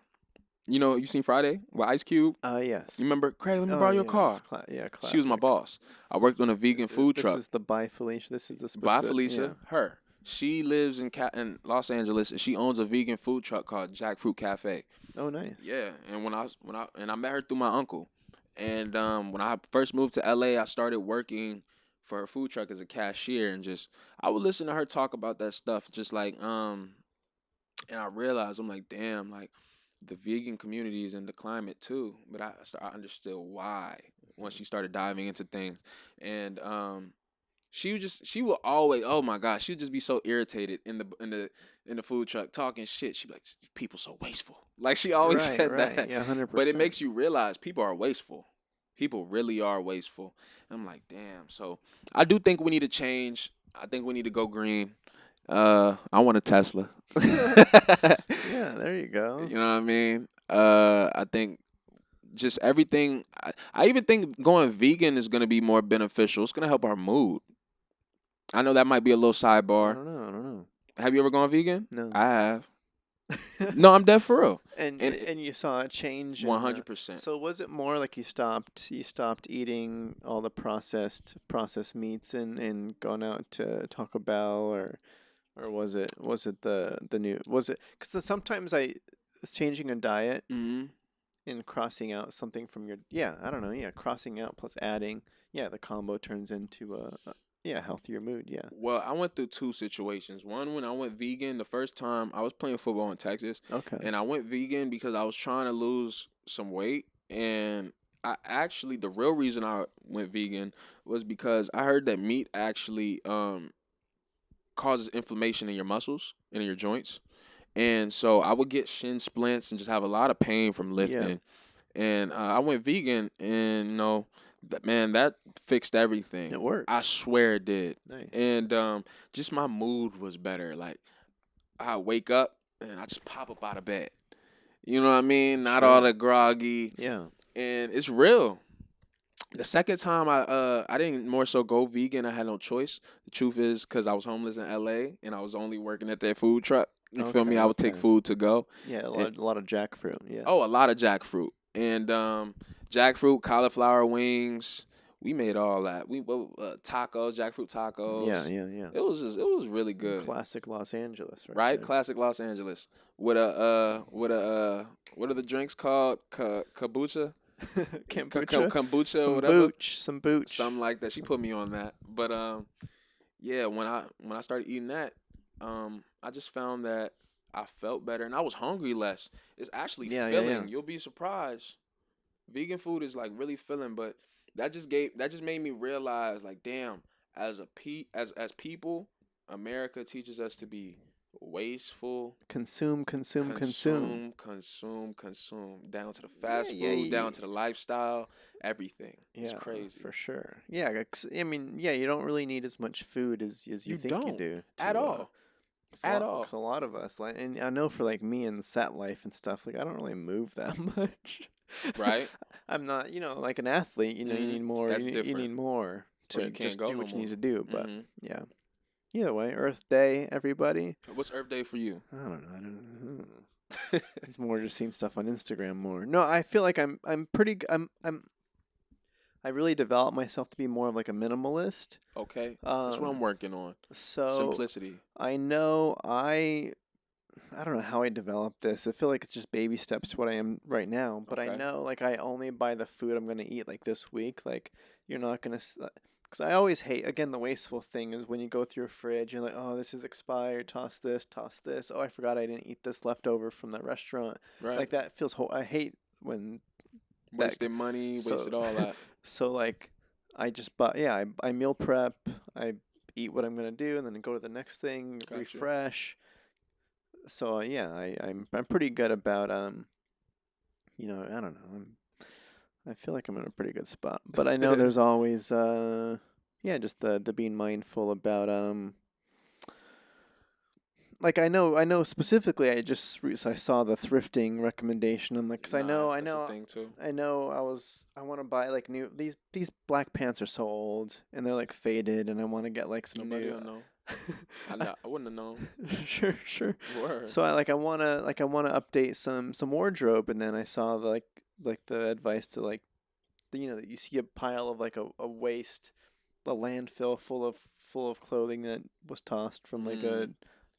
Speaker 2: You seen Friday with Ice Cube?
Speaker 1: Yes.
Speaker 2: You remember? Craig, let me
Speaker 1: Oh
Speaker 2: borrow your
Speaker 1: yeah, that's
Speaker 2: car. She was my
Speaker 1: classic.
Speaker 2: boss. I worked on a vegan food
Speaker 1: This
Speaker 2: truck.
Speaker 1: is the by Felicia. This is the
Speaker 2: By
Speaker 1: specific. Yeah.
Speaker 2: Felicia, her. She lives in Los Angeles, and she owns a vegan food truck called Jackfruit Cafe.
Speaker 1: Oh, nice.
Speaker 2: Yeah, and when I met her through my uncle, and when I first moved to LA, I started working for her food truck as a cashier, and just I would listen to her talk about that stuff, just like and I realized I'm like, damn, like the vegan community is in the climate too, but I understood why once she started diving into things, and she will always, oh my gosh, she would just be so irritated in the food truck talking shit. She'd be like, "These people so wasteful." Like she always
Speaker 1: Right.
Speaker 2: said
Speaker 1: Right.
Speaker 2: that.
Speaker 1: Yeah. hundred
Speaker 2: But it
Speaker 1: percent.
Speaker 2: makes you realize people are wasteful. People really are wasteful. And I'm like, damn. So I do think we need to change. I think we need to go green. I want a Tesla.
Speaker 1: Yeah. There you go.
Speaker 2: You know what I mean? I think just everything. I even think going vegan is going to be more beneficial. It's going to help our mood. I know that might be a little
Speaker 1: I
Speaker 2: sidebar.
Speaker 1: don't know. I don't know.
Speaker 2: Have you ever gone vegan?
Speaker 1: No.
Speaker 2: I have. No, I'm dead for real.
Speaker 1: and
Speaker 2: And
Speaker 1: and you saw a change in
Speaker 2: 100%.
Speaker 1: so was it more like you stopped eating all the processed meats and gone out to Taco Bell or was it the new was it because sometimes I was changing a diet
Speaker 2: Hmm.
Speaker 1: and crossing out something from your yeah I don't know yeah crossing out plus adding yeah the combo turns into a yeah healthier mood yeah
Speaker 2: Well, I went through two situations. One, when I went vegan, the first time I was playing football in Texas,
Speaker 1: okay
Speaker 2: and I went vegan because I was trying to lose some weight. And the real reason I went vegan was because I heard that meat actually causes inflammation in your muscles and in your joints. And so I would get shin splints and just have a lot of pain from
Speaker 1: yeah
Speaker 2: lifting. and I went vegan, and man, that fixed everything.
Speaker 1: It worked.
Speaker 2: I swear it did.
Speaker 1: Nice.
Speaker 2: And just my mood was better. Like I wake up and I just pop up out of bed. You know what I mean? Not all the groggy.
Speaker 1: Yeah.
Speaker 2: And it's real. The second time I didn't more so go vegan. I had no choice. The truth is, because I was homeless in LA and I was only working at that food truck. You feel me? I would take food to go.
Speaker 1: Yeah, a lot of jackfruit. Yeah.
Speaker 2: Oh, a lot of jackfruit. And jackfruit, cauliflower wings. We made all that. We tacos, jackfruit tacos.
Speaker 1: Yeah.
Speaker 2: It was really good.
Speaker 1: Classic Los Angeles,
Speaker 2: right? Classic Los Angeles. With a what are the drinks called? Kombucha. Kombucha,
Speaker 1: some
Speaker 2: whatever.
Speaker 1: Some booch,
Speaker 2: something like that. She put me on that. But yeah, when I started eating that, I just found that I felt better and I was hungry less. It's actually filling. Yeah. You'll be surprised. Vegan food is like really filling, but that just made me realize, like, damn, as people, America teaches us to be wasteful.
Speaker 1: Consume.
Speaker 2: Down to the fast food, down to the lifestyle, everything. It's crazy.
Speaker 1: For sure. Yeah, I mean, you don't really need as much food as you think you do.
Speaker 2: At all.
Speaker 1: Because a lot of us, like, and I know for like me in set life and stuff, like I don't really move that much.
Speaker 2: Right.
Speaker 1: I'm not, like an athlete. You need more.
Speaker 2: That's
Speaker 1: you need more to just do what you need to do. But yeah. Either way, Earth Day, everybody.
Speaker 2: What's Earth Day for you?
Speaker 1: I don't know. It's more just seeing stuff on Instagram more. No, I feel like I really developed myself to be more of like a minimalist.
Speaker 2: Okay. That's what I'm working on.
Speaker 1: So
Speaker 2: simplicity.
Speaker 1: I know I don't know how I developed this. I feel like it's just baby steps to what I am right now. But I know, like, I only buy the food I'm going to eat, like, this week. Like, you're not going to... Because I always hate, again, the wasteful thing is when you go through your fridge, you're like, oh, this is expired, toss this. Oh, I forgot I didn't eat this leftover from that restaurant. Right. Like, that feels... I hate when...
Speaker 2: Wasted money, wasted all that.
Speaker 1: So, like, I just buy... I meal prep. I eat what I'm going to do, and then go to the next thing, refresh... So I'm pretty good about I don't know. I feel like I'm in a pretty good spot, but I know there's always just the being mindful about like I know specifically. I saw the thrifting recommendation. I'm like, because I know I want to buy like new these black pants are so old and they're like faded, and I want to get like some
Speaker 2: Nobody
Speaker 1: new.
Speaker 2: Will know. I wouldn't have known.
Speaker 1: Sure.
Speaker 2: Word.
Speaker 1: So I want to update some wardrobe, and then I saw the advice to that you see a pile of like a waste, a landfill full of clothing that was tossed from like a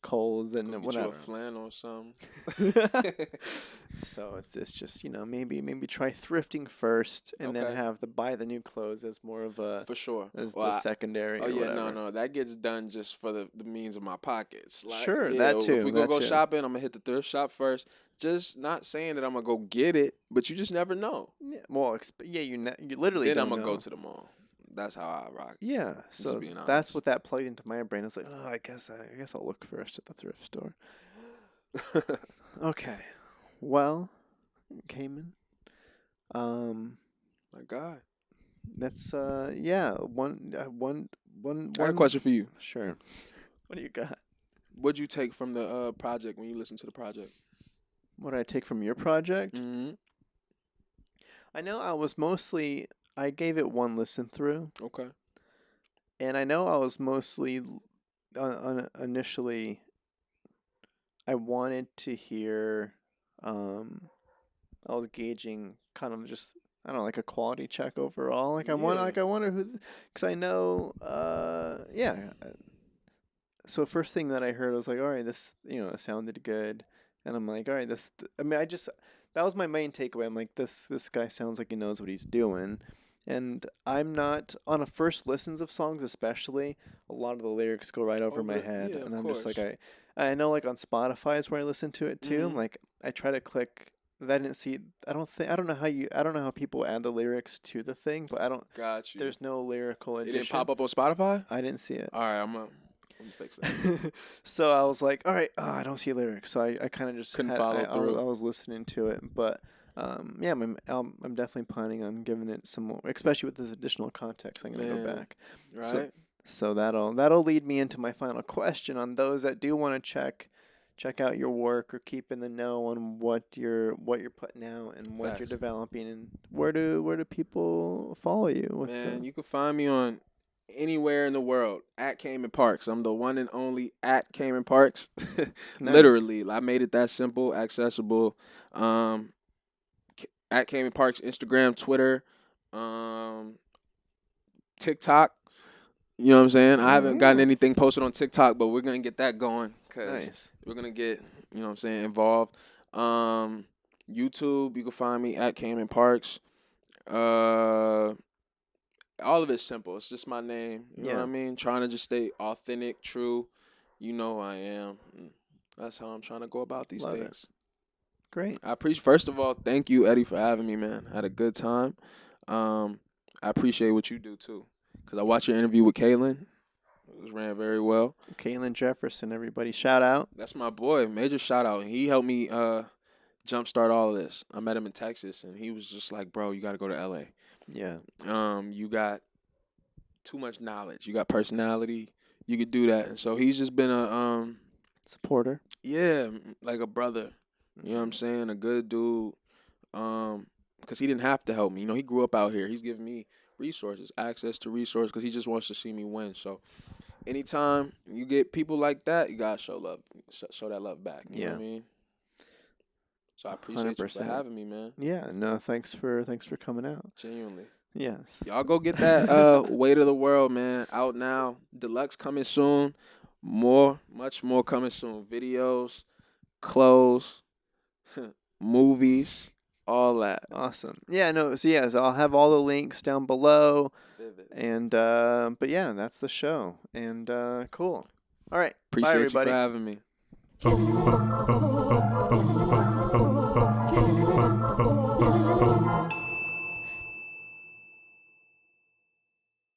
Speaker 1: Kohl's and whatever.
Speaker 2: You a flannel or something.
Speaker 1: So it's just maybe try thrifting first, and then buy the new clothes as more of a
Speaker 2: for sure
Speaker 1: as the secondary.
Speaker 2: No, that gets done just for the means of my pockets. Like,
Speaker 1: sure, that too.
Speaker 2: If we go shopping, I'm gonna hit the thrift shop first. Just not saying that I'm gonna go get it, but you just never know.
Speaker 1: Yeah, well, you literally.
Speaker 2: Then
Speaker 1: don't
Speaker 2: I'm gonna
Speaker 1: know.
Speaker 2: go to the mall. That's how I rock.
Speaker 1: Yeah, so that's what that plugged into my brain. I was like, oh, I guess I'll look first at the thrift store. Okay, well, Caymen,
Speaker 2: my God,
Speaker 1: that's one.
Speaker 2: I got a question for you.
Speaker 1: Sure. What do you got?
Speaker 2: What'd you take from the project when you listened to the project?
Speaker 1: What did I take from your project?
Speaker 2: Mm-hmm.
Speaker 1: I know I gave it one listen through.
Speaker 2: Okay.
Speaker 1: And I know I was mostly initially I wanted to hear I was gauging kind of just I don't know, like a quality check overall. Like I wonder who, because I know so first thing that I heard, I was like, all right, this it sounded good, and I'm like, all right, that was my main takeaway. I'm like, this guy sounds like he knows what he's doing. And I'm not, on a first listens of songs especially, a lot of the lyrics go right over my head. And I'm just like, I know like on Spotify is where I listen to it too. Mm-hmm. Like I try to click, I don't know how people add the lyrics to the thing, but I don't.
Speaker 2: Got you.
Speaker 1: There's no lyrical edition.
Speaker 2: It didn't pop up on Spotify?
Speaker 1: I didn't see it.
Speaker 2: All right, I'm gonna fix that.
Speaker 1: So I was like, all right, I don't see lyrics. So I kind of just
Speaker 2: couldn't follow through.
Speaker 1: I was listening to it, but Yeah, I'm definitely planning on giving it some more, especially with this additional context. I'm gonna go
Speaker 2: Man,
Speaker 1: back. So
Speaker 2: right?
Speaker 1: so that'll lead me into my final question on those that do want to check out your work or keep in the know on what you're putting out and what you're
Speaker 2: Facts.
Speaker 1: developing, and where do people follow you? What's
Speaker 2: Man, you can find me on anywhere in the world at Caymen Parks. I'm the one and only at Caymen Parks.
Speaker 1: nice?
Speaker 2: Literally, I made it that simple, accessible. At Caymen Parks, Instagram, Twitter, um, TikTok. You know what I'm saying? I haven't gotten
Speaker 1: Oh,
Speaker 2: anything posted on TikTok, but we're gonna get that going because
Speaker 1: nice.
Speaker 2: we're gonna get, you know what I'm saying, involved. YouTube, you can find me at Caymen Parks. Uh, all of it's simple. It's just my name. You know what
Speaker 1: Yeah,
Speaker 2: I mean? Trying to just stay authentic, true. You know who I am. That's how I'm trying to go about these
Speaker 1: love it.
Speaker 2: things.
Speaker 1: Great.
Speaker 2: I appreciate. First of all, thank you, Eddie, for having me, man. I had a good time. I appreciate what you do too, cause I watched your interview with Kaylin. It was ran very well.
Speaker 1: Caitlin Jefferson, everybody, shout out.
Speaker 2: That's my boy. Major shout out. He helped me jumpstart all of this. I met him in Texas, and he was just like, "Bro, you got to go to LA.
Speaker 1: Yeah,
Speaker 2: You got too much knowledge. You got personality. You could do that." And so he's just been a
Speaker 1: supporter.
Speaker 2: yeah, like a brother. You know what I'm saying? A good dude. Because he didn't have to help me. You know, he grew up out here. He's giving me resources, access to resources, because he just wants to see me win. So anytime you get people like that, you gotta show love, show that love back. You know
Speaker 1: Yeah,
Speaker 2: what I mean? So I
Speaker 1: hundred
Speaker 2: appreciate you for
Speaker 1: percent.
Speaker 2: having me, man.
Speaker 1: Yeah, no, thanks for coming out.
Speaker 2: Genuinely.
Speaker 1: Yes.
Speaker 2: Y'all go get that Weight of the World, man. Out now. Deluxe coming soon. Much more coming soon. Videos, clothes, movies, all that.
Speaker 1: Awesome. Yeah, no, so I'll have all the links down below.
Speaker 2: Vivid.
Speaker 1: And but yeah, that's the show. And cool. All right. Bye
Speaker 2: Appreciate you for
Speaker 1: everybody.
Speaker 2: having me.
Speaker 3: Bum, bum, bum, bum, bum, bum.